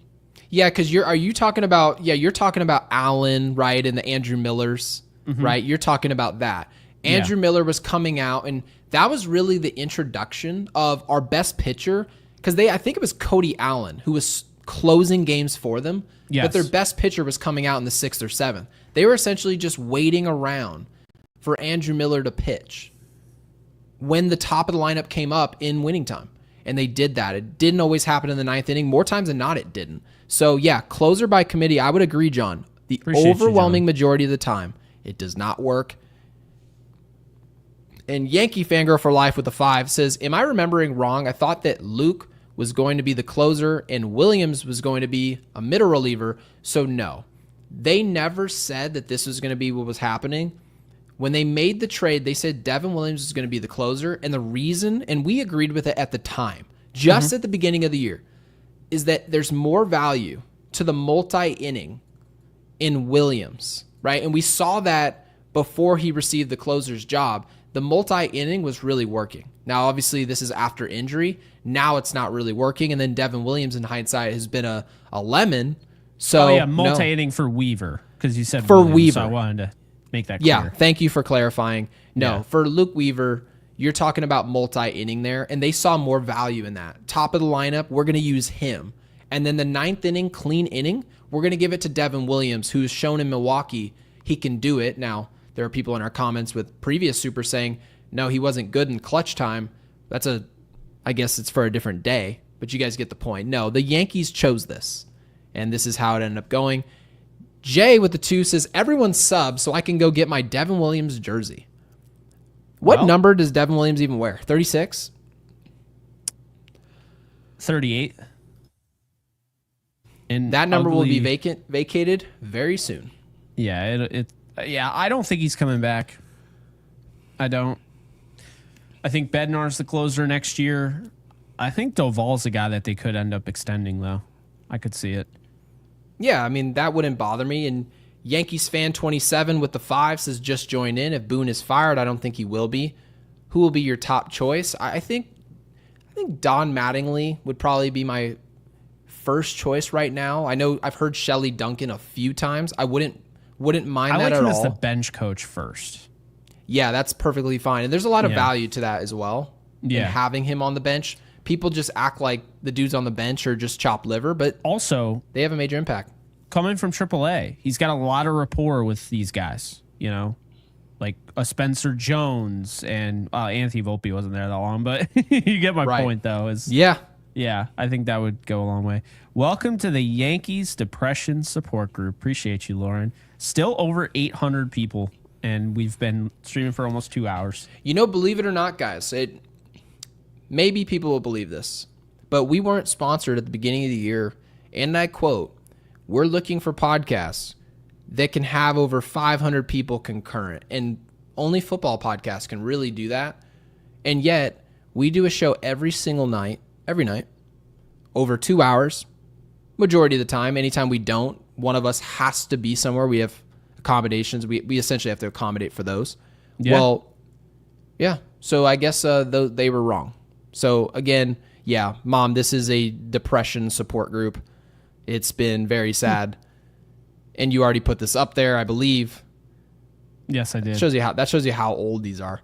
Yeah, because you're talking about Allen, right, and the Andrew Millers, right? You're talking about that. Andrew Miller was coming out, and that was really the introduction of our best pitcher, because I think it was Cody Allen who was closing games for them, but their best pitcher was coming out in the 6th or 7th. They were essentially just waiting around for Andrew Miller to pitch when the top of the lineup came up in winning time. And they did that. It didn't always happen in the 9th inning. More times than not, it didn't. So, yeah, closer by committee, I would agree, John. The overwhelming majority of the time, it does not work. And Yankee Fangirl for Life with the 5 says, am I remembering wrong? I thought that Luke was going to be the closer and Williams was going to be a middle reliever. So, no. They never said that this was going to be what was happening. When they made the trade, they said Devin Williams was going to be the closer. And the reason, and we agreed with it at the time, just at the beginning of the year, is that there's more value to the multi-inning in Williams, right? And we saw that before he received the closer's job. The multi-inning was really working. Now, obviously, this is after injury. Now it's not really working. And then Devin Williams, in hindsight, has been a lemon. So, multi-inning for Weaver, because you said for Williams, Weaver. so I wanted to make that clear. Yeah, thank you for clarifying. No, for Luke Weaver, you're talking about multi-inning there, and they saw more value in that. Top of the lineup, we're going to use him. And then the 9th inning, clean inning, we're going to give it to Devin Williams, who's shown in Milwaukee he can do it. Now, there are people in our comments with previous Super saying, no, he wasn't good in clutch time. I guess it's for a different day, but you guys get the point. No, the Yankees chose this, and this is how it ended up going. Jay with the 2 says, everyone sub so I can go get my Devin Williams jersey. What number does Devin Williams even wear? 36? 38. And that number will be vacated very soon. Yeah, I don't think he's coming back. I don't. I think Bednar's the closer next year. I think Doval's the guy that they could end up extending, though. I could see it. Yeah, I mean, that wouldn't bother me. And Yankees fan 27 with the 5 says just join in. If Boone is fired, I don't think he will be. Who will be your top choice? I think Don Mattingly would probably be my first choice right now. I know I've heard Shelley Duncan a few times. I wouldn't mind that at all. I like him as the bench coach first. Yeah, that's perfectly fine. And there's a lot of value to that as well. Yeah. In having him on the bench. People just act like the dudes on the bench are just chopped liver, but also they have a major impact. Coming from AAA, he's got a lot of rapport with these guys, like a Spencer Jones and Anthony Volpe wasn't there that long, but you get my point though. Yeah, I think that would go a long way. Welcome to the Yankees Depression Support Group. Appreciate you, Lauren. Still over 800 people, and we've been streaming for almost 2 hours. Believe it or not, guys, maybe people will believe this, but we weren't sponsored at the beginning of the year. And I quote, we're looking for podcasts that can have over 500 people concurrent, and only football podcasts can really do that. And yet we do a show every night, over 2 hours, majority of the time. Anytime we don't, one of us has to be somewhere. We have accommodations. We essentially have to accommodate for those. Yeah. Well, yeah. So I guess they were wrong. So again, yeah, Mom, this is a depression support group. It's been very sad. And you already put this up there, I believe. Yes, I did. That shows you how old these are.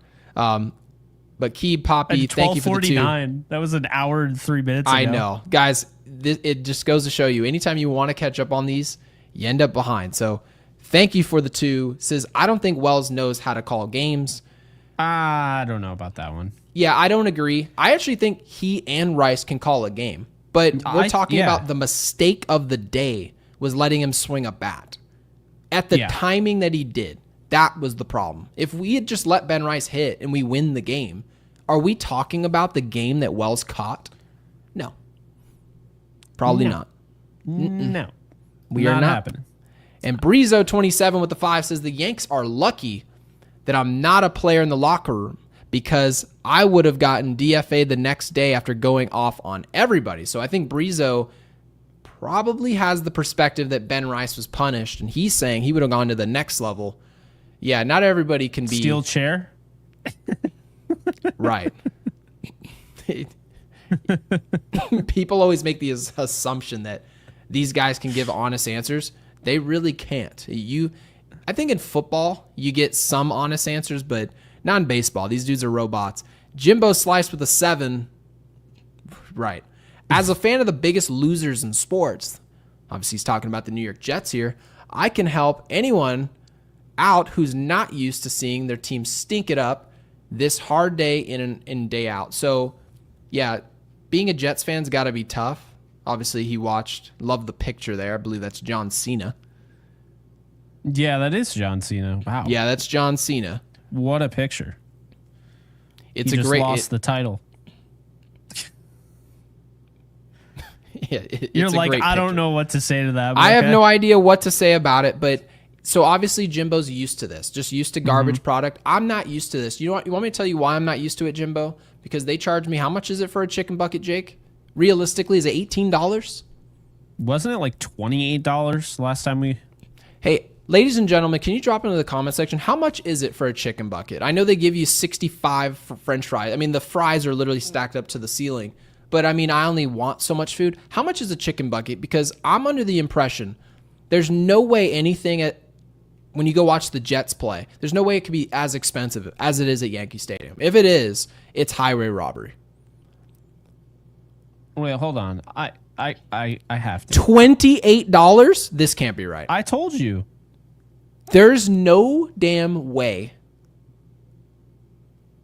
But Key Poppy, thank you for the 2. That was an hour and 3 minutes ago. I know. Guys, it just goes to show you, anytime you want to catch up on these, you end up behind. So thank you for the 2. Says, I don't think Wells knows how to call games. I don't know about that one. Yeah, I don't agree. I actually think he and Rice can call a game. But we're talking about the mistake of the day was letting him swing a bat. At the timing that he did, that was the problem. If we had just let Ben Rice hit and we win the game, are we talking about the game that Wells caught? No. Probably not. No. We are not happening. And Breezo27 with the 5 says, the Yanks are lucky that I'm not a player in the locker room because I would have gotten DFA the next day after going off on everybody. So I think Breezo probably has the perspective that Ben Rice was punished, and he's saying he would have gone to the next level. Yeah, not everybody can be... Steel chair? Right. People always make the assumption that these guys can give honest answers. They really can't. I think in football, you get some honest answers, but not in baseball. These dudes are robots. Jimbo Slice with a 7. Right. As a fan of the biggest losers in sports, obviously he's talking about the New York Jets here, I can help anyone out who's not used to seeing their team stink it up this hard day in and day out. So, yeah, being a Jets fan's got to be tough. Obviously, he loved the picture there. I believe that's John Cena. Yeah, that is John Cena. Wow. Yeah, that's John Cena. What a picture. It's he a just great. Lost the title. Yeah, You're it's like, I don't know what to say to that. I have no idea what to say about it, but so obviously Jimbo's used to this, just used to garbage product. I'm not used to this. You know what? You want me to tell you why I'm not used to it, Jimbo? Because they charge me, how much is it for a chicken bucket, Jake? Realistically, is it $18? Wasn't it like $28 last time we... Hey, ladies and gentlemen, can you drop into the comment section? How much is it for a chicken bucket? I know they give you 65 for French fries. I mean, the fries are literally stacked up to the ceiling. But, I mean, I only want so much food. How much is a chicken bucket? Because I'm under the impression there's no way anything when you go watch the Jets play, there's no way it could be as expensive as it is at Yankee Stadium. If it is, it's highway robbery. Wait, hold on. I have to. $28? This can't be right. I told you. There's no damn way.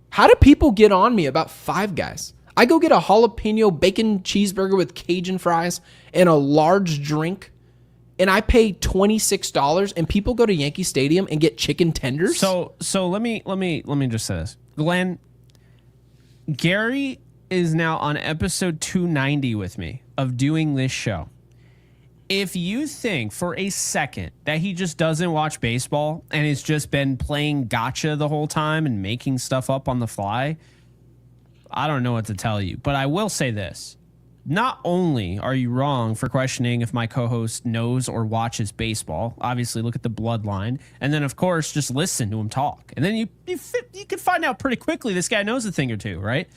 How do people get on me about Five Guys? I go get a jalapeno bacon cheeseburger with Cajun fries and a large drink, and I pay $26, and people go to Yankee Stadium and get chicken tenders. So let me just say this, Glenn. Gary is now on episode 290 with me of doing this show. If you think for a second that he just doesn't watch baseball and has just been playing gotcha the whole time and making stuff up on the fly, I don't know what to tell you. But I will say this. Not only are you wrong for questioning if my co-host knows or watches baseball, obviously look at the bloodline, and then, of course, just listen to him talk. And then you can find out pretty quickly this guy knows a thing or two, right?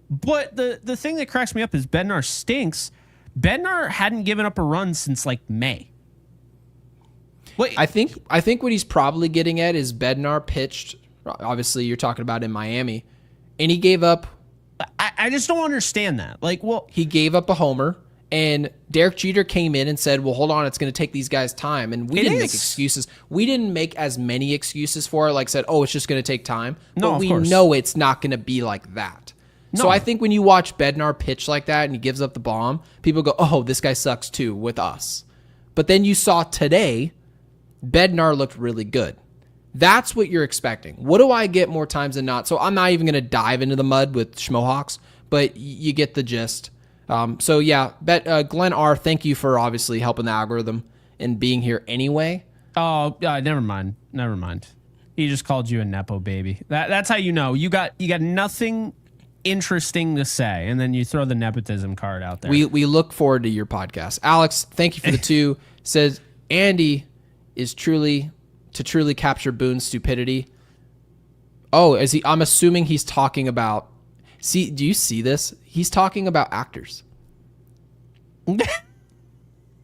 But the thing that cracks me up is Bednar stinks. Bednar hadn't given up a run since, like, May. Wait, I think what he's probably getting at is Bednar pitched, obviously you're talking about in Miami, and he gave up. I just don't understand that. Like, well, he gave up a homer, and Derek Jeter came in and said, well, hold on, it's going to take these guys time. And we didn't make excuses. We didn't make as many excuses for it, like said, oh, it's just going to take time. No, but we know it's not going to be like that. No. So I think when you watch Bednar pitch like that and he gives up the bomb, people go, oh, this guy sucks too with us. But then you saw today, Bednar looked really good. That's what you're expecting. What do I get more times than not? So I'm not even going to dive into the mud with Schmohawks, but you get the gist. So yeah, Glenn R., thank you for obviously helping the algorithm and being here anyway. Oh, never mind. Never mind. He just called you a Nepo baby. That's how you know. You got nothing interesting to say, and then you throw the nepotism card out there. We look forward to your podcast. Alex, thank you for the 2. Says Andy is truly capture Boone's stupidity. Oh, is he? I'm assuming he's talking about. See, do you see this? He's talking about actors.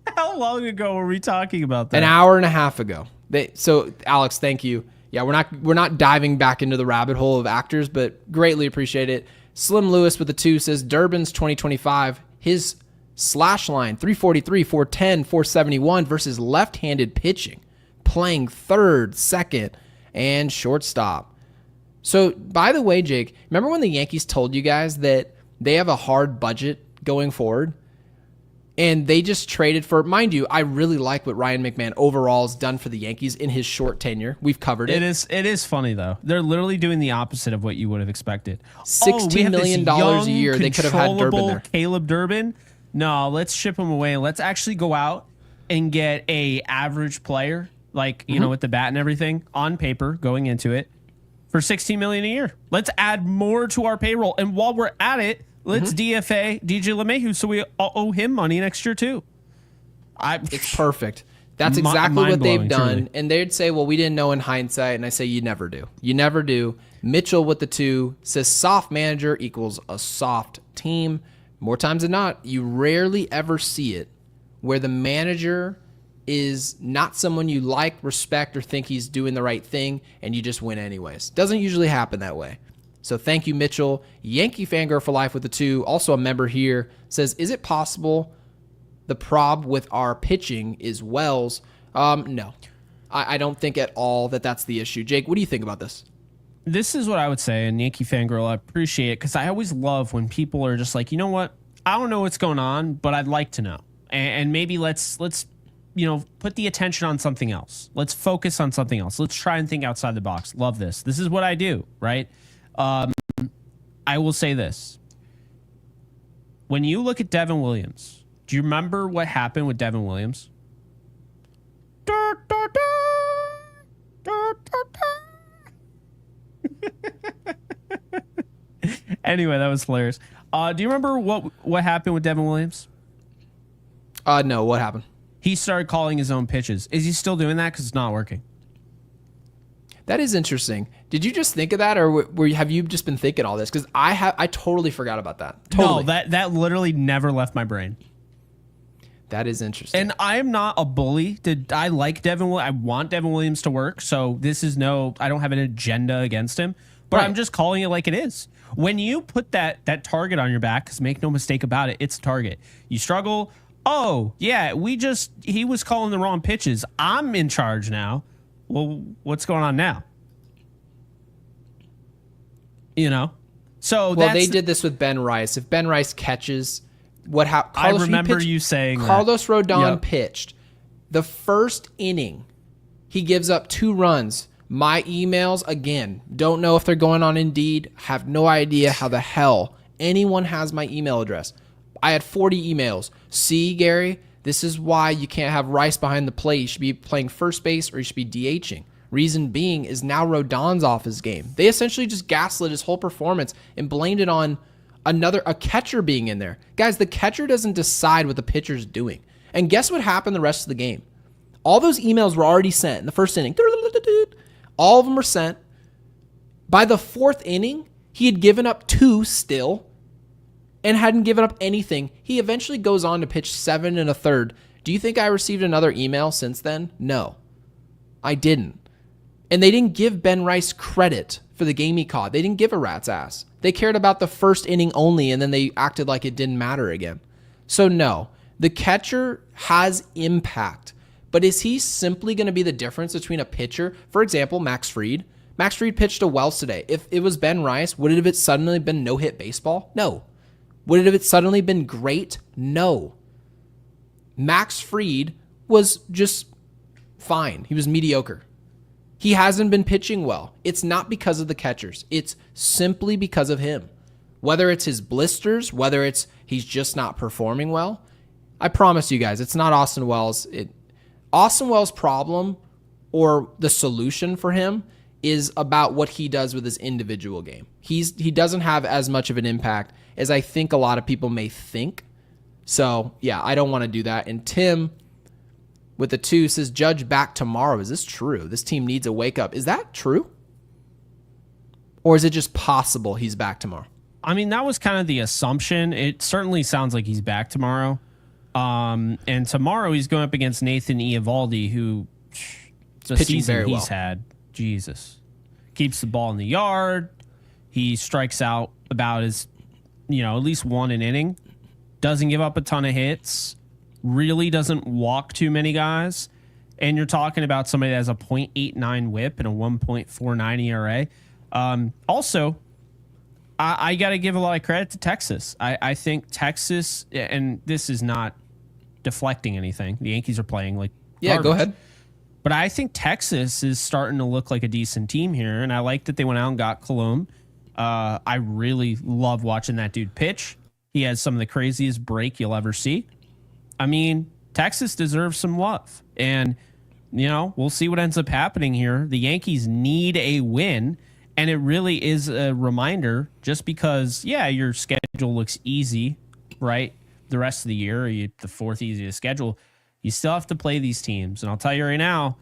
How long ago were we talking about that? An hour and a half ago. So Alex, thank you. Yeah, we're not diving back into the rabbit hole of actors, but greatly appreciate it. Slim Lewis with the 2 says Durbin's 2025. His slash line 343, 410, 471 versus left-handed pitching, playing third, second, and shortstop. So, by the way, Jake, remember when the Yankees told you guys that they have a hard budget going forward? And they just traded for, mind you, I really like what Ryan McMahon overall has done for the Yankees in his short tenure. We've covered it. It is funny, though. They're literally doing the opposite of what you would have expected. $16 million a year. They could have had Durbin there. Caleb Durbin? No, let's ship him away. Let's actually go out and get a average player, like, you know, with the bat and everything, on paper going into it, for $16 million a year. Let's add more to our payroll. And while we're at it, let's DFA DJ LeMahieu so we owe him money next year too. It's perfect. That's exactly what they've done. Truly. And they'd say, well, we didn't know in hindsight. And I say, you never do. You never do. Mitchell with the 2 says soft manager equals a soft team. More times than not, you rarely ever see it where the manager is not someone you like, respect, or think he's doing the right thing, and you just win anyways. Doesn't usually happen that way. So thank you, Mitchell. Yankee Fangirl for life with the 2, also a member here, says, is it possible the prob with our pitching is Wells? No. I don't think at all that that's the issue. Jake, what do you think about this? This is what I would say, and Yankee Fangirl, I appreciate it, because I always love when people are just like, you know what? I don't know what's going on, but I'd like to know. And maybe let's you know, put the attention on something else. Let's focus on something else. Let's try and think outside the box. Love this. This is what I do, right? I will say this. When you look at Devin Williams, do you remember what happened with Devin Williams? Anyway, that was hilarious. Do you remember what happened with Devin Williams? No, what happened? He started calling his own pitches. Is he still doing that because it's not working? That is interesting. Did you just think of that, or have you just been thinking all this? Because I totally forgot about that. Totally. No, that literally never left my brain. That is interesting. And I am not a bully. I like Devin. I want Devin Williams to work. So this is I don't have an agenda against him. But right. I'm just calling it like it is. When you put that target on your back, because make no mistake about it, it's a target. You struggle. Oh, yeah, he was calling the wrong pitches. I'm in charge now. Well, what's going on now? You know? So they did this with Ben Rice. If Ben Rice catches, I remember you saying Carlos Rodon pitched. The first inning, he gives up 2 runs. My emails, again, don't know if they're going on Indeed. Have no idea how the hell anyone has my email address. I had 40 emails. See, Gary, this is why you can't have Rice behind the plate. You should be playing first base or you should be DHing. Reason being is now Rodon's off his game. They essentially just gaslit his whole performance and blamed it on a catcher being in there. Guys, the catcher doesn't decide what the pitcher's doing. And guess what happened the rest of the game? All those emails were already sent in the first inning. All of them were sent. By the 4th inning, he had given up 2 still and hadn't given up anything. He eventually goes on to pitch 7 1/3. Do you think I received another email since then? No, I didn't. And they didn't give Ben Rice credit for the game he caught. They didn't give a rat's ass. They cared about the first inning only, and then they acted like it didn't matter again. So no, the catcher has impact. But is he simply going to be the difference between a pitcher? For example, Max Fried. Max Fried pitched to Wells today. If it was Ben Rice, would it have suddenly been no-hit baseball? No. Would it have suddenly been great? No. Max Fried was just fine. He was mediocre. He hasn't been pitching well. It's not because of the catchers. It's simply because of him. Whether it's his blisters, whether it's he's just not performing well, I promise you guys, it's not Austin Wells. Austin Wells' problem or the solution for him is about what he does with his individual game. He doesn't have as much of an impact as I think a lot of people may think. So, yeah, I don't want to do that. And Tim, with the 2, says, Judge back tomorrow. Is this true? This team needs a wake-up. Is that true? Or is it just possible he's back tomorrow? I mean, that was kind of the assumption. It certainly sounds like he's back tomorrow. And tomorrow he's going up against Nathan Eovaldi, who the pitching season very he's well. had, Jesus, keeps the ball in the yard. He strikes out about at least 1 an inning. Doesn't give up a ton of hits. Really doesn't walk too many guys. And you're talking about somebody that has a .89 whip and a 1.49 ERA. Also, I got to give a lot of credit to Texas. I think Texas, and this is not deflecting anything. The Yankees are playing like garbage. Go ahead. But I think Texas is starting to look like a decent team here, and I like that they went out and got Colomb. I really love watching that dude pitch. He has some of the craziest break you'll ever see. I mean, Texas deserves some love. And, we'll see what ends up happening here. The Yankees need a win, and it really is a reminder, just because, your schedule looks easy, right? The rest of the year, the 4th easiest schedule, you still have to play these teams. And I'll tell you right now,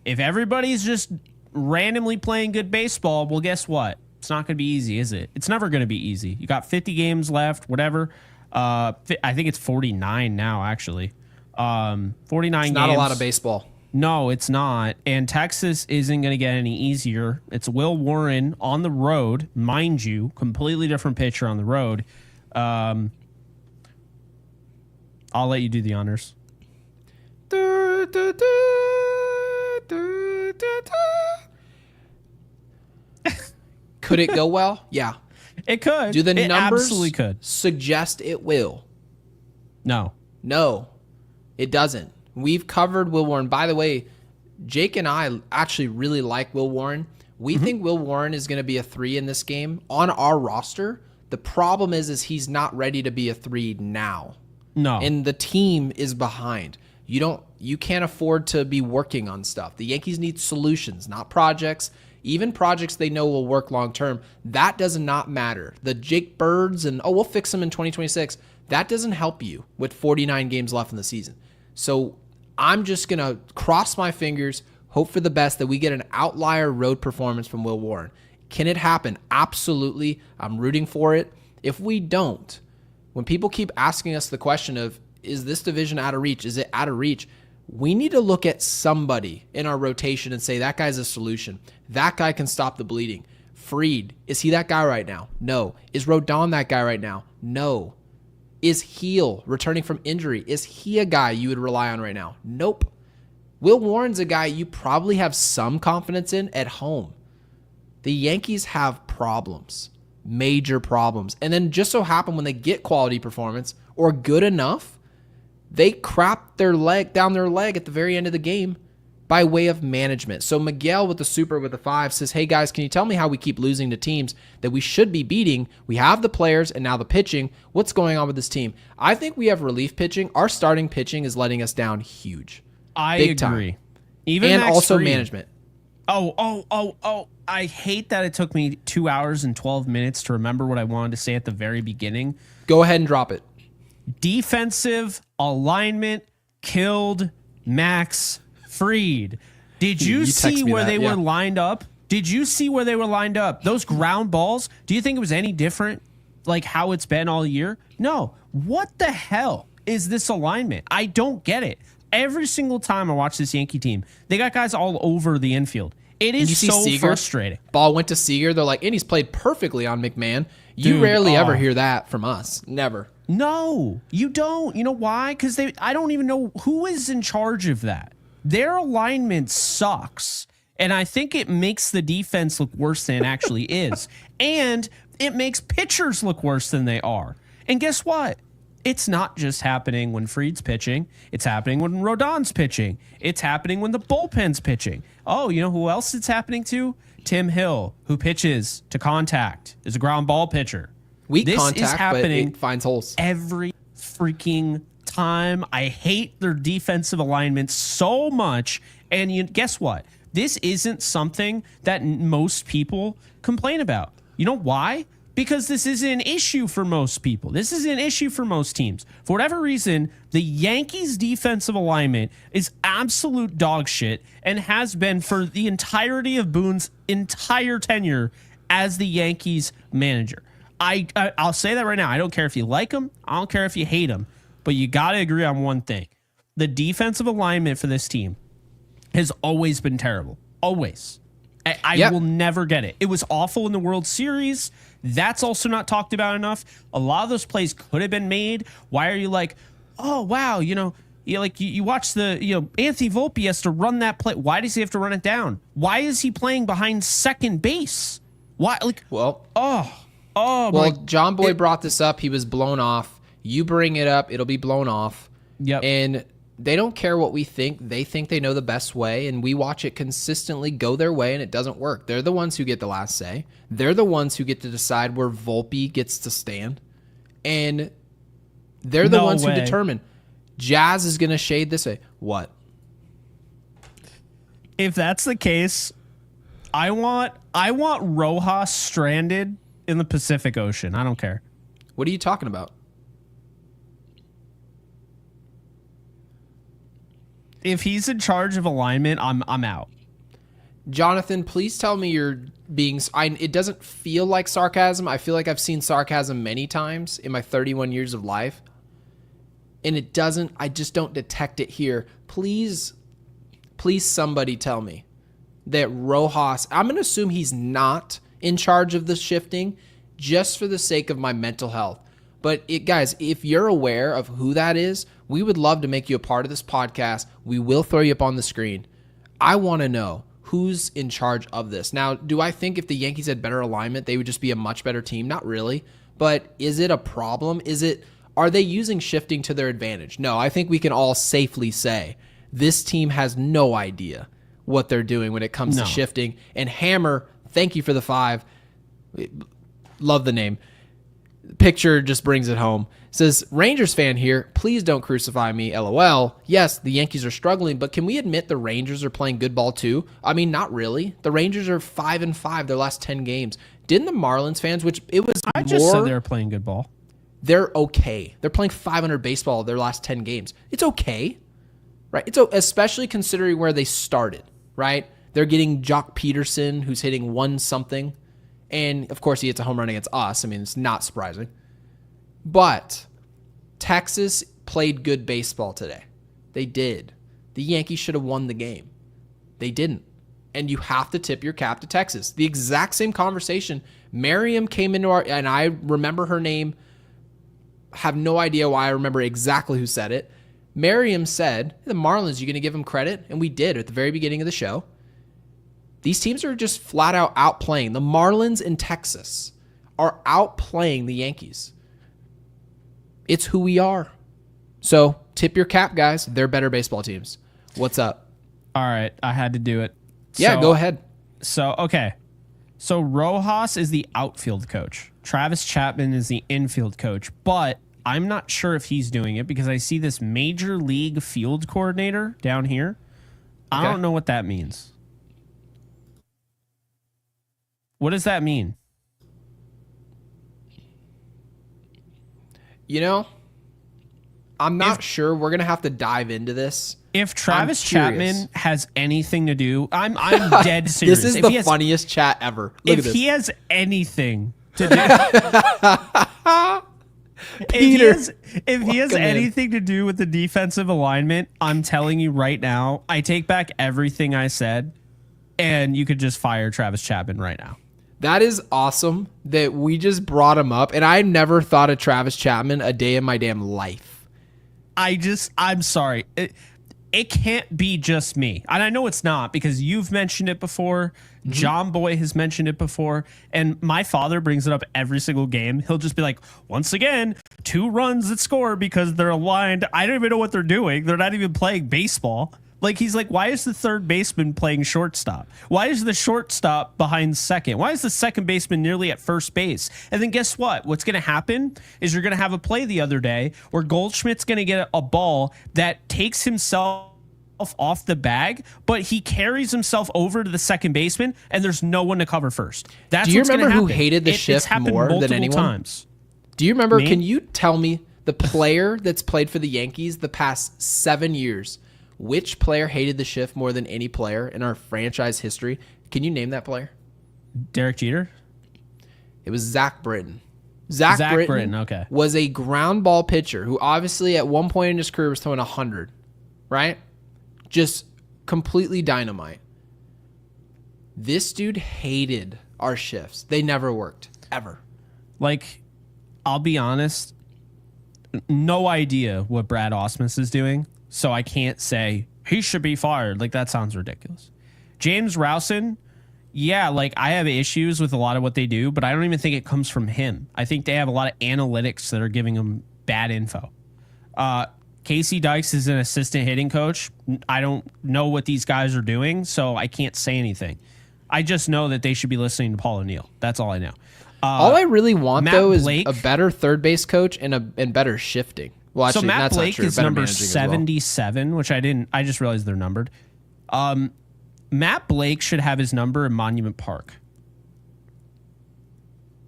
if everybody's just randomly playing good baseball, well, guess what? It's not going to be easy, is it? It's never going to be easy. You got 50 games left, whatever. I think it's 49 now, actually. 49 games. Not a lot of baseball. No, it's not. And Texas isn't going to get any easier. It's Will Warren on the road, mind you, completely different pitcher on the road. I'll let you do the honors. Could it go well? Yeah. It could. Do the numbers absolutely could suggest it will? No, it doesn't. We've covered Will Warren. By the way, Jake and I actually really like Will Warren. We think Will Warren is going to be a 3 in this game on our roster. The problem is he's not ready to be a 3 now. No. And the team is behind. You can't afford to be working on stuff. The Yankees need solutions, not projects. Even projects they know will work long term. That does not matter. The Jake Birds and we'll fix them in 2026. That doesn't help you with 49 games left in the season. So I'm just going to cross my fingers, hope for the best that we get an outlier road performance from Will Warren. Can it happen? Absolutely. I'm rooting for it. If we don't, when people keep asking us the question of, is this division out of reach? Is it out of reach? We need to look at somebody in our rotation and say, that guy's a solution. That guy can stop the bleeding. Fried, is he that guy right now? No. Is Rodon that guy right now? No. Is Heel returning from injury? Is he a guy you would rely on right now? Nope. Will Warren's a guy you probably have some confidence in at home. The Yankees have problems, major problems. And then just so happen when they get quality performance or good enough, they crap down their leg at the very end of the game by way of management. So Miguel with the super with the 5 says, hey guys, can you tell me how we keep losing to teams that we should be beating? We have the players and now the pitching. What's going on with this team? I think we have relief pitching. Our starting pitching is letting us down huge. I Big agree. Time. Even and Max also Fried. Management. Oh. I hate that it took me 2 hours and 12 minutes to remember what I wanted to say at the very beginning. Go ahead and drop it. Defensive alignment killed Max Fried. Did you see where they were lined up? Did you see where they were lined up? Those ground balls, do you think it was any different like how it's been all year? No. What the hell is this alignment? I don't get it. Every single time I watch this Yankee team, they got guys all over the infield. It is so frustrating. Ball went to Seager. They're like, and he's played perfectly on McMahon. You rarely ever hear that from us. Never. No, you don't. You know why? Because I don't even know who is in charge of that. Their alignment sucks. And I think it makes the defense look worse than it actually is. And it makes pitchers look worse than they are. And guess what? It's not just happening when Fried's pitching. It's happening when Rodon's pitching. It's happening when the bullpen's pitching. Oh, you know who else it's happening to? Tim Hill, who pitches to contact, is a ground ball pitcher. Weak this contact, is happening but it finds holes every freaking time. I hate their defensive alignment so much. And guess what? This isn't something that most people complain about. You know why? Because this is an issue for most people. This is an issue for most teams. For whatever reason, the Yankees' defensive alignment is absolute dog shit and has been for the entirety of Boone's entire tenure as the Yankees manager. I'll say that right now. I don't care if you like him. I don't care if you hate him. But you got to agree on one thing. The defensive alignment for this team has always been terrible. Always. I will never get it. It was awful in the World Series. That's also not talked about enough. A lot of those plays could have been made. Why are you like, oh, wow, you watch the, Anthony Volpe has to run that play. Why does he have to run it down? Why is he playing behind second base? Why? John Boy brought this up. He was blown off. You bring it up, it'll be blown off. Yep. And they don't care what we think. They think they know the best way, and we watch it consistently go their way, and it doesn't work. They're the ones who get the last say. They're the ones who get to decide where Volpe gets to stand. And they're the ones who determine. Jazz is going to shade this way. What? If that's the case, I want Rojas stranded in the Pacific Ocean. I don't care. What are you talking about? If he's in charge of alignment, I'm out. Jonathan, please tell me you're being... it doesn't feel like sarcasm. I feel like I've seen sarcasm many times in my 31 years of life. And it doesn't... I just don't detect it here. Please somebody tell me that Rojas... I'm going to assume he's not in charge of the shifting just for the sake of my mental health. But guys, if you're aware of who that is, we would love to make you a part of this podcast. We will throw you up on the screen. I want to know who's in charge of this. Now, do I think if the Yankees had better alignment, they would just be a much better team? Not really. But is it a problem? Are they using shifting to their advantage? No, I think we can all safely say this team has no idea what they're doing when it comes to shifting. And Hammer, thank you for the 5. Love the name. Picture just brings it home. Says, Rangers fan here, please don't crucify me, LOL. Yes, the Yankees are struggling, but can we admit the Rangers are playing good ball too? I mean, not really. The Rangers are 5-5 their last 10 games. Didn't the Marlins fans, I just said they were playing good ball. They're okay. They're playing 500 baseball their last 10 games. It's okay, right? It's especially considering where they started, right? They're getting Jock Peterson, who's hitting 1-something. And, of course, he hits a home run against us. I mean, it's not surprising. But Texas played good baseball today. They did. The Yankees should have won the game. They didn't. And you have to tip your cap to Texas. The exact same conversation. Miriam came into and I remember her name. Have no idea why I remember exactly who said it. Miriam said, the Marlins, you going to give them credit? And we did at the very beginning of the show. These teams are just flat out outplaying. The Marlins in Texas are outplaying the Yankees. It's who we are. So tip your cap, guys. They're better baseball teams. What's up? All right. I had to do it. Yeah, go ahead. Okay. So Rojas is the outfield coach. Travis Chapman is the infield coach. But I'm not sure if he's doing it because I see this major league field coordinator down here. I don't know what that means. What does that mean? I'm not sure. We're going to have to dive into this. If Travis Chapman has anything to do, I'm dead serious. This is the funniest chat ever. Look at this. If he has anything to do... If he has anything to do with the defensive alignment, I'm telling you right now, I take back everything I said, and you could just fire Travis Chapman right now. That is awesome that we just brought him up, and I never thought of Travis Chapman a day in my damn life. I'm sorry. It can't be just me. And I know it's not because you've mentioned it before. Mm-hmm. John Boy has mentioned it before. And my father brings it up every single game. He'll just be like, once again, 2 runs that score because they're aligned. I don't even know what they're doing. They're not even playing baseball. Like, he's like, why is the third baseman playing shortstop? Why is the shortstop behind second? Why is the second baseman nearly at first base? And then guess what? What's going to happen is you're going to have a play the other day where Goldschmidt's going to get a ball that takes himself off the bag, but he carries himself over to the second baseman, and there's no one to cover first. That's Do you what's remember gonna who happen. hated the shift more than anyone? Times. Do you remember? Me? Can you tell me the player that's played for the Yankees the past 7 years? Which player hated the shift more than any player in our franchise history? Can you name that player? Derek Jeter? It was Zach Britton. Zach Britton okay. was a ground ball pitcher who obviously at one point in his career was throwing 100, right? Just completely dynamite. This dude hated our shifts. They never worked, ever. Like, I'll be honest, no idea what Brad Ausmus is doing, so I can't say he should be fired. Like, that sounds ridiculous. James Rowson, yeah, like, I have issues with a lot of what they do, but I don't even think it comes from him. I think they have a lot of analytics that are giving them bad info. Casey Dykes is an assistant hitting coach. I don't know what these guys are doing, so I can't say anything. I just know that they should be listening to Paul O'Neill. That's all I know. All I really want, Matt though, is Blake, a better third base coach and better shifting. Well, actually, so Matt that's Blake not true. is Better number managing as 77, which I just realized they're numbered. Matt Blake should have his number in Monument Park.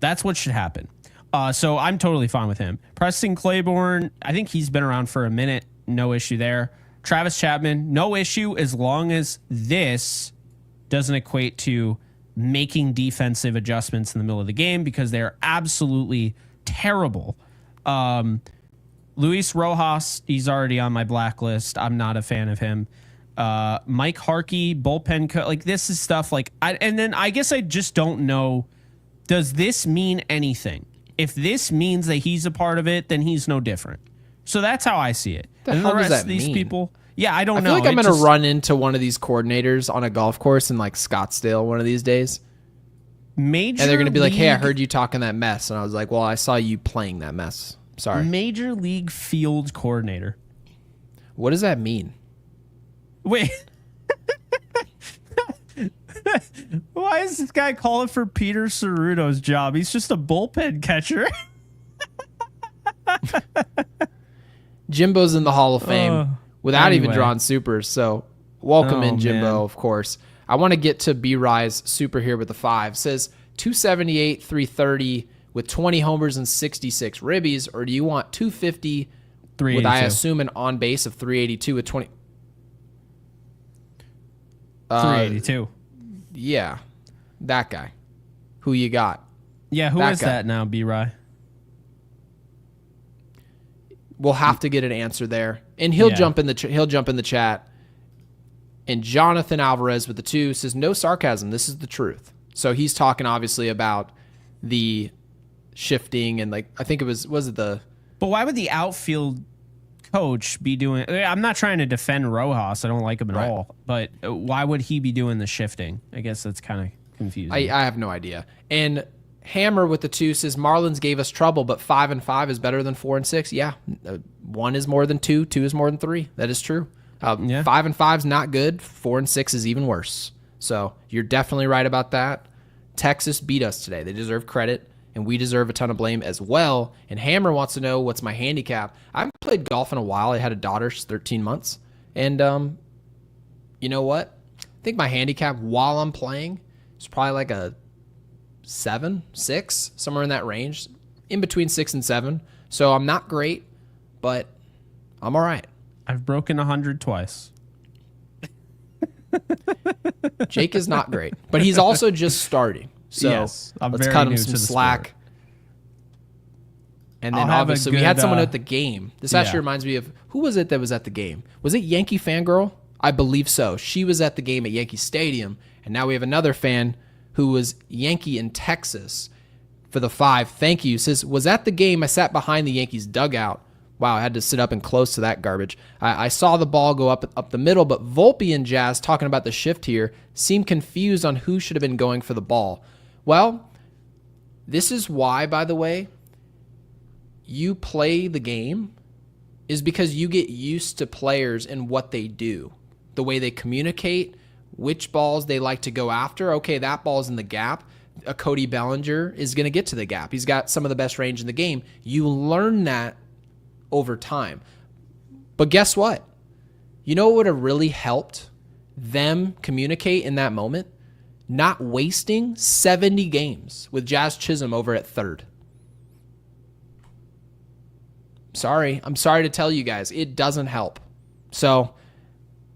That's what should happen. So I'm totally fine with him. Preston Claiborne, I think he's been around for a minute. No issue there. Travis Chapman, no issue as long as this doesn't equate to making defensive adjustments in the middle of the game, because they're absolutely terrible. Luis Rojas, he's already on my blacklist. I'm not a fan of him. Mike Harkey, bullpen like, this is stuff like, and then I guess I just don't know, does this mean anything? If this means that he's a part of it, then he's no different. So that's how I see it. The and hell the does rest that of these mean? people, yeah, I don't know. I feel like I'm It going to just- run into one of these coordinators on a golf course in like Scottsdale one of these days. Major And they're going to be like, hey, I League- heard you talking that mess. And I was like, well, I saw you playing that mess. Sorry. Major League Field Coordinator. What does that mean? Wait. Why is this guy calling for Peter Cerruto's job? He's just a bullpen catcher. Jimbo's in the Hall of Fame without even anyway. drawing supers. So welcome in, Jimbo, man. of course. I want to get to B-Rise super here with the 5. Says 278, 330 with 20 homers and 66 ribbies, or do you want 250 with, I assume, an on base of 382 with 20? 382. Yeah, that guy. Who you got? Yeah, who that is guy. that now, B-Rye? We'll have to get an answer there, and he'll Yeah. jump in the chat. And Jonathan Alvarez with the 2 says, no sarcasm, this is the truth. So he's talking obviously about the shifting and, like, I think was it the... But why would the outfield coach be doing... I'm not trying to defend Rojas. I don't like him at Right. all. But why would he be doing the shifting? I guess that's kind of confusing. I have no idea. And Hammer with the 2 says, Marlins gave us trouble, but 5 and 5 is better than 4 and 6. Yeah, 1 is more than 2, 2 is more than 3. That is true. Yeah. 5 and 5 is not good. 4 and 6 is even worse. So you're definitely right about that. Texas beat us today. They deserve credit, and we deserve a ton of blame as well. And Hammer wants to know what's my handicap. I haven't played golf in a while. I had a daughter. She's 13 months. And you know what? I think my handicap while I'm playing is probably like a 7, 6, somewhere in that range, in between 6 and 7. So I'm not great, but I'm all right. I've broken 100 twice. Jake is not great, but he's also just starting. So Yes, I'm let's very cut him new some to the slack. sport. And I'll then have a obviously we had good, someone at the game. This actually yeah. reminds me of, who was it that was at the game? Was it Yankee Fangirl? I believe so. She was at the game at Yankee Stadium, and now we have another fan who was Yankee in Texas for the 5. Thank you. Says, was at the game. I sat behind the Yankees dugout. Wow, I had to sit up and close to that garbage. I saw the ball go up the middle, but Volpe and Jazz, talking about the shift here, seemed confused on who should have been going for the ball. Well, this is why, by the way, you play the game, is because you get used to players and what they do. the way they communicate, which balls they like to go after. Okay, that ball's in the gap. A Cody Bellinger is going to get to the gap. He's got some of the best range in the game. You learn that over time. But guess what? You know what would have really helped them communicate in that moment? Not wasting 70 games with Jazz Chisholm over at third. I'm sorry to tell you guys, it doesn't help. So,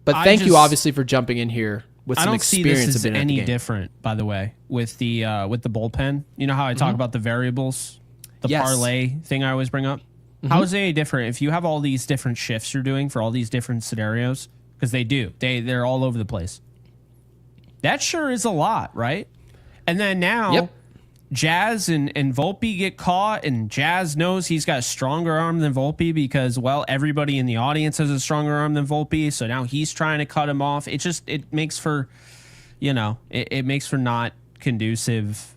but thank you obviously for jumping in here with some experience. I don't see this as any different, by the way, with the bullpen. You know how I talk about the variables, the parlay thing I always bring up? How is it any different if you have all these different shifts you're doing for all these different scenarios? Because they do. They're all over the place. That sure is a lot, right? And then now Jazz and Volpe get caught, and Jazz knows he's got a stronger arm than Volpe because, well, everybody in the audience has a stronger arm than Volpe, so now he's trying to cut him off. It makes for, it makes for not conducive.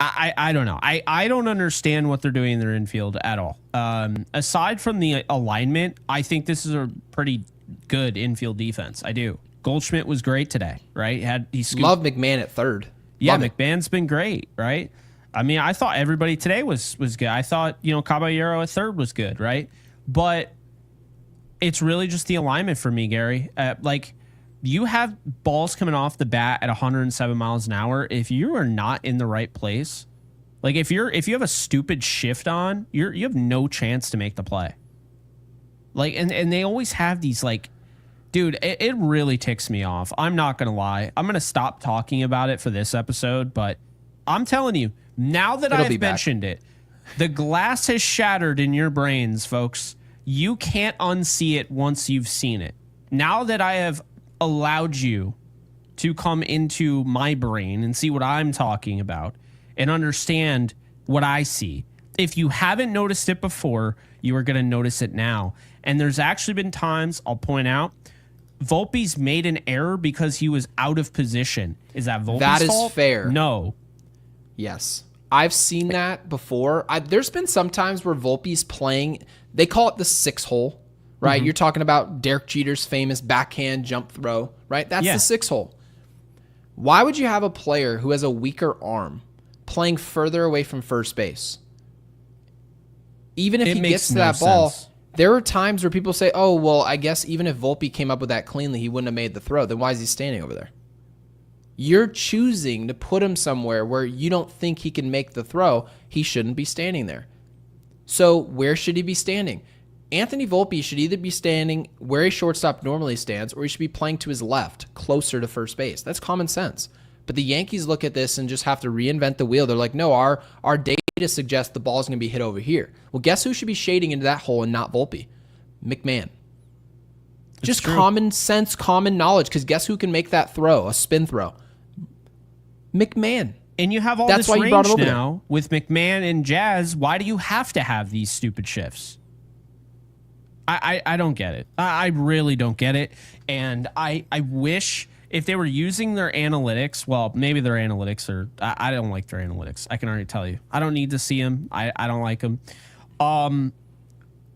I don't know. I don't understand what they're doing in their infield at all. Aside from the alignment, I think this is a pretty good infield defense. I do. Goldschmidt was great today, right? Love McMahon at third. Yeah, McMahon's been great, right? I mean, I thought everybody today was good. I thought, Caballero at third was good, right? But it's really just the alignment for me, Gary. You have balls coming off the bat at 107 miles an hour. If you are not in the right place, like if you have a stupid shift on, you have no chance to make the play. Like, and they always have these dude, it really ticks me off. I'm not going to lie. I'm going to stop talking about it for this episode, but I'm telling you, now that I've mentioned it, the glass has shattered in your brains, folks. You can't unsee it once you've seen it. Now that I have allowed you to come into my brain and see what I'm talking about and understand what I see, if you haven't noticed it before, you are going to notice it now. And there's actually been times, I'll point out, Volpe's made an error because he was out of position. Is that Volpe's fault? That is fair. No. Yes. I've seen that before. There's been some times where Volpe's playing, they call it the 6-hole, right? You're talking about Derek Jeter's famous backhand jump throw, right? That's the 6-hole. Why would you have a player who has a weaker arm playing further away from first base? Even if he gets to that ball, there are times where people say, oh, well, I guess even if Volpe came up with that cleanly, he wouldn't have made the throw. Then why is he standing over there? You're choosing to put him somewhere where you don't think he can make the throw. He shouldn't be standing there. So where should he be standing? Anthony Volpe should either be standing where a shortstop normally stands, or he should be playing to his left, closer to first base. That's common sense. But the Yankees look at this and just have to reinvent the wheel. They're like, no, our data suggests the ball's going to be hit over here. Well, guess who should be shading into that hole and not Volpe? McMahon. Just common sense, common knowledge, because guess who can make that throw, a spin throw? McMahon. And you have all this range now with McMahon and Jazz. Why do you have to have these stupid shifts? I don't get it. I really don't get it. And I wish if they were using their analytics, well, maybe their analytics are, I don't like their analytics. I can already tell you. I don't need to see them. I don't like them.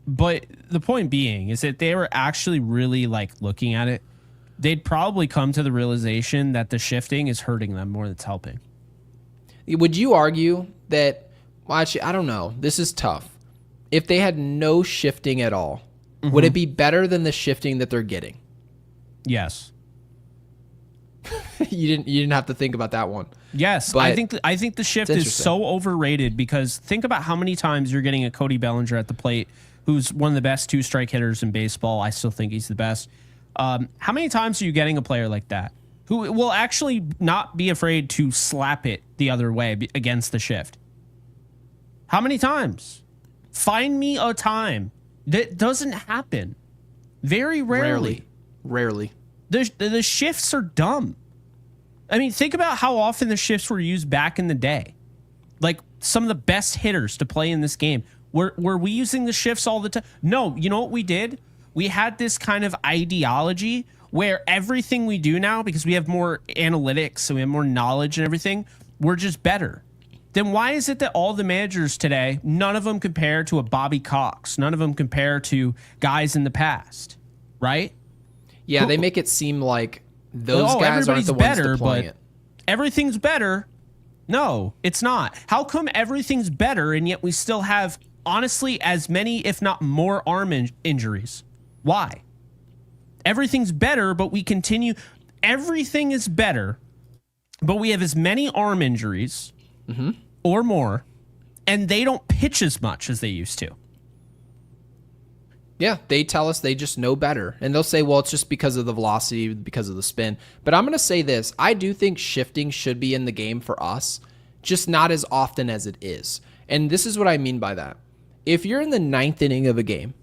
But the point being is that they were actually really looking at it. They'd probably come to the realization that the shifting is hurting them more than it's helping. Would you argue that, well, actually, I don't know. This is tough. If they had no shifting at all, would it be better than the shifting that they're getting? Yes. You didn't have to think about that one. Yes, but I think the shift is so overrated because think about how many times you're getting a Cody Bellinger at the plate, who's one of the best 2-strike hitters in baseball. I still think he's the best. How many times are you getting a player like that who will actually not be afraid to slap it the other way against the shift? How many times? Find me a time. That doesn't happen. Very rarely. Rarely. The shifts are dumb. I mean, think about how often the shifts were used back in the day. Like some of the best hitters to play in this game. Were we using the shifts all the time? No. You know what we did? We had this kind of ideology where everything we do now, because we have more analytics and we have more knowledge and everything, we're just better. Then why is it that all the managers today, none of them compare to a Bobby Cox? None of them compare to guys in the past, right? Yeah, they make it seem like those guys aren't everybody's the ones better, deploying but it. everything's better. No, it's not. How come everything's better and yet we still have, honestly, as many, if not more, arm injuries? Why? Everything's better, but we continue. Everything is better, but we have as many arm injuries or more, and they don't pitch as much as they used to. Yeah, they tell us they just know better. And they'll say, well, it's just because of the velocity, because of the spin. But I'm going to say this. I do think shifting should be in the game for us, just not as often as it is. And this is what I mean by that. If you're in the 9th inning of a game,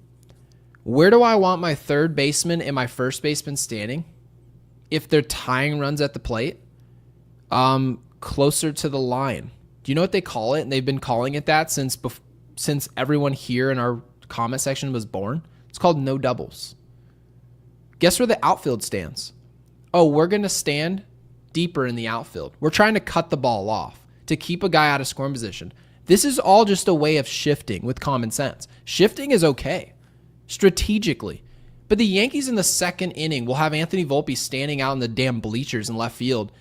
where do I want my third baseman and my first baseman standing? If they're tying runs at the plate, closer to the line. Do you know what they call it? And they've been calling it that since everyone here in our comment section was born. It's called no doubles. Guess where the outfield stands? Oh, we're going to stand deeper in the outfield. We're trying to cut the ball off to keep a guy out of scoring position. This is all just a way of shifting with common sense. Shifting is okay strategically. But the Yankees in the 2nd inning will have Anthony Volpe standing out in the damn bleachers in left field.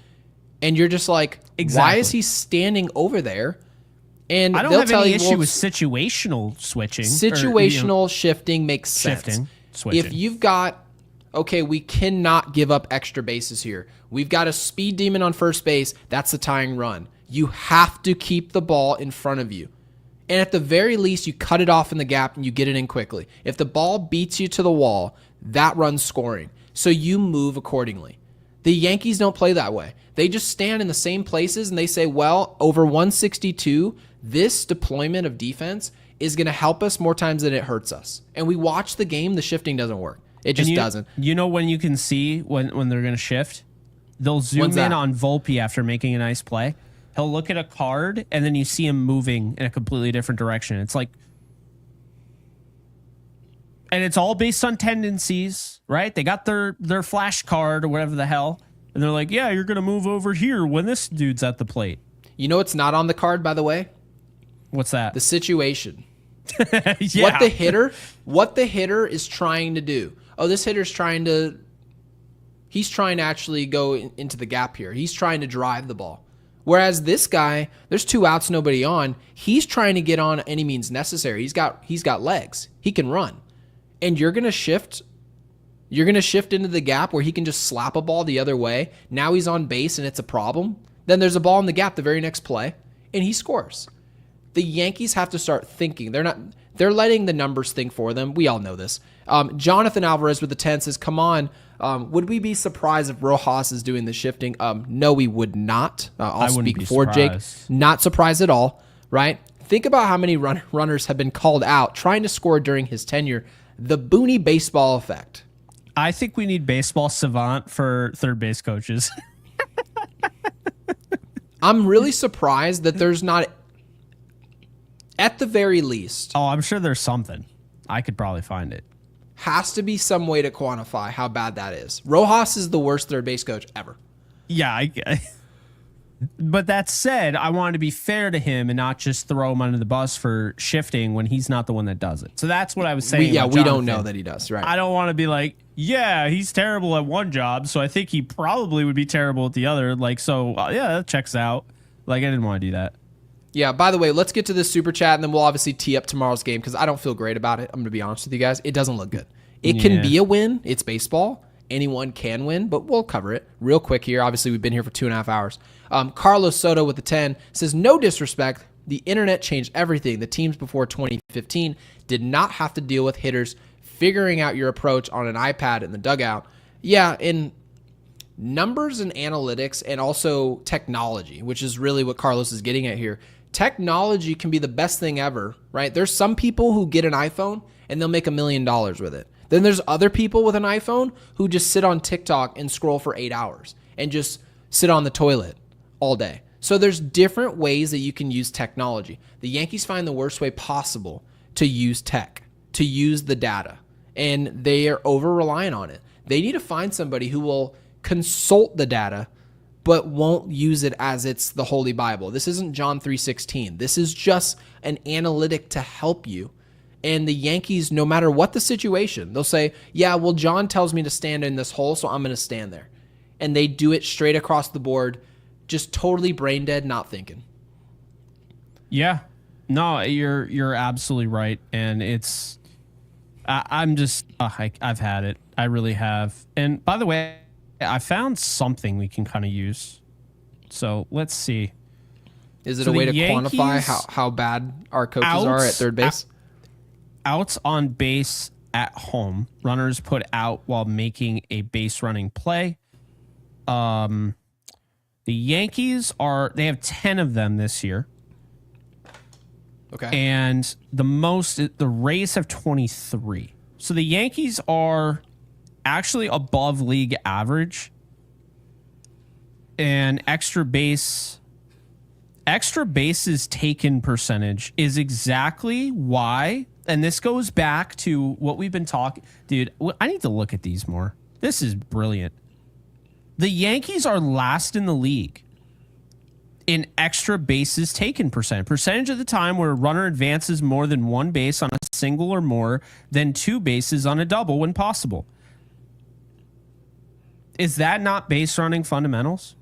And you're just like, Why is he standing over there? And I don't have any issue with situational switching. Situational shifting makes sense. Switching. If you've got, okay, we cannot give up extra bases here. We've got a speed demon on first base. That's the tying run. You have to keep the ball in front of you. And at the very least, you cut it off in the gap and you get it in quickly. If the ball beats you to the wall, that run's scoring. So you move accordingly. The Yankees don't play that way. They just stand in the same places and they say, well, over 162, this deployment of defense is going to help us more times than it hurts us. And we watch the game, the shifting doesn't work. It just doesn't. You know when you can see when they're going to shift? They'll zoom in on Volpe after making a nice play. He'll look at a card, and then you see him moving in a completely different direction. It's like... And it's all based on tendencies, right? They got their flash card or whatever the hell. And they're like, yeah, you're going to move over here when this dude's at the plate. You know what's not on the card, by the way? What's that? The situation. Yeah. What the hitter is trying to do. Oh, this hitter's he's trying to actually go into the gap here. He's trying to drive the ball. Whereas this guy, there's 2 outs, nobody on. He's trying to get on any means necessary. He's got legs. He can run. And you're going to shift into the gap where he can just slap a ball the other way. Now he's on base and it's a problem. Then there's a ball in the gap the very next play and he scores. The Yankees have to start thinking. They're letting the numbers think for them. We all know this. Jonathan Alvarez with the 10 says, come on. Would we be surprised if Rojas is doing the shifting? No, we would not. I'll speak for Jake. Not surprised at all, right? Think about how many runners have been called out trying to score during his tenure. The Booney baseball effect. I think we need baseball savant for third base coaches. I'm really surprised that there's not, at the very least. Oh, I'm sure there's something. I could probably find it. Has to be some way to quantify how bad that is. Rojas is the worst third base coach ever. Yeah, but that said, I wanted to be fair to him and not just throw him under the bus for shifting when he's not the one that does it. So that's what I was saying. We don't know that he does, right? I don't want to be like, yeah, he's terrible at one job, so I think he probably would be terrible at the other. Like, so, yeah, that checks out. Like, I didn't want to do that. Yeah, by the way, let's get to this super chat, and then we'll obviously tee up tomorrow's game because I don't feel great about it. I'm going to be honest with you guys. It doesn't look good. It can be a win. It's baseball. Anyone can win, but we'll cover it real quick here. Obviously, we've been here for 2.5 hours. Carlos Soto with the 10 says, no disrespect. The internet changed everything. The teams before 2015 did not have to deal with hitters figuring out your approach on an iPad in the dugout. Yeah, in numbers and analytics and also technology, which is really what Carlos is getting at here. Technology can be the best thing ever, right? There's some people who get an iPhone and they'll make $1 million with it. Then there's other people with an iPhone who just sit on TikTok and scroll for 8 hours and just sit on the toilet all day. So there's different ways that you can use technology. The Yankees find the worst way possible to use tech, to use the data, and they are over-reliant on it. They need to find somebody who will consult the data but won't use it as it's the Holy Bible. This isn't John 3:16. This is just an analytic to help you. And the Yankees, no matter what the situation, they'll say, yeah, well, John tells me to stand in this hole, so I'm going to stand there. And they do it straight across the board, just totally brain dead, not thinking. Yeah. No, you're absolutely right. And it's, I'm just, I've had it. I really have. And by the way, I found something we can kind of use. So let's see. Is it a way to quantify how bad our coaches are at third base? Outs on base at home. Runners put out while making a base running play. The Yankees they have 10 of them this year. Okay. And the Rays have 23. So the Yankees are actually above league average. And extra bases taken percentage is exactly why. And this goes back to what we've been talking. Dude, I need to look at these more. This is brilliant. The Yankees are last in the league in extra bases taken percentage. Percentage of the time where a runner advances more than one base on a single or more than two bases on a double when possible. Is that not base running fundamentals?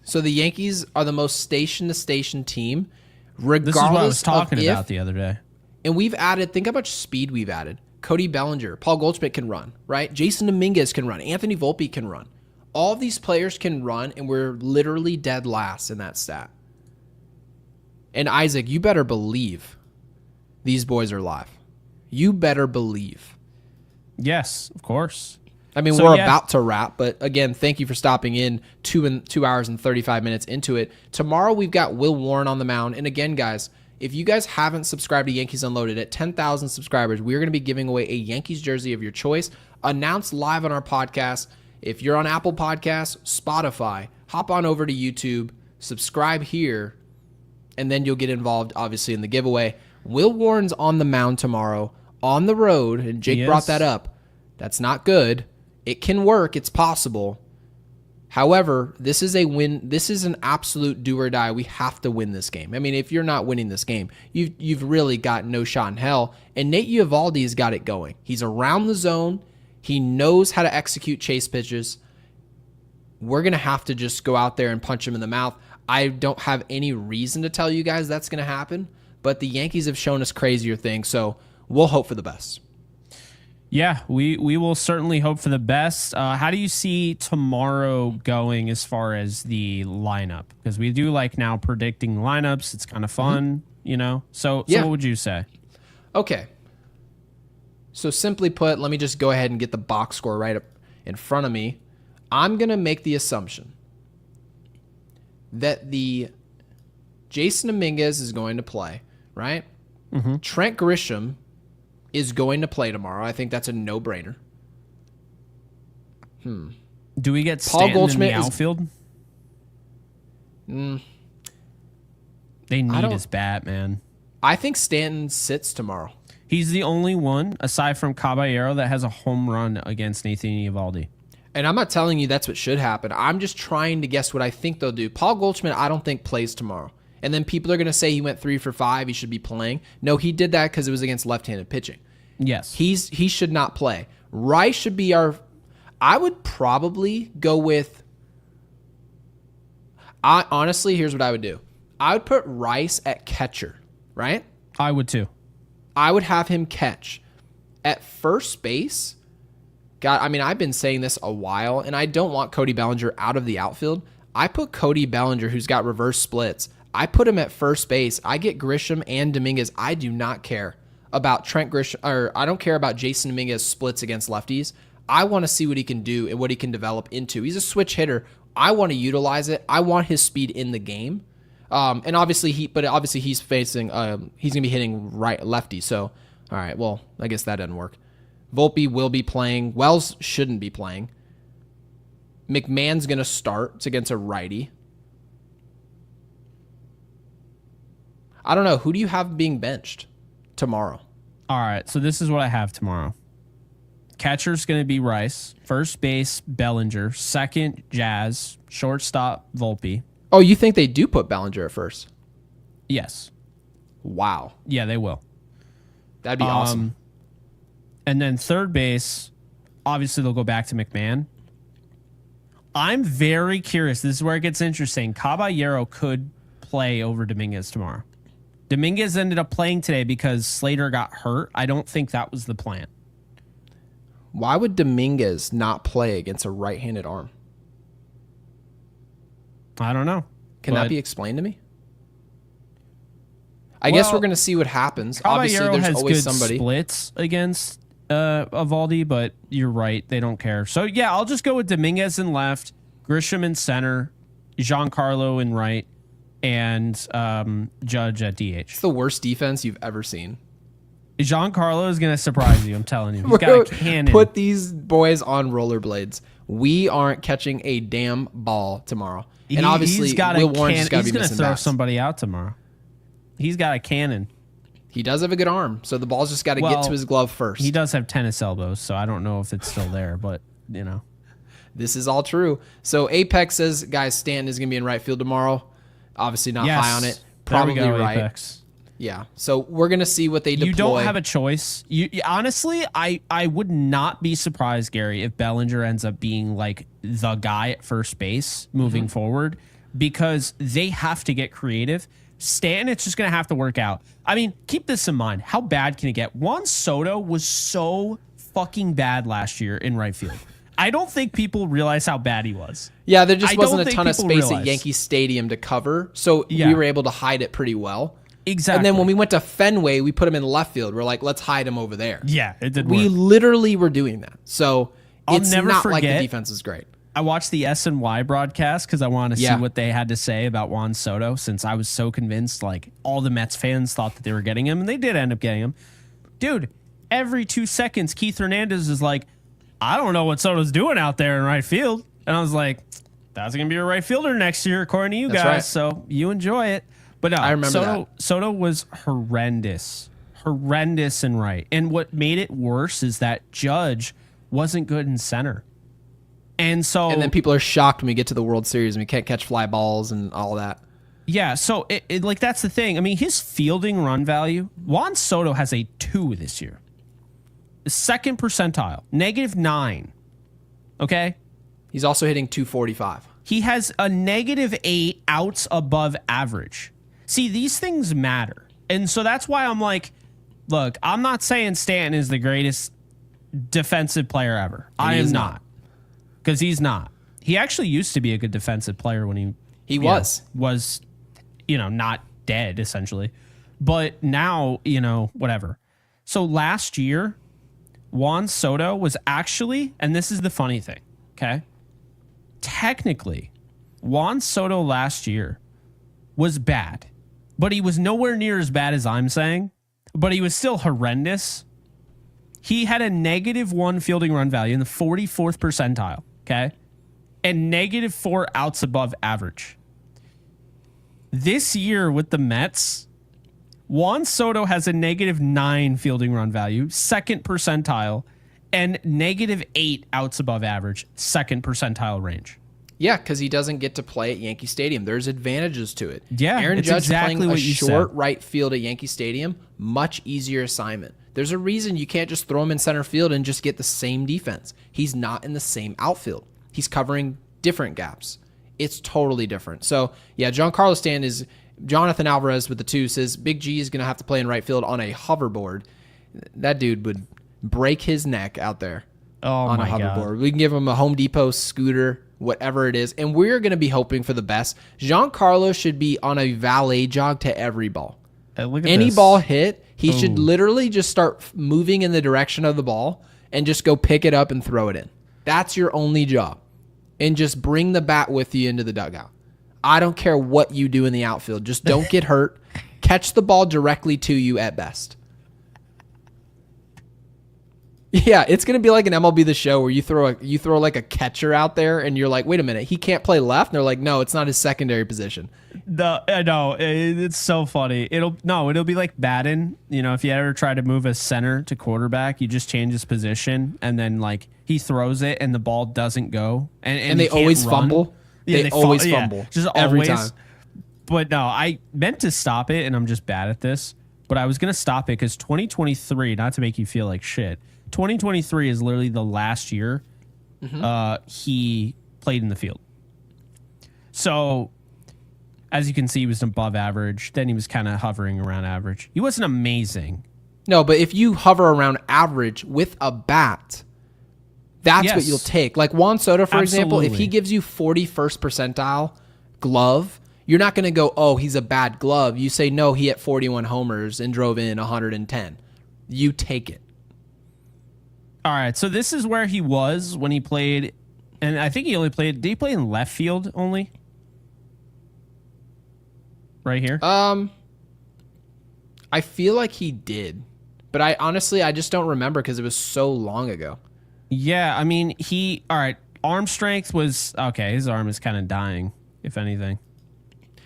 So the Yankees are the most station-to-station team, regardless. This is what I was talking about the other day. And we've added, think how much speed we've added. Cody Bellinger, Paul Goldschmidt can run, right? Jason Dominguez can run. Anthony Volpe can run. All of these players can run, and we're literally dead last in that stat. And Isaac, you better believe these boys are live. You better believe. Yes, of course. I mean, we're about to wrap, but again, thank you for stopping in 2 hours and 35 minutes into it. Tomorrow, we've got Will Warren on the mound. And again, guys, if you guys haven't subscribed to Yankees Unloaded, at 10,000 subscribers, we're going to be giving away a Yankees jersey of your choice, announced live on our podcast. If you're on Apple Podcasts, Spotify, hop on over to YouTube, subscribe here, and then you'll get involved, obviously, in the giveaway. Will Warren's on the mound tomorrow, on the road, and Jake brought that up. That's not good. It can work. It's possible. However, this is a win. This is an absolute do or die. We have to win this game. I mean, if you're not winning this game, you've really got no shot in hell. And Nate Eovaldi's got it going. He's around the zone. He knows how to execute chase pitches. We're going to have to just go out there and punch him in the mouth. I don't have any reason to tell you guys that's going to happen, but the Yankees have shown us crazier things, so we'll hope for the best. Yeah, we will certainly hope for the best. How do you see tomorrow going as far as the lineup? Because we do like now predicting lineups. It's kind of fun, you know? So what would you say? Okay. So simply put, let me just go ahead and get the box score right up in front of me. I'm going to make the assumption that the Jason Dominguez is going to play, right? Mm-hmm. Trent Grisham is going to play tomorrow. I think that's a no-brainer. Do we get Stanton in the outfield? They need his bat, man. I think Stanton sits tomorrow. He's the only one, aside from Caballero, that has a home run against Nathan Eovaldi. And I'm not telling you that's what should happen. I'm just trying to guess what I think they'll do. Paul Goldschmidt, I don't think plays tomorrow. And then people are going to say he went 3 for 5. He should be playing. No, he did that because it was against left-handed pitching. Yes. He should not play. Rice should be our... I would probably go with... honestly, here's what I would do. I would put Rice at catcher, right? I would too. I would have him catch. At first base... God, I mean, I've been saying this a while, and I don't want Cody Bellinger out of the outfield. I put Cody Bellinger, who's got reverse splits. I put him at first base. I get Grisham and Dominguez. I do not care about Trent Grisham, or I don't care about Jason Dominguez splits against lefties. I want to see what he can do and what he can develop into. He's a switch hitter. I want to utilize it. I want his speed in the game. And obviously he's facing, he's going to be hitting lefty. So, all right, well, I guess that doesn't work. Volpe will be playing. Wells shouldn't be playing. McMahon's going to start. It's against a righty. I don't know. Who do you have being benched tomorrow? All right, so this is what I have tomorrow. Catcher's going to be Rice. First base, Bellinger. Second, Jazz. Shortstop, Volpe. Oh, you think they do put Bellinger at first? Yes. Wow. Yeah, they will. That'd be awesome. And then third base, obviously they'll go back to McMahon. I'm very curious. This is where it gets interesting. Caballero could play over Dominguez tomorrow. Dominguez ended up playing today because Slater got hurt. I don't think that was the plan. Why would Dominguez not play against a right-handed arm? I don't know. Can that be explained to me? I guess we're going to see what happens. Obviously, there's has always good somebody. Splits against Evaldi, but you're right. They don't care. So, yeah, I'll just go with Dominguez in left, Grisham in center, Giancarlo in right, and Judge at DH. It's the worst defense you've ever seen. Giancarlo is going to surprise you. I'm telling you. He's got a cannon. Put these boys on rollerblades. We aren't catching a damn ball tomorrow. And obviously, Will Warren just got to be missing He's going to throw bats. somebody out tomorrow. He's got a cannon. He does have a good arm, so the ball's just got to get to his glove first. He does have tennis elbows, so I don't know if it's still there, but, you know. This is all true. So Apex says, guys, Stanton is going to be in right field tomorrow. Obviously not high on it. Probably there we go, right. Apex. Yeah. So we're going to see what they deploy. You don't have a choice. Honestly, I would not be surprised, Gary, if Bellinger ends up being like the guy at first base moving forward, because they have to get creative. Stanton, it's just going to have to work out. I mean, keep this in mind. How bad can it get? Juan Soto was so fucking bad last year in right field. I don't think people realize how bad he was. Yeah, there just wasn't a ton of space at Yankee Stadium to cover, so we were able to hide it pretty well. Exactly. And then when we went to Fenway, we put him in left field. We're like, let's hide him over there. Yeah, it did We work. literally were doing that. So it's never not forget, like the defense is great. I watched the SNY broadcast because I wanted to see what they had to say about Juan Soto, since I was so convinced like all the Mets fans thought that they were getting him, and they did end up getting him. Dude, every 2 seconds, Keith Hernandez is like, I don't know what Soto's doing out there in right field. And I was like, that's going to be a right fielder next year, according to you guys. Right. So you enjoy it. But no, I remember Soto was horrendous in right. And what made it worse is that Judge wasn't good in center. And then people are shocked when we get to the World Series and we can't catch fly balls and all that. Yeah, so it like that's the thing. I mean, his fielding run value, Juan Soto has a 2 this year. Second percentile, -9. Okay? He's also hitting 245. He has a -8 outs above average. See, these things matter. And so that's why I'm like, look, I'm not saying Stanton is the greatest defensive player ever. I am not. Because he's not. He actually used to be a good defensive player when he was, not dead, essentially. But now, whatever. So last year, Juan Soto was actually, and this is the funny thing, okay? Technically, Juan Soto last year was bad, but he was nowhere near as bad as I'm saying, but he was still horrendous. He had a -1 fielding run value in the 44th percentile, okay? And -4 outs above average. This year with the Mets, Juan Soto has a -9 fielding run value, second percentile, and -8 outs above average, second percentile range. Yeah, because he doesn't get to play at Yankee Stadium. There's advantages to it. Yeah, Aaron it's Judge exactly playing what a you short said. right field at Yankee Stadium, much easier assignment. There's a reason you can't just throw him in center field and just get the same defense. He's not in the same outfield. He's covering different gaps. It's totally different. So, yeah, Giancarlo Stanton is... Jonathan Alvarez with the 2 says, Big G is going to have to play in right field on a hoverboard. That dude would break his neck out there on a hoverboard. God. We can give him a Home Depot scooter, whatever it is, and we're going to be hoping for the best. Giancarlo should be on a valet jog to every ball. Any ball hit, he should literally just start moving in the direction of the ball and just go pick it up and throw it in. That's your only job. And just bring the bat with you into the dugout. I don't care what you do in the outfield. Just don't get hurt. Catch the ball directly to you at best. Yeah, it's going to be like an MLB The Show where you throw like a catcher out there and you're like, wait a minute, he can't play left? And they're like, no, it's not his secondary position. No, it's so funny. It'll be like batting. If you ever try to move a center to quarterback, you just change his position and then like he throws it and the ball doesn't go. And they always fumble. Yeah, they always fumble. Just every always. time. But no, I meant to stop it and I'm just bad at this. but I was going to stop it because 2023, not to make you feel like shit, 2023 is literally the last year he played in the field. So, as you can see, he was above average. Then he was kind of hovering around average. He wasn't amazing. No, but if you hover around average with a bat, that's what you'll take. Like Juan Soto, for example, if he gives you 41st percentile glove, you're not going to go, oh, he's a bad glove. You say, no, he hit 41 homers and drove in 110. You take it. All right, so this is where he was when he played, and I think he only played, did he play in left field only? Right here? I feel like he did, but I just don't remember because it was so long ago. Yeah, I mean, all right, arm strength was, okay, his arm is kind of dying, if anything.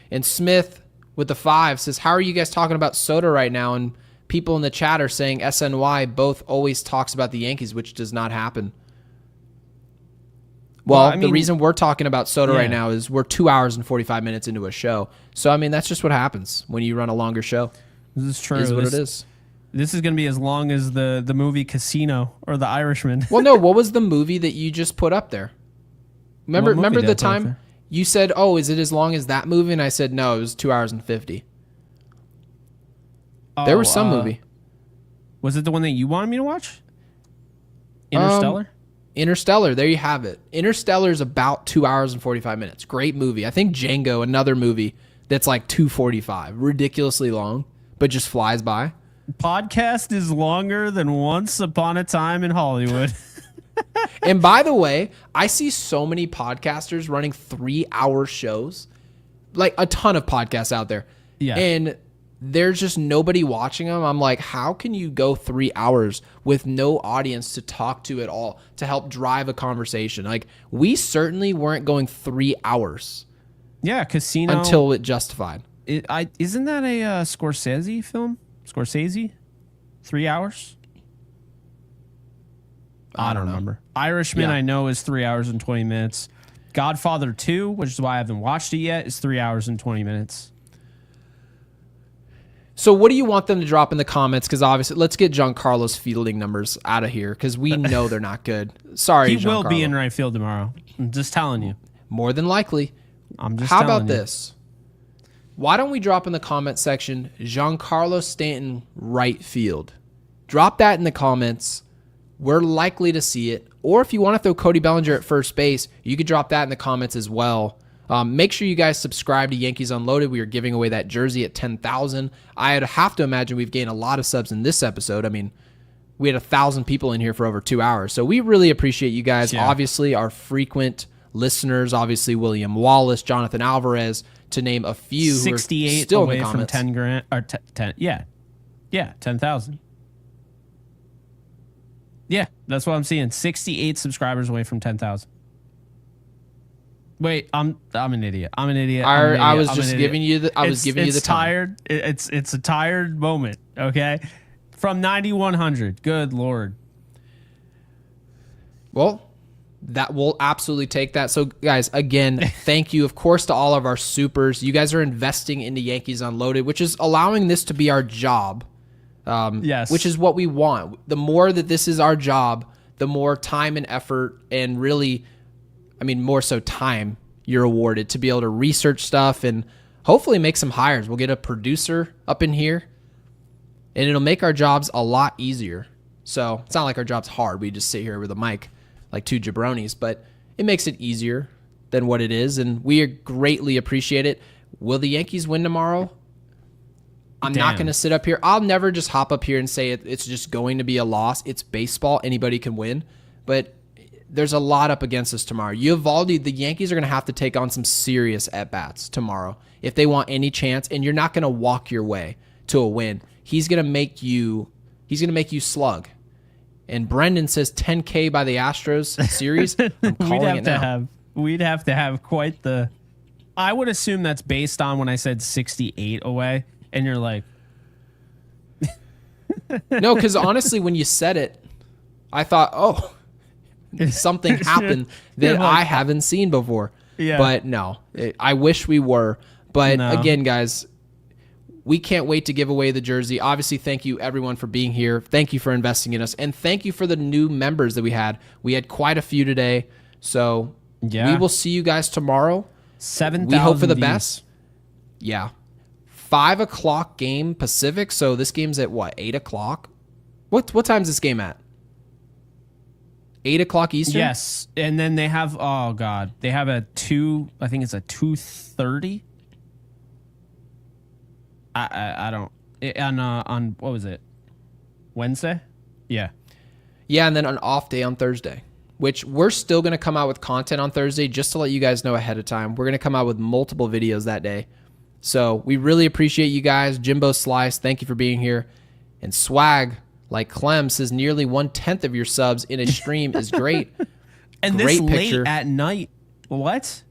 And Smith with the 5 says, how are you guys talking about Soto right now? And people in the chat are saying SNY both always talks about the Yankees, which does not happen. Well, I mean, the reason we're talking about Soto right now is we're 2 hours and 45 minutes into a show. So, I mean, that's just what happens when you run a longer show. This is true. It is what it is. This is going to be as long as the movie Casino or The Irishman. Well, no, what was the movie that you just put up there? Remember the time you said, oh, is it as long as that movie? And I said, no, it was 2 hours and 50. There was some movie. Was it the one that you wanted me to watch? Interstellar? Interstellar, there you have it. Interstellar is about 2 hours and 45 minutes. Great movie. I think Django, another movie that's like 2:45. Ridiculously long, but just flies by. Podcast is longer than Once Upon a Time in Hollywood. And by the way, I see so many podcasters running 3-hour shows. Like a ton of podcasts out there. Yeah. And there's just nobody watching them. I'm like, how can you go 3 hours with no audience to talk to at all to help drive a conversation? Like, we certainly weren't going 3 hours. Yeah, Casino. Until it justified. Isn't that a Scorsese film? Scorsese? 3 hours? I don't remember. Irishman, I know, is 3 hours and 20 minutes. Godfather 2, which is why I haven't watched it yet, is 3 hours and 20 minutes. So what do you want them to drop in the comments? Because obviously, let's get Giancarlo's fielding numbers out of here because we know they're not good. Sorry, he will be in right field tomorrow. I'm just telling you. More than likely. I'm just How telling about you. this? Why don't we drop in the comment section Giancarlo Stanton right field? Drop that in the comments. We're likely to see it. Or if you want to throw Cody Bellinger at first base, you could drop that in the comments as well. Make sure you guys subscribe to Yankees Unloaded. We are giving away that jersey at 10,000. I'd have to imagine we've gained a lot of subs in this episode. I mean, we had 1,000 people in here for over 2 hours. So we really appreciate you guys. Yeah. Obviously, our frequent listeners, obviously William Wallace, Jonathan Alvarez, to name a few who are still away in the from comments. 10 grand or 10. Yeah. 10,000. Yeah, that's what I'm seeing. 68 subscribers away from 10,000. Wait, I'm an idiot. I was just giving you the time. It's a tired moment, okay? From 9,100. Good Lord. Well, that will absolutely take that. So, guys, again, thank you, of course, to all of our supers. You guys are investing into Yankees Unloaded, which is allowing this to be our job. Yes. Which is what we want. The more that this is our job, the more time and effort and really, I mean, more so time you're awarded to be able to research stuff and hopefully make some hires. We'll get a producer up in here and it'll make our jobs a lot easier. So it's not like our job's hard. We just sit here with a mic like two jabronis, but it makes it easier than what it is. And we greatly appreciate it. Will the Yankees win tomorrow? I'm not going to sit up here. I'll never just hop up here and say it's just going to be a loss. It's baseball. Anybody can win. But there's a lot up against us tomorrow. Uvalde, the Yankees are going to have to take on some serious at-bats tomorrow if they want any chance, and you're not going to walk your way to a win. He's going to make you slug. And Brendan says 10K by the Astros series. I'm calling it now. We'd have to have quite the... I would assume that's based on when I said 68 away. And you're like... No, because honestly, when you said it, I thought, oh, something happened that I haven't seen before. Yeah. But no, I wish we were. But again, guys, We can't wait to give away the jersey. Obviously, thank you everyone for being here. Thank you for investing in us. And thank you for the new members that we had. We had quite a few today. So we will see you guys tomorrow. 7,000 We hope for the views. best. Yeah. 5 o'clock game Pacific. So this game's at what? 8 o'clock? What time is this game at? 8 o'clock Eastern? Yes. And then they have, oh God, they have I think it's a 2:30. I don't, on what was it? Wednesday? Yeah. Yeah, and then an off day on Thursday, which we're still going to come out with content on Thursday just to let you guys know ahead of time. We're going to come out with multiple videos that day. So we really appreciate you guys. Jimbo Slice, thank you for being here. And Swag, like Clem, says nearly 1/10 of your subs in a stream is great. And Great this picture. late at night. What?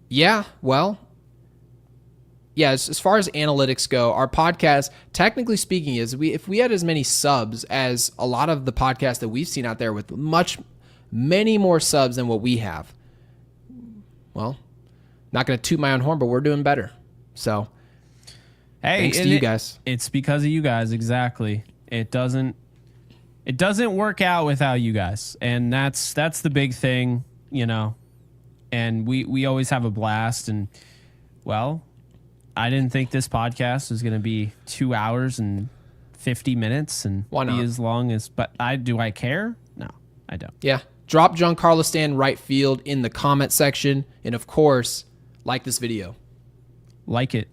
Yeah, well, yeah, as far as analytics go, our podcast, technically speaking, if we had as many subs as a lot of the podcasts that we've seen out there with many more subs than what we have, well, not going to toot my own horn, but we're doing better. So, Hey, thanks to you guys. It's because of you guys, exactly. It doesn't work out without you guys. And that's the big thing, you know. And we always have a blast, and well, I didn't think this podcast was going to be 2 hours and 50 minutes and Why not? be as long as, but do I care? No, I don't. Yeah. Drop Giancarlo Stanton right field in the comment section. And of course, like this video. Like it.